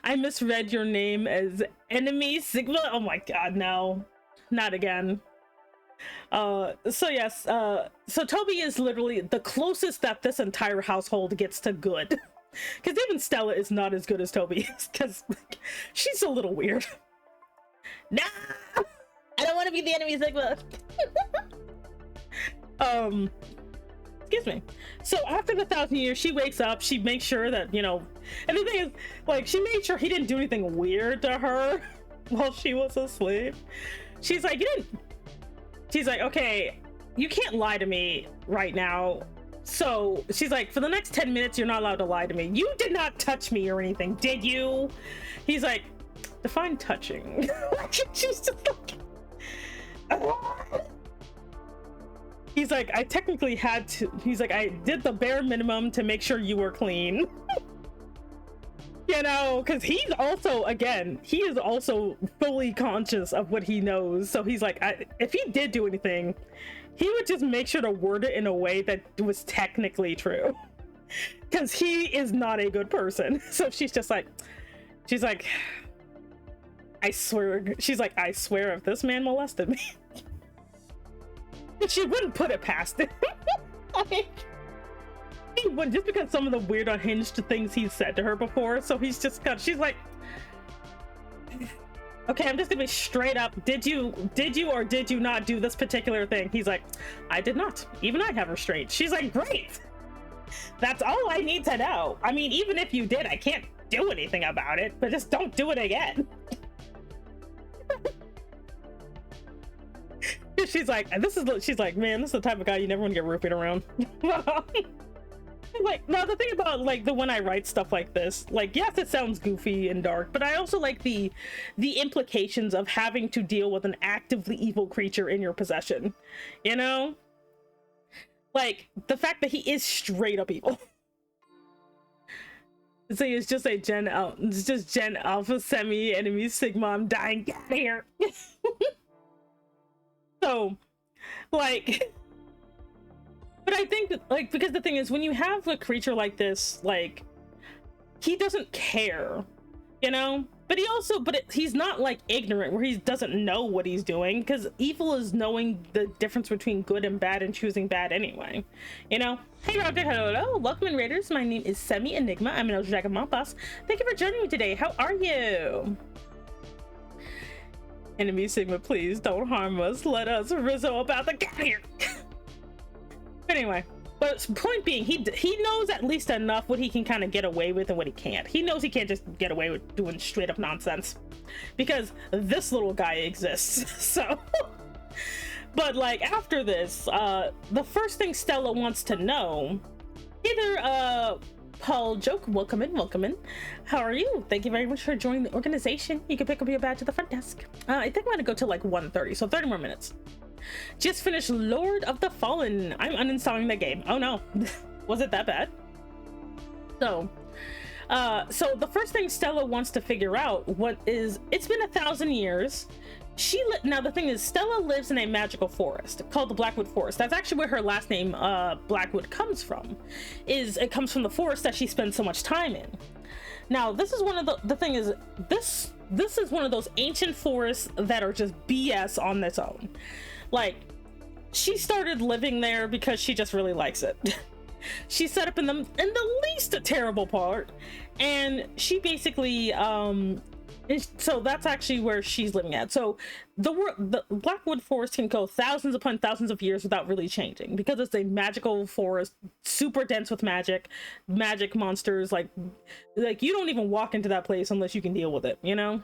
I misread your name as Enemy Sigma. Oh my god, no, not again. So yes, so Toby is literally the closest that this entire household gets to good. Because even Stella is not as good as Toby is, because like, she's a little weird. Nah, I don't want to be the Enemy Sigma. Excuse me. So after the 1,000 years, she wakes up, she makes sure that, you know, and the thing is, like, she made sure he didn't do anything weird to her while she was asleep. She's like, she's like, okay, you can't lie to me right now. So she's like, for the next 10 minutes, you're not allowed to lie to me. You did not touch me or anything, did you? He's like, define touching. She's just like, he's like, I technically had to, he's like, I did the bare minimum to make sure you were clean. You know, because he's also, again, he is also fully conscious of what he knows. So he's like, if he did do anything, he would just make sure to word it in a way that was technically true, because he is not a good person. So she's just like, I swear, she's like, I swear if this man molested me, she wouldn't put it past him. Like, he wouldn't, just because some of the weird unhinged things he's said to her before. So he's just got, she's like, okay, I'm just gonna be straight up. Did you or did you not do this particular thing? He's like, I did not. Even I have restraint. She's like, great. That's all I need to know. I mean, even if you did, I can't do anything about it, but just don't do it again. She's like, she's like, man, this is the type of guy you never want to get roofied around. Like, now the thing about like the when I write stuff like this, like, yes, it sounds goofy and dark, but I also like the implications of having to deal with an actively evil creature in your possession, you know, like the fact that he is straight up evil. So it's just a Gen Alpha Semi Enemy Sigma, I'm dying, get out of here. So like, but I think that, like, because the thing is, when you have a creature like this, like, he doesn't care, you know, but he also, he's not like ignorant where he doesn't know what he's doing, because evil is knowing the difference between good and bad and choosing bad anyway, you know. Hey Roger, hello, welcome in Raiders. My name is Semi Enigma. I'm an Elder Dragon Boss. Thank you for joining me today. How are you? Enemy Sigma, please don't harm us. Let us Rizzo about the get here. Anyway, but point being, he knows at least enough what he can kind of get away with and what he can't. He knows he can't just get away with doing straight up nonsense because this little guy exists. So, but like after this, the first thing Stella wants to know, either Paul Joke, welcome in. How are you? Thank you very much for joining the organization. You can pick up your badge at the front desk. I think I'm gonna go to like 1:30, so 30 more minutes. Just finished Lord of the Fallen. I'm uninstalling the game. Oh no. Was it that bad? So the first thing Stella wants to figure out it's been 1,000 years. Now the thing is, Stella lives in a magical forest called the Blackwood Forest. That's actually where her last name Blackwood comes from. It comes from the forest that she spends so much time in. Now this is one of the thing is, this is one of those ancient forests that are just BS on its own. Like, she started living there because she just really likes it. She set up in the least terrible part, and she basically And so that's actually where she's living at. So the Blackwood Forest can go thousands upon thousands of years without really changing, because it's a magical forest, super dense with magic monsters. Like you don't even walk into that place unless you can deal with it, you know?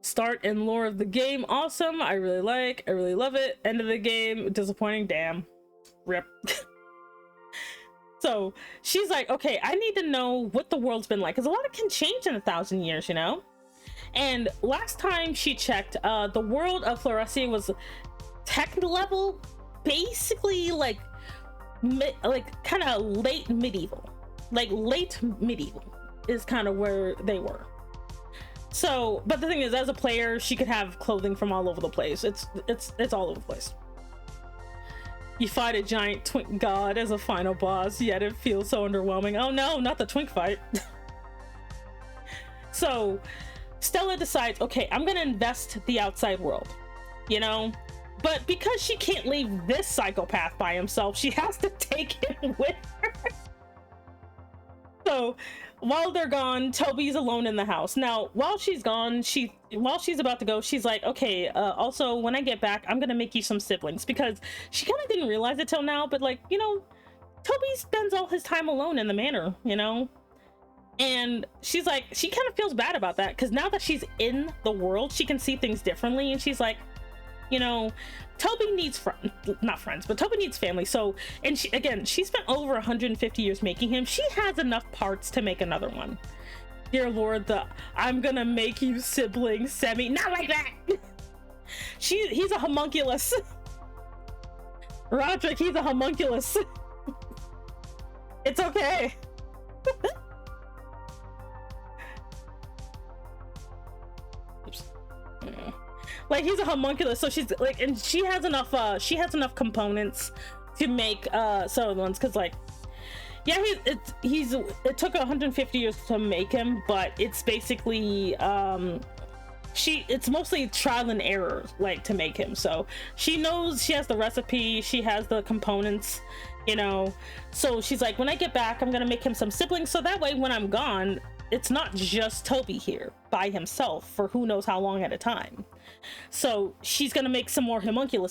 Start and lore of the game, awesome. I really love it. End of the game, disappointing. Damn. Rip. So she's like, okay, I need to know what the world's been like, because a lot can change in 1,000 years, you know? And last time she checked, the world of Floresia was tech level, basically like kind of late medieval. Like late medieval is kind of where they were. So, but the thing is, as a player, she could have clothing from all over the place. It's all over the place. You fight a giant twink god as a final boss, yet it feels so underwhelming. Oh no, not the twink fight. So, Stella decides, okay, I'm gonna invest the outside world, you know? But because she can't leave this psychopath by himself, she has to take him with her. So, while they're gone, Toby's alone in the house. Now, while she's gone, while she's about to go, she's like, okay, also, when I get back, I'm gonna make you some siblings, because she kind of didn't realize it till now, but like, you know, Toby spends all his time alone in the manor, you know? And she's like, she kind of feels bad about that, because now that she's in the world, she can see things differently, and she's like, you know, Toby needs not friends, but Toby needs family. So, and she spent over 150 years making him. She has enough parts to make another one. Dear Lord, I'm gonna make you siblings not like that. He's a homunculus. Roderick, he's a homunculus. It's okay. Oops. Yeah. Like, he's a homunculus, so she's like, and she has enough components to make certain ones, because like, yeah, it took 150 years to make him, but it's basically it's mostly trial and error, like, to make him. So she knows, she has the recipe, she has the components, you know. So she's like, when I get back, I'm gonna make him some siblings, so that way when I'm gone, it's not just Toby here by himself for who knows how long at a time. So she's gonna make some more homunculi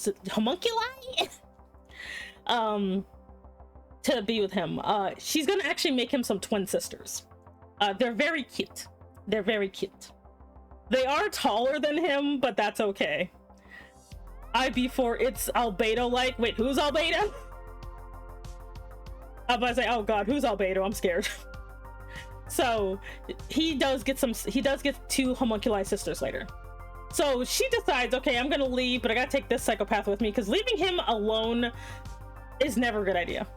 to be with him. She's gonna actually make him some twin sisters. They're very cute. They are taller than him, but that's okay. IB4, it's Albedo like. Wait, who's Albedo? I'm about to say, oh god, who's Albedo? I'm scared. So he does get two homunculi sisters later. So she decides, okay, I'm gonna leave, but I gotta take this psychopath with me, because leaving him alone is never a good idea.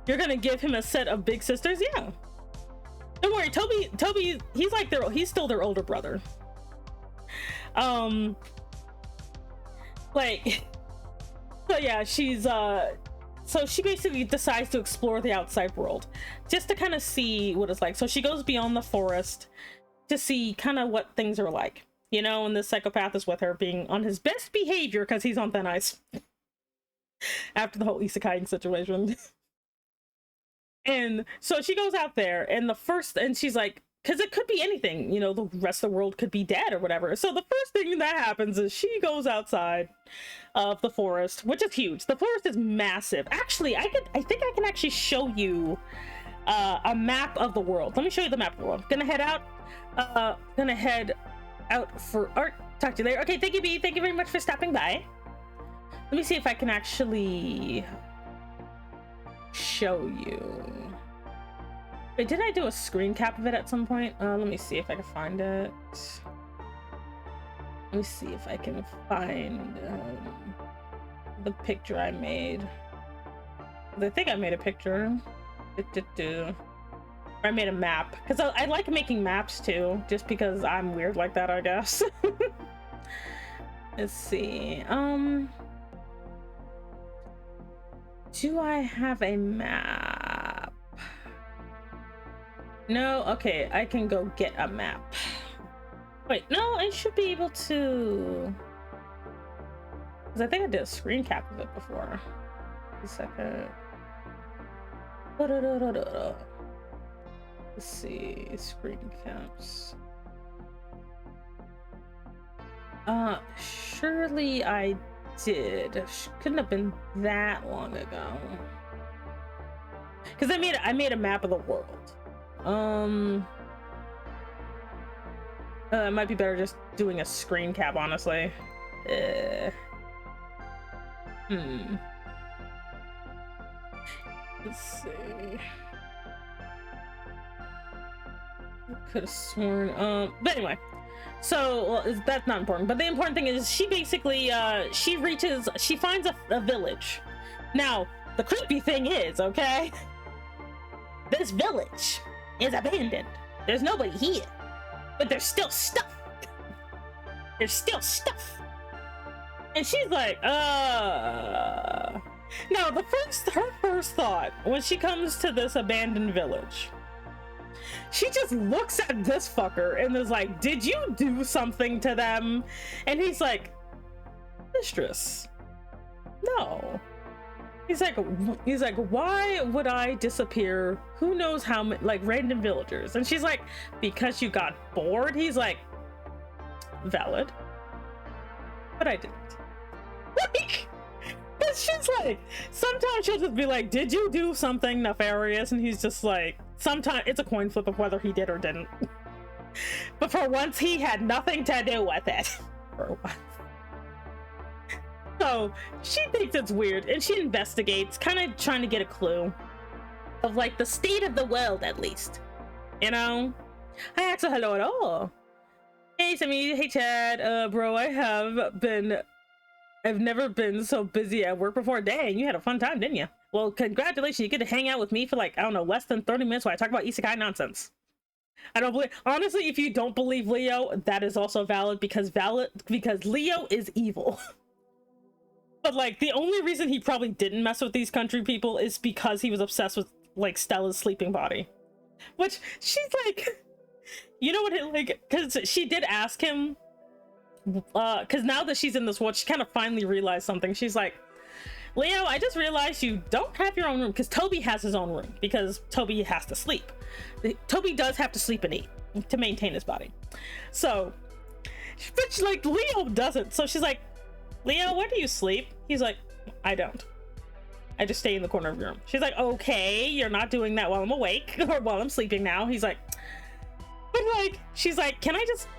You're gonna give him a set of big sisters? Yeah. Don't worry, Toby, he's still their older brother. Like, so yeah, so she basically decides to explore the outside world, just to kind of see what it's like. So she goes beyond the forest to see kind of what things are like, you know, and this psychopath is with her, being on his best behavior because he's on thin ice after the whole isekai situation. And so she goes out there, and she's like, because it could be anything, you know, the rest of the world could be dead or whatever. So the first thing that happens is she goes outside of the forest, which is huge. The forest is massive. Actually, I think I can actually show you a map of the world. Let me show you the map of the world. Gonna head out for art. Talk to you later. Okay, thank you, B. Thank you very much for stopping by. Let me see if I can actually show you. Wait, did I do a screen cap of it at some point? Let me see if I can find it. Let me see if I can find the picture I made. I think I made a picture. I made a map, because I like making maps too, just because I'm weird like that, I guess. Let's see. Do I have a map? No. Okay, I can go get a map. Wait, no, I should be able to, because I think I did a screen cap of it before. A second. Let's see, screen caps. Surely I did. Couldn't have been that long ago. Because I made a map of the world. It might be better just doing a screen cap, honestly. Let's see. Could have sworn. But anyway. So, well, that's not important. But the important thing is she basically, she finds a village. Now, the creepy thing is, okay? This village is abandoned. There's nobody here. But there's still stuff. There's still stuff. And she's like, Now, her first thought when she comes to this abandoned village, she just looks at this fucker and is like, did you do something to them? And he's like, mistress, no. He's like, why would I disappear? Who knows how many, like, random villagers? And she's like, because you got bored? He's like, valid. But I didn't. Like, but she's like, sometimes she'll just be like, did you do something nefarious? And he's just like, sometimes it's a coin flip of whether he did or didn't. But for once, he had nothing to do with it. For once. So she thinks it's weird and she investigates, kind of trying to get a clue of like the state of the world, at least, you know. I asked her hello at all. Hey Sammy, hey Chad, bro, I've never been so busy at work before. Dang, you had a fun time, didn't you? Well, congratulations, you get to hang out with me for like, I don't know, less than 30 minutes while I talk about Isekai Nonsense. I don't believe, honestly, if you don't believe Leo, that is also valid, because Leo is evil. But like, the only reason he probably didn't mess with these country people is because he was obsessed with like Stella's sleeping body. Which she's like, you know what, like, because she did ask him, because now that she's in this world, she kind of finally realized something. She's like, Leo, I just realized you don't have your own room, because Toby has his own room, because Toby has to sleep. Toby does have to sleep and eat to maintain his body. So, but like, Leo doesn't. So she's like, Leo, where do you sleep? He's like, I don't. I just stay in the corner of your room. She's like, okay, you're not doing that while I'm awake or while I'm sleeping now. He's like, but like, she's like, can I just,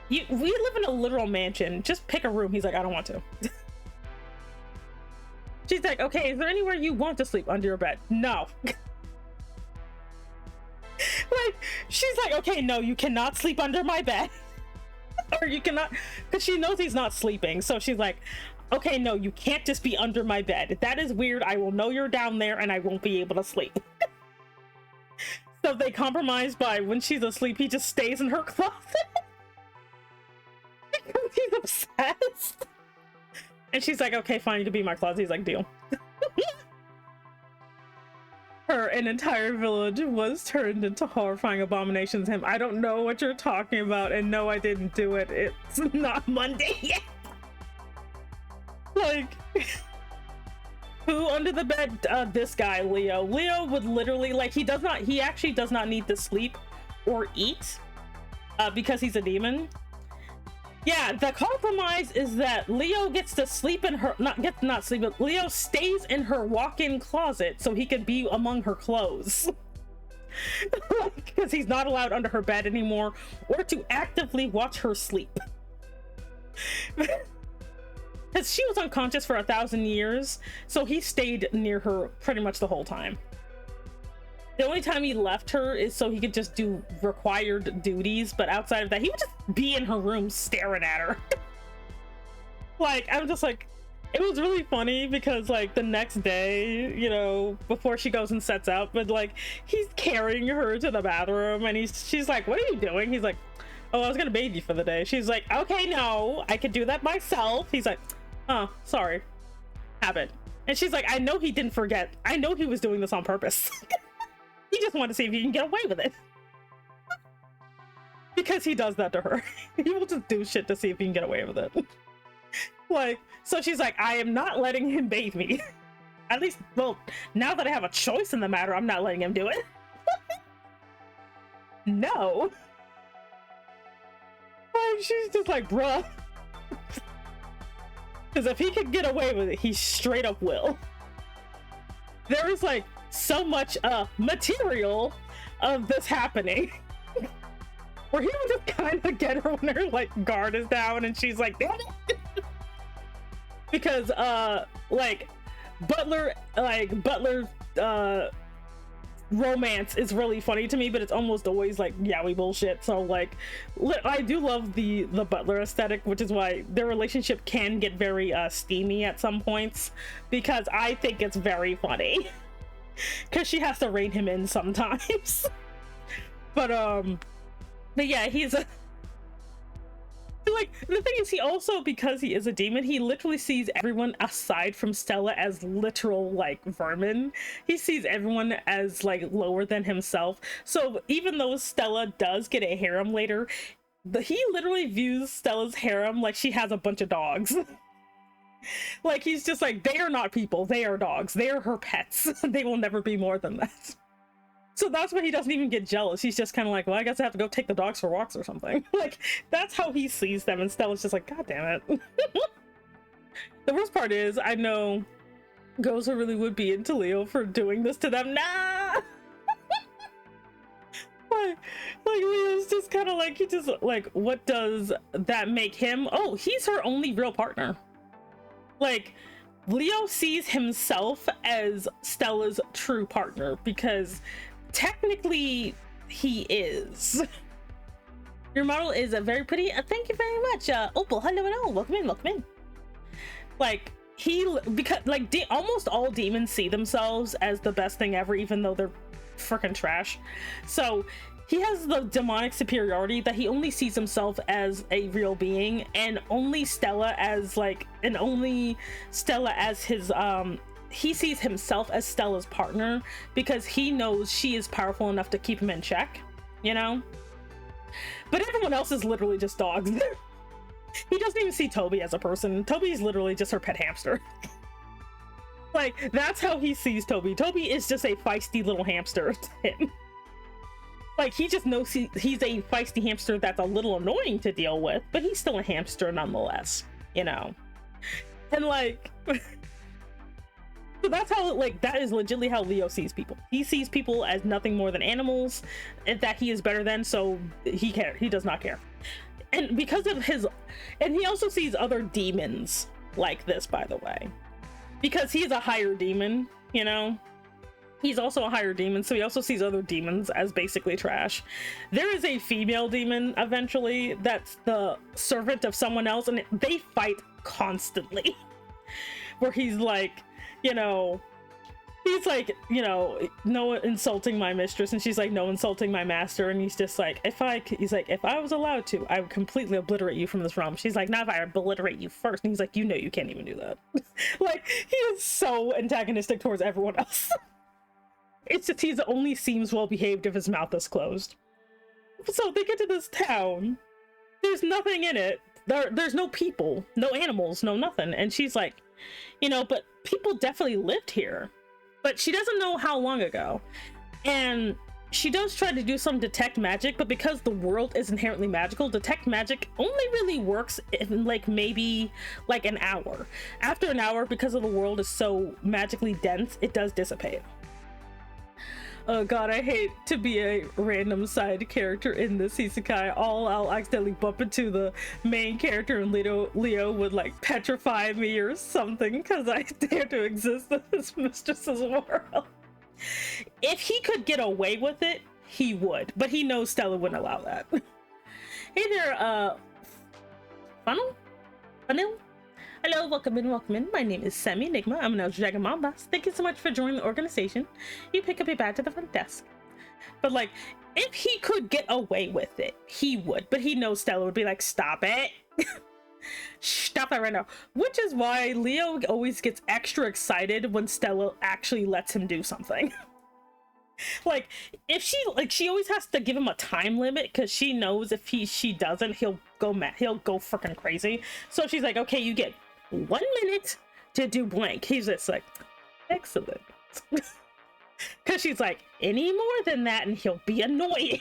we live in a literal mansion. Just pick a room. He's like, I don't want to. She's like, okay, is there anywhere you want to sleep under your bed? No. Like, she's like, okay, no, you cannot sleep under my bed. Or you cannot, because she knows he's not sleeping. So she's like, okay, no, you can't just be under my bed. That is weird. I will know you're down there and I won't be able to sleep. So they compromise by when she's asleep, he just stays in her closet. Because he's obsessed. And she's like, okay, fine, you can be in my closet. He's like, deal. An entire village was turned into horrifying abominations. Him, I don't know what you're talking about, and no, I didn't do it. It's not Monday yet. Like, who under the bed? This guy, Leo. Leo would literally, like, he actually does not need to sleep or eat, because he's a demon. Yeah, the compromise is that Leo gets to sleep in her, not sleep, but Leo stays in her walk-in closet so he can be among her clothes. Because he's not allowed under her bed anymore, or to actively watch her sleep. Because she was unconscious for 1,000 years, so he stayed near her pretty much the whole time. The only time he left her is so he could just do required duties, but outside of that, he would just be in her room staring at her. Like, I'm just like, it was really funny because, like, the next day, you know, before she goes and sets out, but like, he's carrying her to the bathroom and she's like, what are you doing? He's like, oh, I was gonna bathe you for the day. She's like, okay, no, I could do that myself. He's like, oh, sorry, habit. And she's like, I know he didn't forget. I know he was doing this on purpose. He just wanted to see if he can get away with it. Because he does that to her. He will just do shit to see if he can get away with it. Like, so she's like, I am not letting him bathe me. At least, well, now that I have a choice in the matter, I'm not letting him do it. No. Like, she's just like, bruh. Because if he could get away with it, he straight up will. There is like so much material of this happening where he would just kind of get her when her like guard is down and she's like, damn it. Because like Butler romance is really funny to me, but it's almost always like yaoi bullshit. So like I do love the Butler aesthetic, which is why their relationship can get very steamy at some points, because I think it's very funny because she has to rein him in sometimes. But yeah, he's a like, the thing is, he also, because he is a demon, he literally sees everyone aside from Stella as literal like vermin. He sees everyone as like lower than himself. So even though Stella does get a harem later, he literally views Stella's harem like she has a bunch of dogs. Like, he's just like, they are not people, they are dogs, they are her pets. They will never be more than that. So that's why he doesn't even get jealous. He's just kind of like, well, I guess I have to go take the dogs for walks or something. Like, that's how he sees them, and Stella's just like, god damn it. The worst part is, I know Gozo really would be into Leo for doing this to them. Nah! like Leo's just kind of like, he just like, what does that make him? Oh, he's her only real partner. Like, Leo sees himself as Stella's true partner, because technically he is. Your model is very pretty. Thank you very much. Opal, hello, welcome in. Like, because like almost all demons see themselves as the best thing ever, even though they're freaking trash. So he has the demonic superiority that he only sees himself as a real being, and only Stella as his he sees himself as Stella's partner, because he knows she is powerful enough to keep him in check, you know? But everyone else is literally just dogs. He doesn't even see Toby as a person. Toby's literally just her pet hamster. Like, that's how he sees Toby. Toby is just a feisty little hamster to him. Like, he just knows he's a feisty hamster that's a little annoying to deal with, but he's still a hamster nonetheless, you know? And like... So that's how, like, that is legitimately how Leo sees people. He sees people as nothing more than animals that he is better than, so he does not care. And because of and he also sees other demons like this, by the way, because he's a higher demon, you know? He's also a higher demon, so he also sees other demons as basically trash. There is a female demon eventually that's the servant of someone else, and they fight constantly. Where he's like, you know, he's like, you know, no insulting my mistress, and she's like, no insulting my master, and he's just like, if I was allowed to, I would completely obliterate you from this realm. She's like, not if I obliterate you first, and he's like, you know, you can't even do that. Like, he is so antagonistic towards everyone else. It's just, he only seems well behaved if his mouth is closed. So they get to this town, there's nothing in it, there's no people, no animals, no nothing, and she's like, you know, but people definitely lived here, but she doesn't know how long ago. And she does try to do some detect magic, but because the world is inherently magical, detect magic only really works in like maybe like an hour. After an hour, because of the world is so magically dense, it does dissipate. Oh god, I hate to be a random side character in this isekai. I'll accidentally bump into the main character and Leo would like petrify me or something because I dare to exist in his mistress's world. If he could get away with it, he would, but he knows Stella wouldn't allow that. Hey there, Funnel? Hello, welcome in. My name is Semi Enigma. I'm an Elder Dragon Mom Boss. Thank you so much for joining the organization. You pick up your badge at the front desk. But like, if he could get away with it, he would. But he knows Stella would be like, stop it. Stop that right now. Which is why Leo always gets extra excited when Stella actually lets him do something. Like, if she always has to give him a time limit because she knows if she doesn't, he'll go mad. He'll go freaking crazy. So she's like, okay, you get 1 minute to do blank. He's just like, excellent. Because she's like, any more than that and he'll be annoying.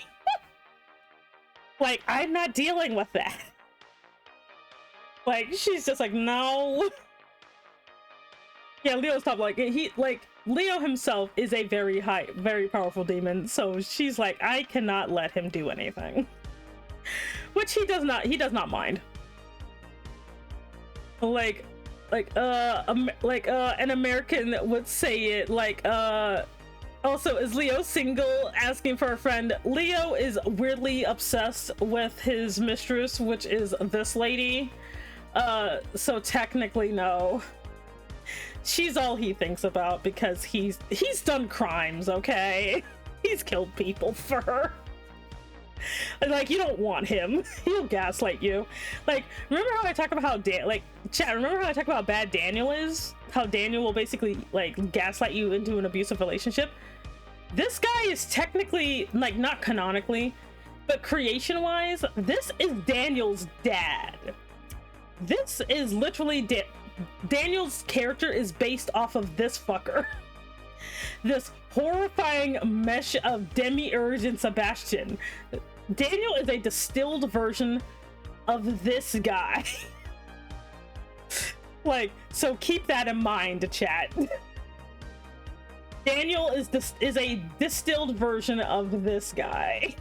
Like, I'm not dealing with that. Like, she's just like, no. Yeah, Leo's top. Like, Leo himself is a very powerful demon, so she's like, I cannot let him do anything. Which he does not mind. Like an American would say it, like, also, is Leo single? Asking for a friend. Leo is weirdly obsessed with his mistress, which is this lady. So technically, no. She's all he thinks about because he's done crimes, okay? He's killed people for her. Like, you don't want him. He'll gaslight you. Like, remember how I talk about how chat, remember how I talk about how bad Daniel is? How Daniel will basically, like, gaslight you into an abusive relationship? This guy is technically, like, not canonically, but creation-wise, this is Daniel's dad. This is literally Daniel's character is based off of this fucker. This horrifying mesh of Demiurge and Sebastian. Daniel is a distilled version of this guy. Like, so keep that in mind, chat. Daniel is a distilled version of this guy.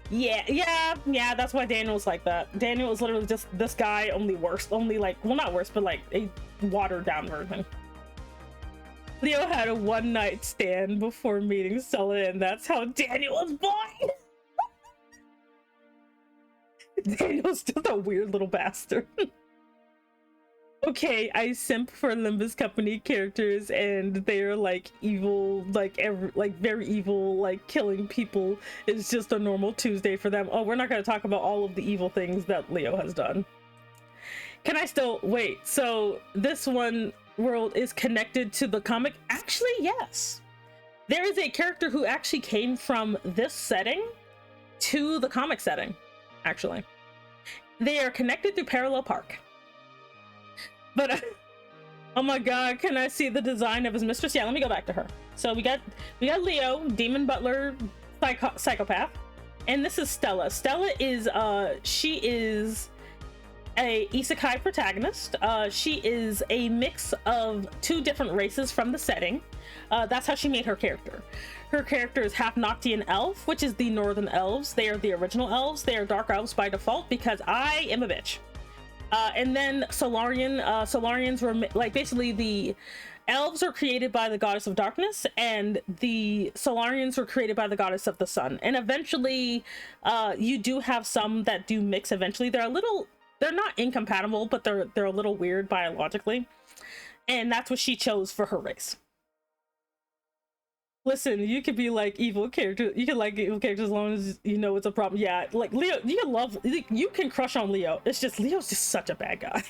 Yeah, that's why Daniel's like that. Daniel is literally just this guy, only worse. Only, like, well, not worse, but like a watered down version. Leo had a one-night stand before meeting Stella, and that's how Daniel was born. Daniel's just a weird little bastard. Okay, I simp for Limbus Company characters, and they're like evil, like very evil, like killing people is just a normal Tuesday for them. Oh, we're not going to talk about all of the evil things that Leo has done. Can I still wait? So this one world is connected to the comic? Actually, yes. There is a character who actually came from this setting to the comic setting. Actually, they are connected through parallel park. But oh my god, can I see the design of his mistress? Yeah, let me go back to her. So we got Leo, demon butler, psychopath, and this is Stella. Stella is she is a isekai protagonist. She is a mix of two different races from the setting. That's how she made her character. Her character is half Noctian elf, which is the northern elves. They are the original elves. They are dark elves by default because I am a bitch. And then Solarians were like, basically the elves are created by the goddess of darkness, and the Solarians were created by the goddess of the sun. And eventually, you do have some that do mix eventually. They're not incompatible, but they're a little weird biologically. And that's what she chose for her race. Listen, you could be like evil character. You can like evil characters as long as you know it's a problem. Yeah, like Leo, you can crush on Leo. It's just Leo's just such a bad guy.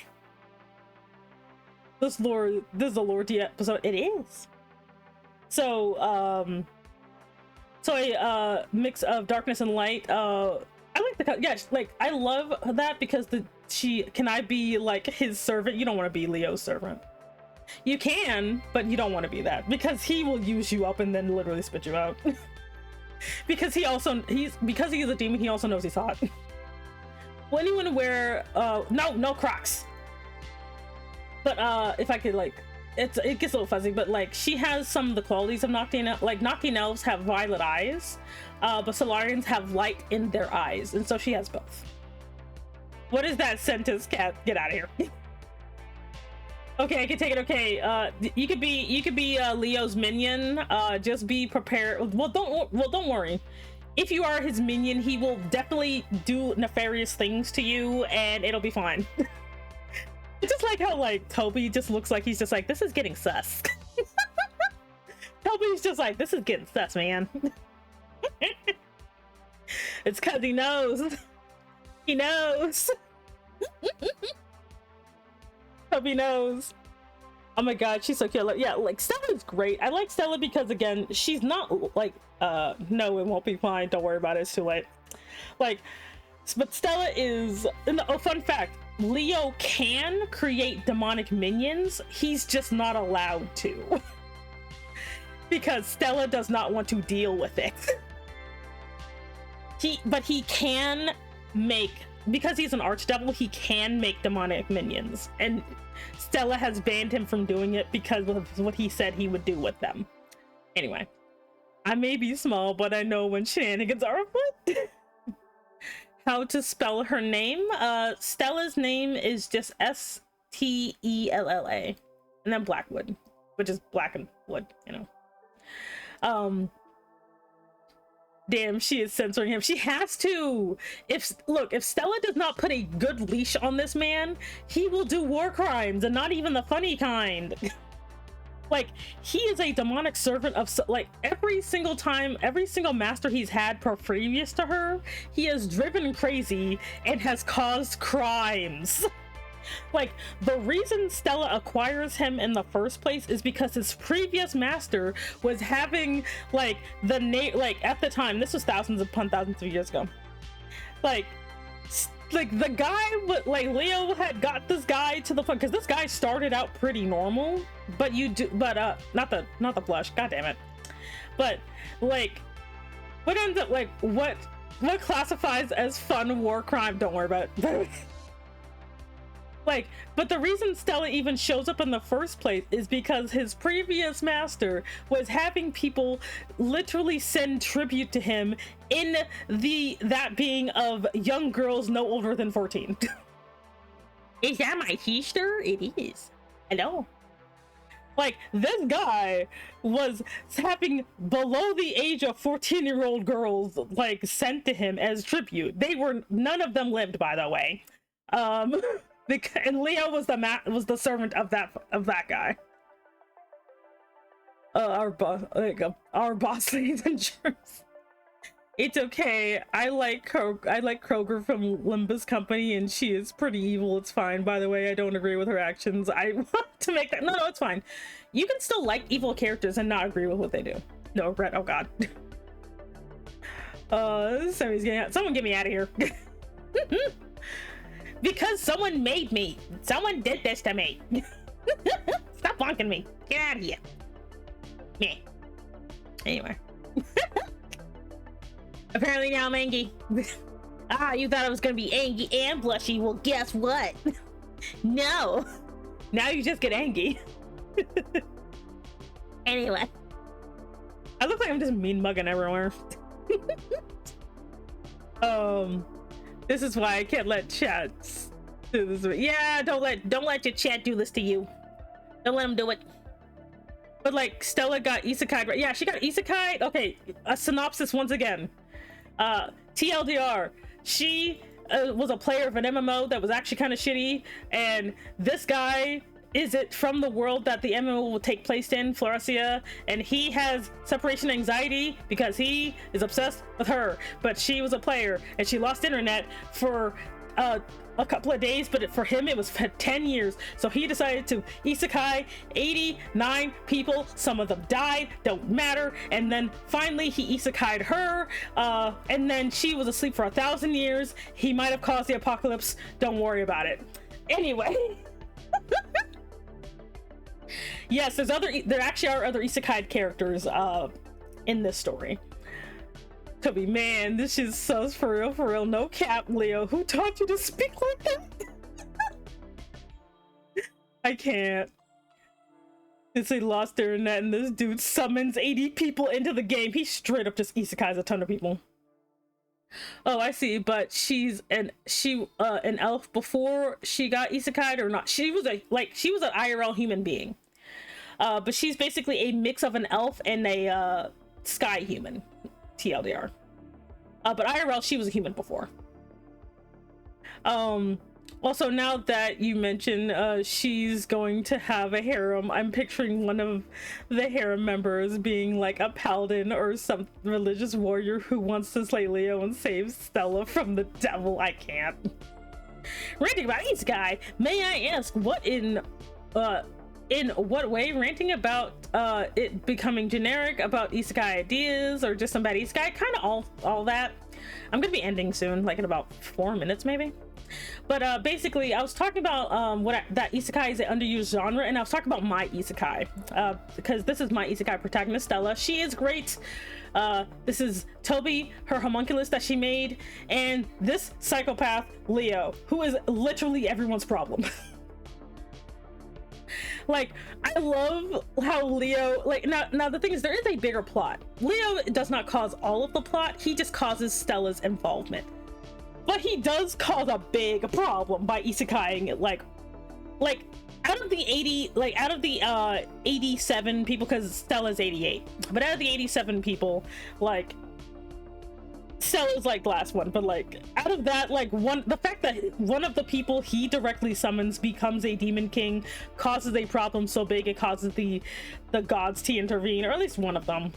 This is a Lore D episode. It is. So, a mix of darkness and light. I like I love that because can I be like his servant? You don't want to be Leo's servant. You can, but you don't want to be that because he will use you up and then literally spit you out. Because he's a demon, he also knows he's hot. When you want to wear no Crocs. But if I could, like, it gets a little fuzzy, but like she has some of the qualities of Noctian. Like Noctian elves have violet eyes, but Solarians have light in their eyes, and so she has both. What is that sentence, cat? Get out of here. Okay, I can take it. Okay, you could be Leo's minion. Just be prepared. Well, don't worry. If you are his minion, he will definitely do nefarious things to you, and it'll be fine. It's just like how like Toby just looks like he's just like, this is getting sus. Toby's just like, this is getting sus, man. It's because he knows. He knows. Toby knows. Oh my god, she's so cute. Yeah, like Stella's great. I like Stella because again, she's not like no, it won't be fine, don't worry about it, it's too late. Like, but Stella is, fun fact, Leo can create demonic minions, he's just not allowed to. Because Stella does not want to deal with it. But he can make because he's an archdevil, he can make demonic minions, and Stella has banned him from doing it because of what he said he would do with them. Anyway, I may be small, but I know when shenanigans are afoot. How to spell her name? Stella's name is just Stella, and then Blackwood, which is black and wood, you know. Damn, she is censoring him. She has to. If Stella does not put a good leash on this man, he will do war crimes, and not even the funny kind. Like, he is a demonic servant of, like, every single master he's had previous to her, he has driven crazy and has caused crimes. Like, the reason Stella acquires him in the first place is because his previous master was having, like, at the time, this was thousands upon thousands of years ago, like the guy, Leo had got this guy to the point, because this guy started out pretty normal, but not the blush, god damn it, but, like, what ends up, like, what classifies as fun war crime, don't worry about it. Like, but the reason Stella even shows up in the first place is because his previous master was having people literally send tribute to him in that being of young girls no older than 14. Is that my sister? It is. Hello. Like, this guy was having below the age of 14-year-old girls, like, sent to him as tribute. None of them lived, by the way. And Leo was the servant of that guy. Our boss ladies and germs. It's okay. I like Kroger from Limbus Company, and she is pretty evil. It's fine. By the way, I don't agree with her actions. I want to make that. No, it's fine. You can still like evil characters and not agree with what they do. No, Brett. Oh God. Sammy's getting out. Someone get me out of here. Because someone made me. Someone did this to me. Stop bonking me. Get out of here. Yeah. Anyway. Apparently now I'm angry. You thought I was gonna be angry and blushy. Well, guess what? No. Now you just get angry. Anyway. I look like I'm just mean mugging everywhere. This is why I can't let chats do this. Yeah, don't let your chat do this to you. Don't let them do it. But like, Stella got isekai, right? Yeah, she got isekai. Okay, a synopsis once again. TLDR, she was a player of an MMO that was actually kind of shitty, and this guy is it from the world that the MMO will take place in, Florencia, and he has separation anxiety because he is obsessed with her, but she was a player and she lost internet for a couple of days, but for him it was 10 years, so he decided to isekai 89 people. Some of them died, don't matter, and then finally he isekai'd her, and then she was asleep for 1,000 years. He might have caused the apocalypse, don't worry about it. Anyway. Yes, there actually are other isekai characters in this story. Toby, man, this is so for real, no cap, Leo. Who taught you to speak like that? I can't. It's a lost internet and this dude summons 80 people into the game. He straight up just isekais a ton of people. Oh, I see, but she's an elf before she got isekai'd or not? She was an IRL human being. But she's basically a mix of an elf and a sky human. TLDR. But IRL, she was a human before. Also, now that you mention she's going to have a harem, I'm picturing one of the harem members being like a paladin or some religious warrior who wants to slay Leo and save Stella from the devil. I can't. Ranting about isekai, may I ask what in what way? Ranting about it becoming generic, about isekai ideas, or just some bad isekai? Kind of all that. I'm gonna be ending soon, like in about 4 minutes maybe. But basically, I was talking about that isekai is an underused genre, and I was talking about my isekai because this is my isekai protagonist, Stella. She is great. This is Toby, her homunculus that she made, and this psychopath, Leo, who is literally everyone's problem. Like, I love how Leo, like, now the thing is, there is a bigger plot. Leo does not cause all of the plot, he just causes Stella's involvement. But he does cause a big problem by isekaiing it, like out of the 87 people, because Stella's 88, but out of the 87 people, like, Stella's like the last one, but like out of that, like, the fact that one of the people he directly summons becomes a demon king causes a problem so big it causes the gods to intervene, or at least one of them,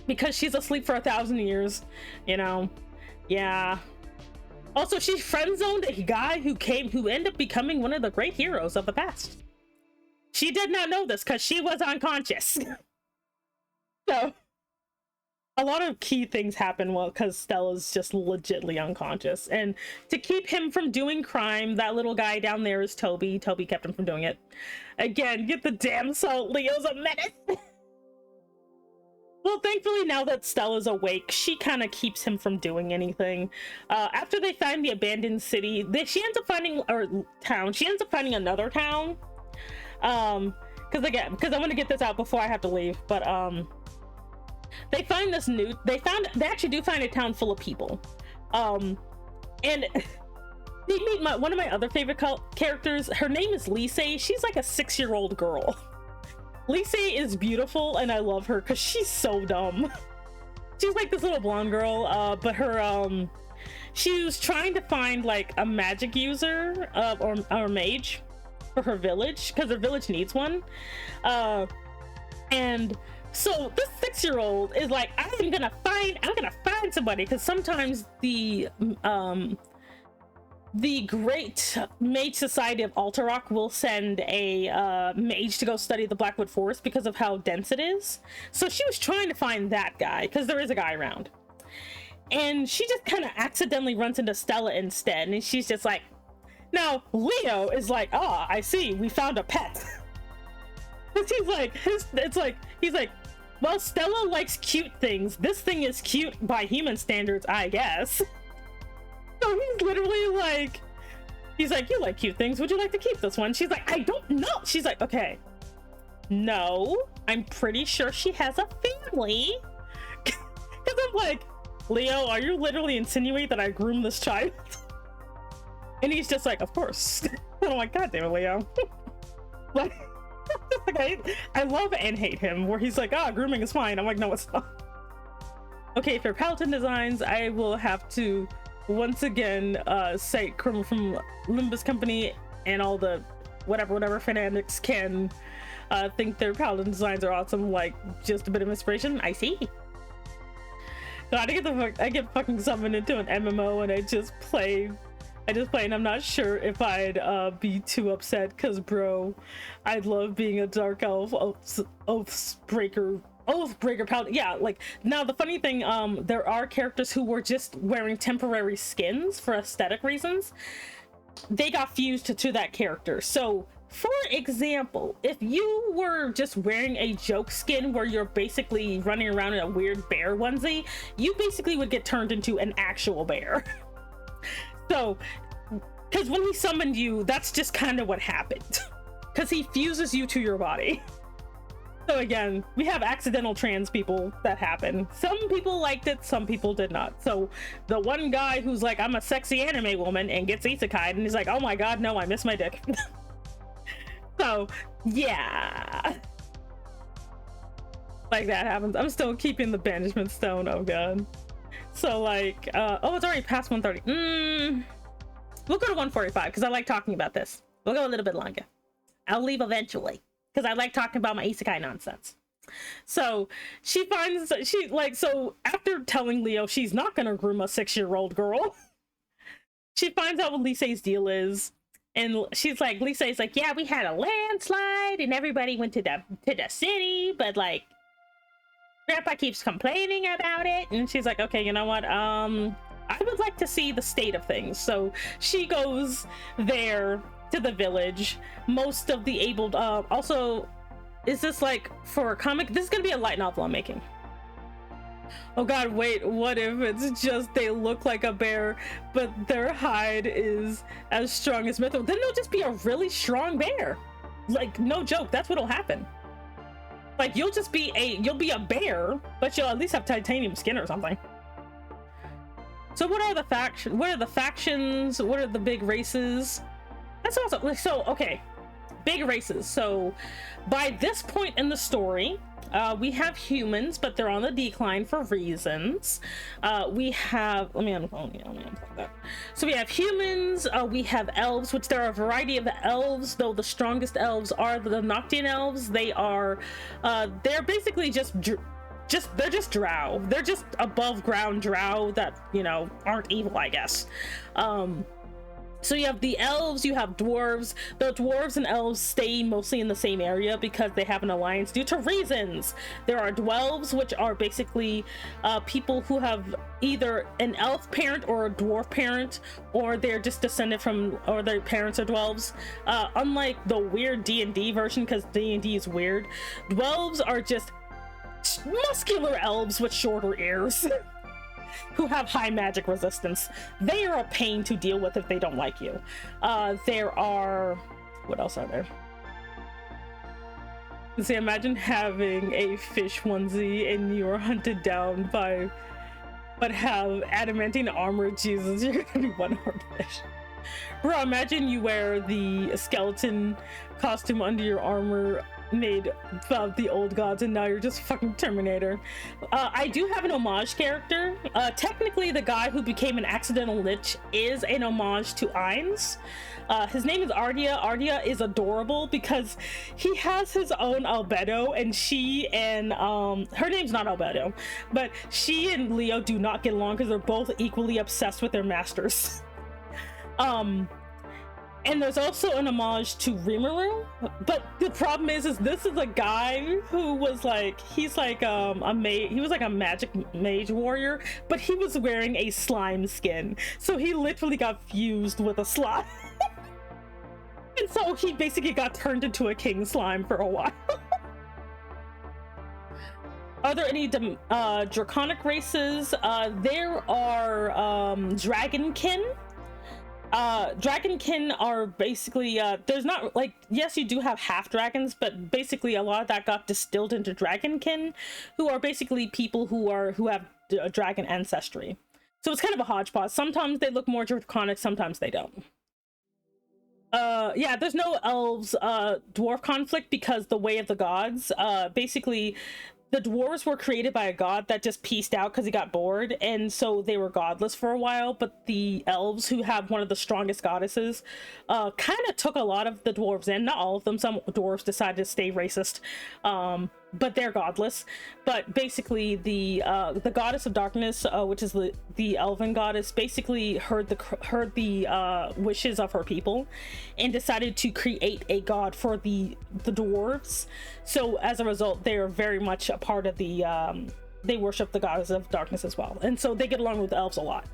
because she's asleep for 1,000 years, you know. Yeah. Also, she friend-zoned a guy who ended up becoming one of the great heroes of the past. She did not know this because she was unconscious. So a lot of key things happen because Stella's just legitly unconscious. And to keep him from doing crime, that little guy down there is Toby. Toby kept him from doing it. Again, get the damn salt. Leo's a menace. Well, thankfully, now that Stella's awake, she kind of keeps him from doing anything. After they find the abandoned city, she ends up finding, or town, she ends up finding another town. Because I want to get this out before I have to leave, but they find this new, they actually do find a town full of people. And they meet one of my other favorite characters. Her name is Lise. She's like a 6-year-old girl. Lise is beautiful, and I love her because she's so dumb. She's like this little blonde girl, but her she was trying to find like a magic user or mage for her village because her village needs one. And so this 6-year-old is like, I'm gonna find somebody, because sometimes the Great Mage Society of Alterock will send a mage to go study the Blackwood Forest because of how dense it is. So she was trying to find that guy, because there is a guy around. And she just kind of accidentally runs into Stella instead, and she's just like, now Leo is like, ah, I see, we found a pet. He's like, well, Stella likes cute things. This thing is cute by human standards, I guess. So he's literally like, he's like, you like cute things, would you like to keep this one? She's like, I don't know. She's like, okay, no, I'm pretty sure she has a family. Because I'm like, Leo, are you literally insinuating that I groomed this child? And he's just like, of course. And I'm like, god damn it, Leo. Like, I love and hate him, where he's like, grooming is fine. I'm like, no, it's not. Okay, for Paladin designs, I will have to once again say from Limbus Company and all the whatever fanatics can think their Paladin designs are awesome, like, just a bit of inspiration. I see. God, I get fucking summoned into an MMO and I just play and I'm not sure if I'd be too upset, because bro, I'd love being a dark elf oathbreaker paladin. Yeah, like, now the funny thing, there are characters who were just wearing temporary skins for aesthetic reasons. They got fused to that character. So for example, if you were just wearing a joke skin where you're basically running around in a weird bear onesie, you basically would get turned into an actual bear. So, because when he summoned you, that's just kind of what happened. Because he fuses you to your body. So again, we have accidental trans people that happen. Some people liked it, some people did not. So the one guy who's like, I'm a sexy anime woman, and gets isekai'd, and he's like, oh my god, no, I miss my dick. So, yeah. Like, that happens. I'm still keeping the banishment stone, oh god. So like, oh, it's already past 130. We'll go to 145 because I like talking about this. We'll go a little bit longer. I'll leave eventually because I like talking about my isekai nonsense. So she finds, so after telling Leo she's not gonna groom a 6-year-old girl, she finds out what Lise's deal is, and she's like, Lise's like, yeah, we had a landslide and everybody went to the city, but like, Grandpa keeps complaining about it. And she's like, okay, you know what? I would like to see the state of things. So she goes there to the village. Most of the able also, is this like for a comic? This is gonna be a light novel I'm making. Oh god, wait, what if it's just they look like a bear, but their hide is as strong as mithril? Then they'll just be a really strong bear. Like, no joke, that's what'll happen. Like, you'll be a bear, but you'll at least have titanium skin or something. So what are the factions? What are the big races? That's also, so, okay, big races. So by this point in the story, we have humans, but they're on the decline for reasons. We have, let me unplug that. So we have humans, we have elves, which there are a variety of elves, though the strongest elves are the Noctian elves. They are, they're basically they're just drow. They're just above ground drow that, you know, aren't evil, I guess. So you have the elves, you have dwarves. The dwarves and elves stay mostly in the same area because they have an alliance due to reasons. There are dwelves, which are basically people who have either an elf parent or a dwarf parent, or they're just descended from, or their parents are dwelves. Unlike the weird D&D version, because D&D is weird, dwelves are just muscular elves with shorter ears. Who have high magic resistance. They are a pain to deal with if they don't like you. There are, what else are there? See, imagine having a fish onesie and you're hunted down by, but have adamantine armor. Jesus, you're gonna be one-armed fish. Bro, imagine you wear the skeleton costume under your armor made of the old gods, and now you're just fucking Terminator. I do have an homage character. Technically, the guy who became an accidental lich is an homage to Ainz. His name is Ardia. Ardia is adorable because he has his own albedo, and she and her name's not albedo, but she and Leo do not get along because they're both equally obsessed with their masters. And there's also an homage to Rimuru, but the problem is this is a guy who was like, he's like a mage, he was like a magic mage warrior, but he was wearing a slime skin, so he literally got fused with a slime. And so he basically got turned into a king slime for a while. Are there any draconic races? There are dragonkin. Dragonkin are basically there's not, like, yes, you do have half dragons, but basically a lot of that got distilled into dragonkin, who are basically people who have a dragon ancestry. So it's kind of a hodgepodge. Sometimes they look more draconic, sometimes they don't. Yeah, there's no elves dwarf conflict because the way of the gods, basically the dwarves were created by a god that just pieced out because he got bored, and so they were godless for a while. But the elves, who have one of the strongest goddesses, kind of took a lot of the dwarves in. Not all of them. Some dwarves decided to stay racist, but they're godless. But basically, the goddess of darkness, which is the elven goddess, basically heard the wishes of her people, and decided to create a god for the dwarves. So as a result, they are very much a part of the they worship the goddess of darkness as well, and so they get along with the elves a lot.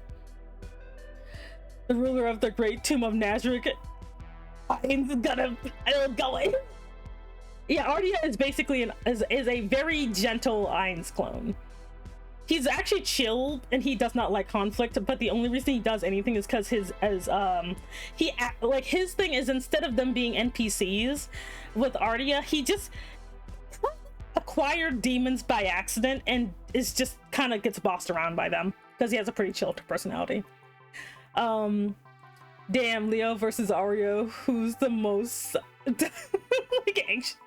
The ruler of the great tomb of Nazarick, Ainz gonna go in. Yeah, Ardia is basically is a very gentle Ainz clone. He's actually chill and he does not like conflict, but the only reason he does anything is because his thing is, instead of them being NPCs with Ardia, he just acquired demons by accident and is just kind of gets bossed around by them because he has a pretty chill personality. Damn, Leo versus Ario, who's the most like anxious,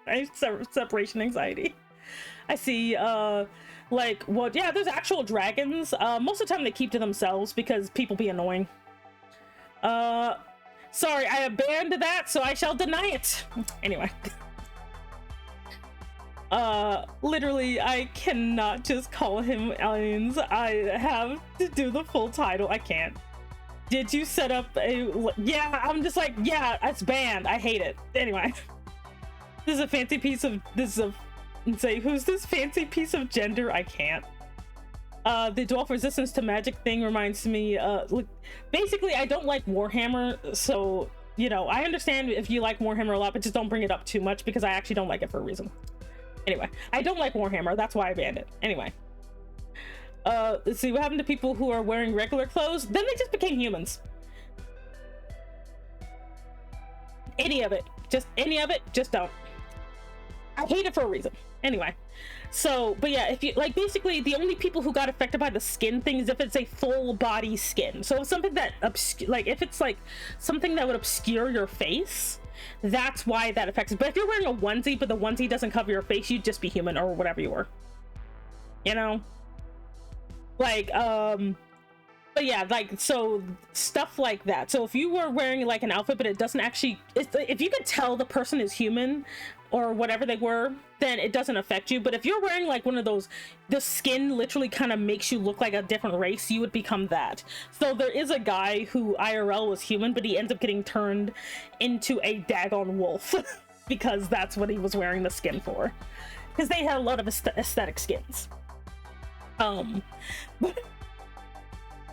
separation anxiety? I see. Like, well, yeah, there's actual dragons. Most of the time they keep to themselves because people be annoying. Sorry, I abandoned that, so I shall deny it. Anyway. Literally, I cannot just call him Ainz. I have to do the full title. I can't. Did you set up a... Yeah, I'm just like, yeah, it's banned. I hate it. Anyway. This is a fancy piece of... This is a... Say, who's this fancy piece of gender? I can't. The dwarf resistance to magic thing reminds me, look, basically I don't like Warhammer, so you know, I understand if you like Warhammer a lot, but just don't bring it up too much because I actually don't like it for a reason. Anyway, I don't like Warhammer, that's why I banned it. Anyway, let's see what happened to people who are wearing regular clothes. Then they just became humans. Any of it, just don't. I hate it for a reason. Anyway, so, but yeah, if you like, basically the only people who got affected by the skin thing is if it's a full body skin. So something that like if it's like something that would obscure your face, that's why that affects it. But if you're wearing a onesie but the onesie doesn't cover your face, you'd just be human or whatever you were, you know, like but yeah, like, so stuff like that. So if you were wearing like an outfit but it doesn't actually, if you could tell the person is human or whatever they were, then it doesn't affect you. But if you're wearing like one of those, the skin literally kind of makes you look like a different race, you would become that. So there is a guy who IRL was human, but he ends up getting turned into a daggone wolf because that's what he was wearing the skin for, because they had a lot of aesthetic skins.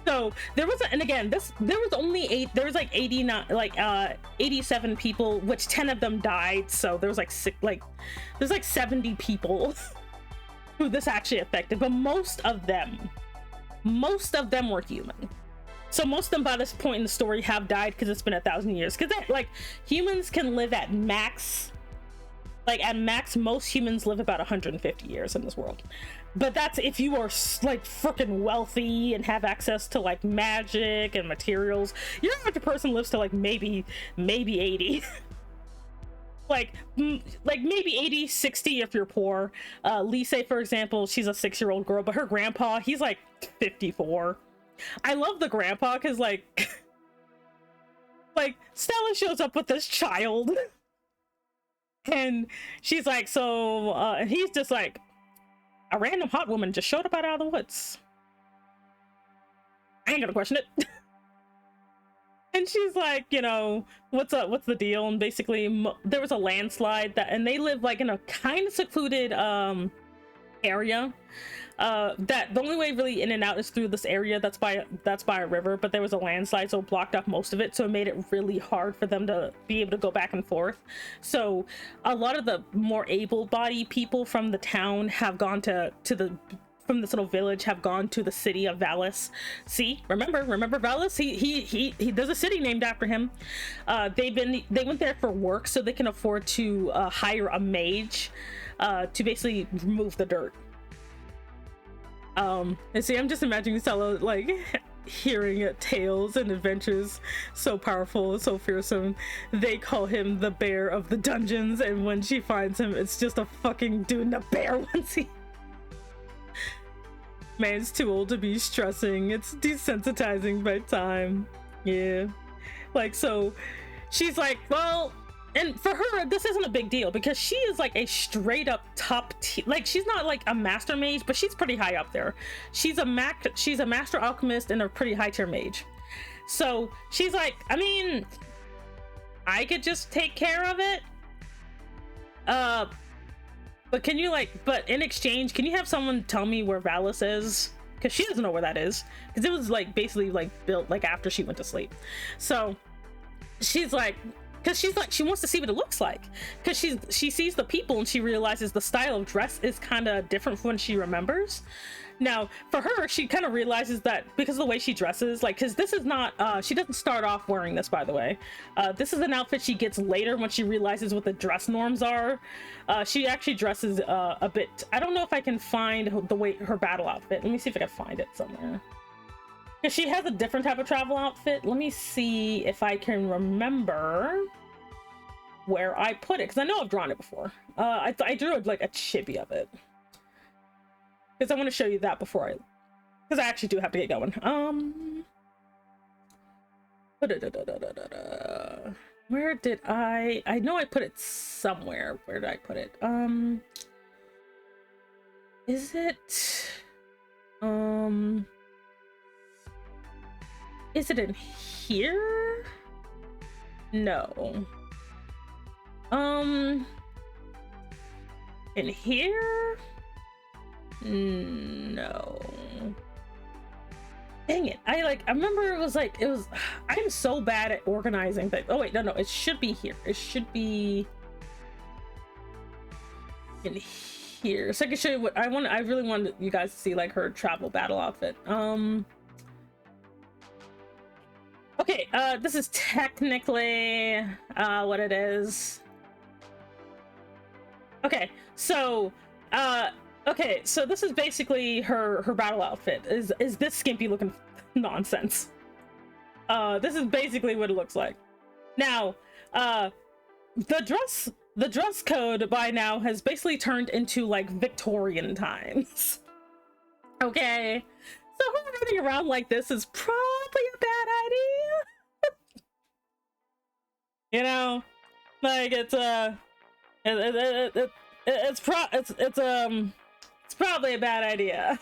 So there was, and again, there was only there was like 89, like 87 people, which 10 of them died. So there was like there's like 70 people who this actually affected, but most of them were human. So most of them by this point in the story have died because it's been 1,000 years. Because like humans can live at max, like at max, most humans live about 150 years in this world. But that's if you are like freaking wealthy and have access to like magic and materials. Your average person lives to like maybe 80. like maybe 80, 60 if you're poor. Lise, for example, she's a 6-year-old girl, but her grandpa, he's like 54. I love the grandpa because like Stella shows up with this child and she's like, so and he's just like, a random hot woman just showed up out of the woods. I ain't gonna question it. And she's like, you know, what's up? What's the deal? And basically, there was a landslide and they live like in a kind of secluded area. That the only way really in and out is through this area that's by a river, but there was a landslide, so it blocked off most of it, so it made it really hard for them to be able to go back and forth. So a lot of the more able-bodied people from the town have gone from this little village have gone to the city of Valis. See, remember Valis? He there's a city named after him. They went there for work so they can afford to hire a mage to basically remove the dirt. And see, I'm just imagining Stella like hearing tales and adventures so powerful, so fearsome. They call him the bear of the dungeons, and when she finds him, it's just a fucking dude in a bear onesie. Man's too old to be stressing. It's desensitizing by time. Yeah. Like, so she's like, well, and for her, this isn't a big deal because she is like a straight up top tier. Like, she's not like a master mage, but she's pretty high up there. She's a master alchemist and a pretty high tier mage. So she's like, I mean, I could just take care of it. But can you but in exchange, can you have someone tell me where Valis is? Because she doesn't know where that is. Because it was like basically like built like after she went to sleep. So she's like, because she's like, she wants to see what it looks like, because she sees the people and she realizes the style of dress is kind of different from when she remembers. Now for her, she kind of realizes that because of the way she dresses, like, because this is not she doesn't start off wearing this, by the way. This is an outfit she gets later when she realizes what the dress norms are. She actually dresses a bit, I don't know if I can find her battle outfit. Let me see if I can find it somewhere. Because she has a different type of travel outfit. Let me see if I can remember where I put it, because I know I've drawn it before. I drew like a chibi of it. Because I want to show you that before because I actually do have to get going. Where did I know I put it somewhere. Where did I put it? Is it is it in here? No. In here? No. Dang it. I remember it was I'm so bad at organizing things. Oh wait, no, it should be here. It should be in here. So I can show you what I really wanted you guys to see, like her travel battle outfit. Okay, this is technically what it is. Okay, so this is basically her battle outfit. Is this skimpy looking nonsense? This is basically what it looks like. Now, the dress code by now has basically turned into like Victorian times. Okay, so her running around like this is probably a bad idea. You know, like it's probably a bad idea.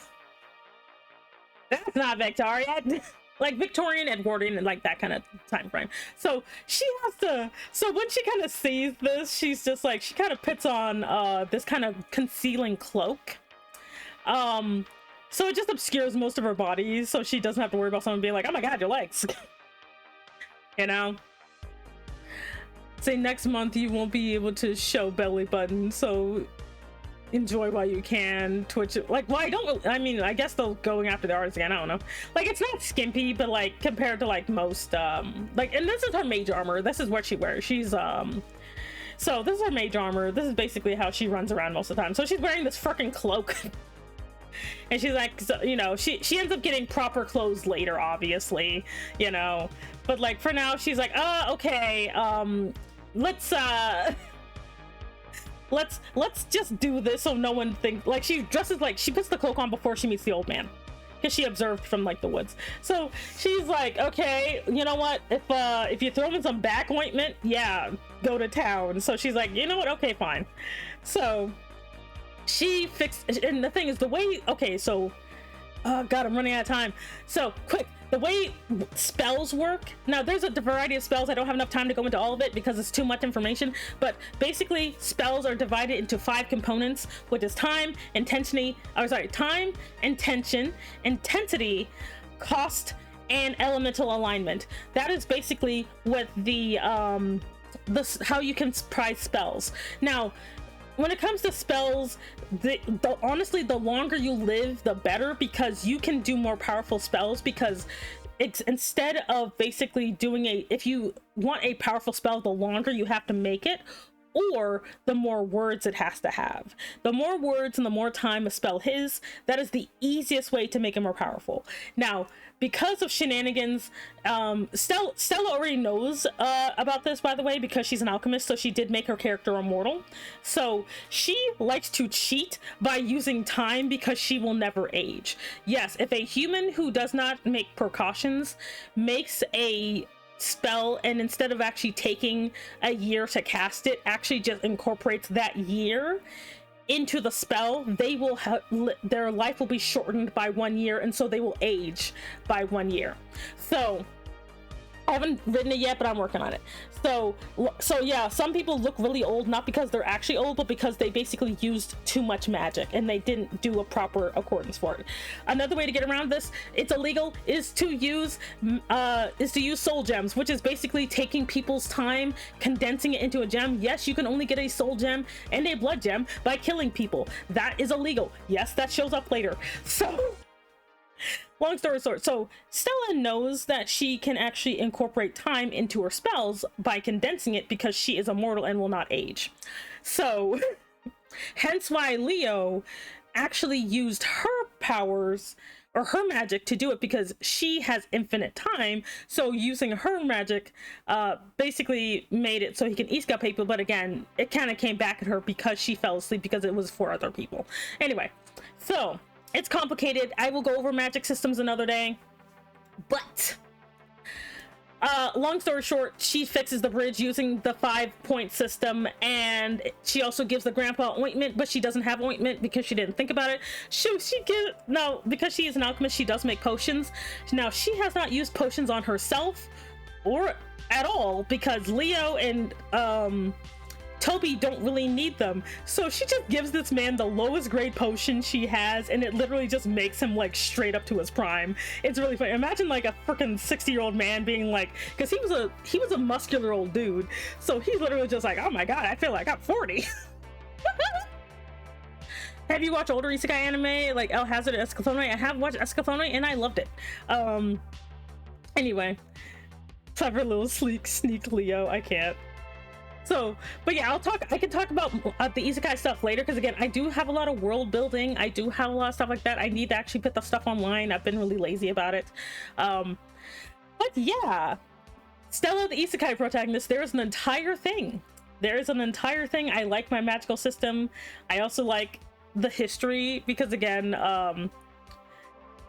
That's not Victorian. Like Victorian, Edwardian, and like that kind of time frame. So she has to, so when she kind of sees this, she's just like, she kind of puts on this kind of concealing cloak. So it just obscures most of her body, so she doesn't have to worry about someone being like, oh my god, your legs. You know? Say next month you won't be able to show belly button, so enjoy while you can. Twitch it. Like, well, I mean, I guess they're going after the artist again, I don't know. Like, it's not skimpy, but like compared to like most like, and this is her mage armor. This is what she wears. She's so this is her mage armor. This is basically how she runs around most of the time. So she's wearing this fucking cloak. And she's like, so, you know, she ends up getting proper clothes later, obviously, you know, but like for now she's like, okay, let's just do this so no one thinks, like, she dresses like, she puts the cloak on before she meets the old man because she observed from like the woods. So she's like, okay, you know what, if you throw in some back ointment, yeah, go to town. So she's like, you know what, okay, fine. So she fixed, and the thing is, the way, okay, so god, I'm running out of time. So quick, the way spells work, now there's a variety of spells. I don't have enough time to go into all of it because it's too much information, but basically spells are divided into 5 components, which is time, intensity, intensity, cost, and elemental alignment. That is basically what the how you can prize spells. Now when it comes to spells, honestly, the longer you live, the better, because you can do more powerful spells, because it's, instead of basically doing if you want a powerful spell, the longer you have to make it, or the more words it has to have. The more words and the more time a spell is, that is the easiest way to make it more powerful. Now, because of shenanigans, Stella already knows about this, by the way, because she's an alchemist, so she did make her character immortal. So she likes to cheat by using time because she will never age. Yes, if a human who does not make precautions makes a spell, and instead of actually taking a year to cast it, actually just incorporates that year into the spell, they will have, their life will be shortened by 1 year, and so they will age by 1 year. So I haven't written it yet, but I'm working on it. So yeah, some people look really old, not because they're actually old, but because they basically used too much magic and they didn't do a proper accordance for it. Another way to get around this, it's illegal, is to use soul gems, which is basically taking people's time, condensing it into a gem. Yes, you can only get a soul gem and a blood gem by killing people. That is illegal. Yes, that shows up later. So long story short, so Stella knows that she can actually incorporate time into her spells by condensing it, because she is immortal and will not age. So hence why Leo actually used her powers or her magic to do it, because she has infinite time. So using her magic basically made it so he can escape people, but again, it kind of came back at her because she fell asleep because it was for other people. Anyway, so it's complicated. I will go over magic systems another day, but long story short, she fixes the bridge using the 5-point system, and she also gives the grandpa ointment, but she doesn't have ointment because she didn't think about it. Because she is an alchemist, she does make potions. Now, she has not used potions on herself or at all, because Leo and Toby don't really need them, so she just gives this man the lowest grade potion she has, and it literally just makes him like straight up to his prime. It's really funny. Imagine like a freaking 60-year-old man being like, because he was a muscular old dude, so he's literally just like, oh my god, I feel like I'm 40. Have you watched older isekai anime like El Hazard and Escaflowne? I have watched Escaflowne and I loved it. Anyway, clever little sneak Leo. I can't. So, but yeah, I can talk about the isekai stuff later, because again, I do have a lot of world building. I do have a lot of stuff like that. I need to actually put the stuff online. I've been really lazy about it. But yeah, Stella, the isekai protagonist, there is an entire thing. There is an entire thing. I like my magical system. I also like the history, because again,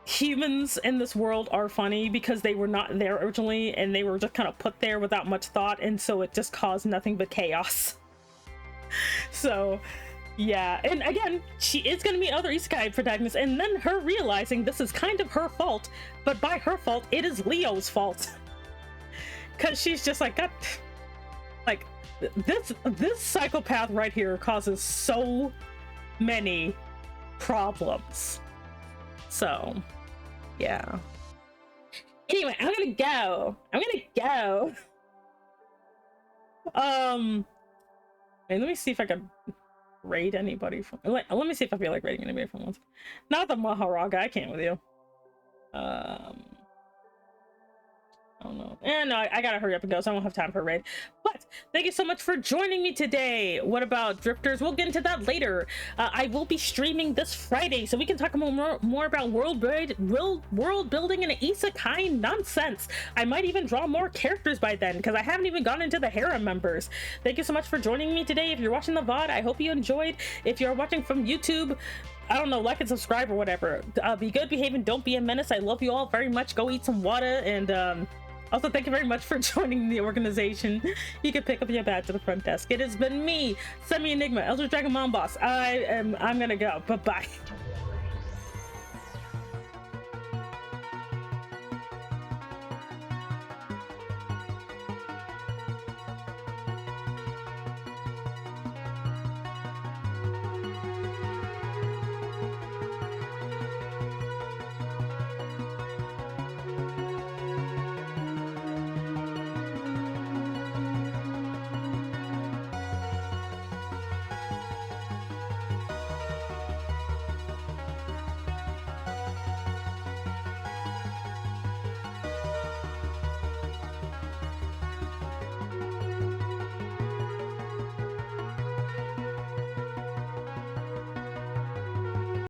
humans in this world are funny because they were not there originally and they were just kind of put there without much thought, and so it just caused nothing but chaos. So yeah, and again, she is going to meet other isekai protagonists, and then her realizing this is kind of her fault, but by her fault it is Leo's fault, because she's just like, God, like this psychopath right here causes so many problems. So yeah, anyway, I'm gonna go. And let me see if I can raid anybody from, let me see if I feel like raiding anybody from once. Not the Maharaga, I can't with you. Oh no, and I gotta hurry up and go, so I won't have time for a raid. But thank you so much for joining me today. What about drifters? We'll get into that later. I will be streaming this Friday, so we can talk more about world building and isekai nonsense. I might even draw more characters by then, because I haven't even gone into the harem members. Thank you so much for joining me today. If you're watching the VOD, I hope you enjoyed. If you're watching from YouTube, I don't know, like and subscribe or whatever. Be good, behave, and don't be a menace. I love you all very much. Go eat some water, and also, thank you very much for joining the organization. You can pick up your badge at the front desk. It has been me, Semi Enigma, Elder Dragon Mom Boss. I'm gonna go. Bye-bye.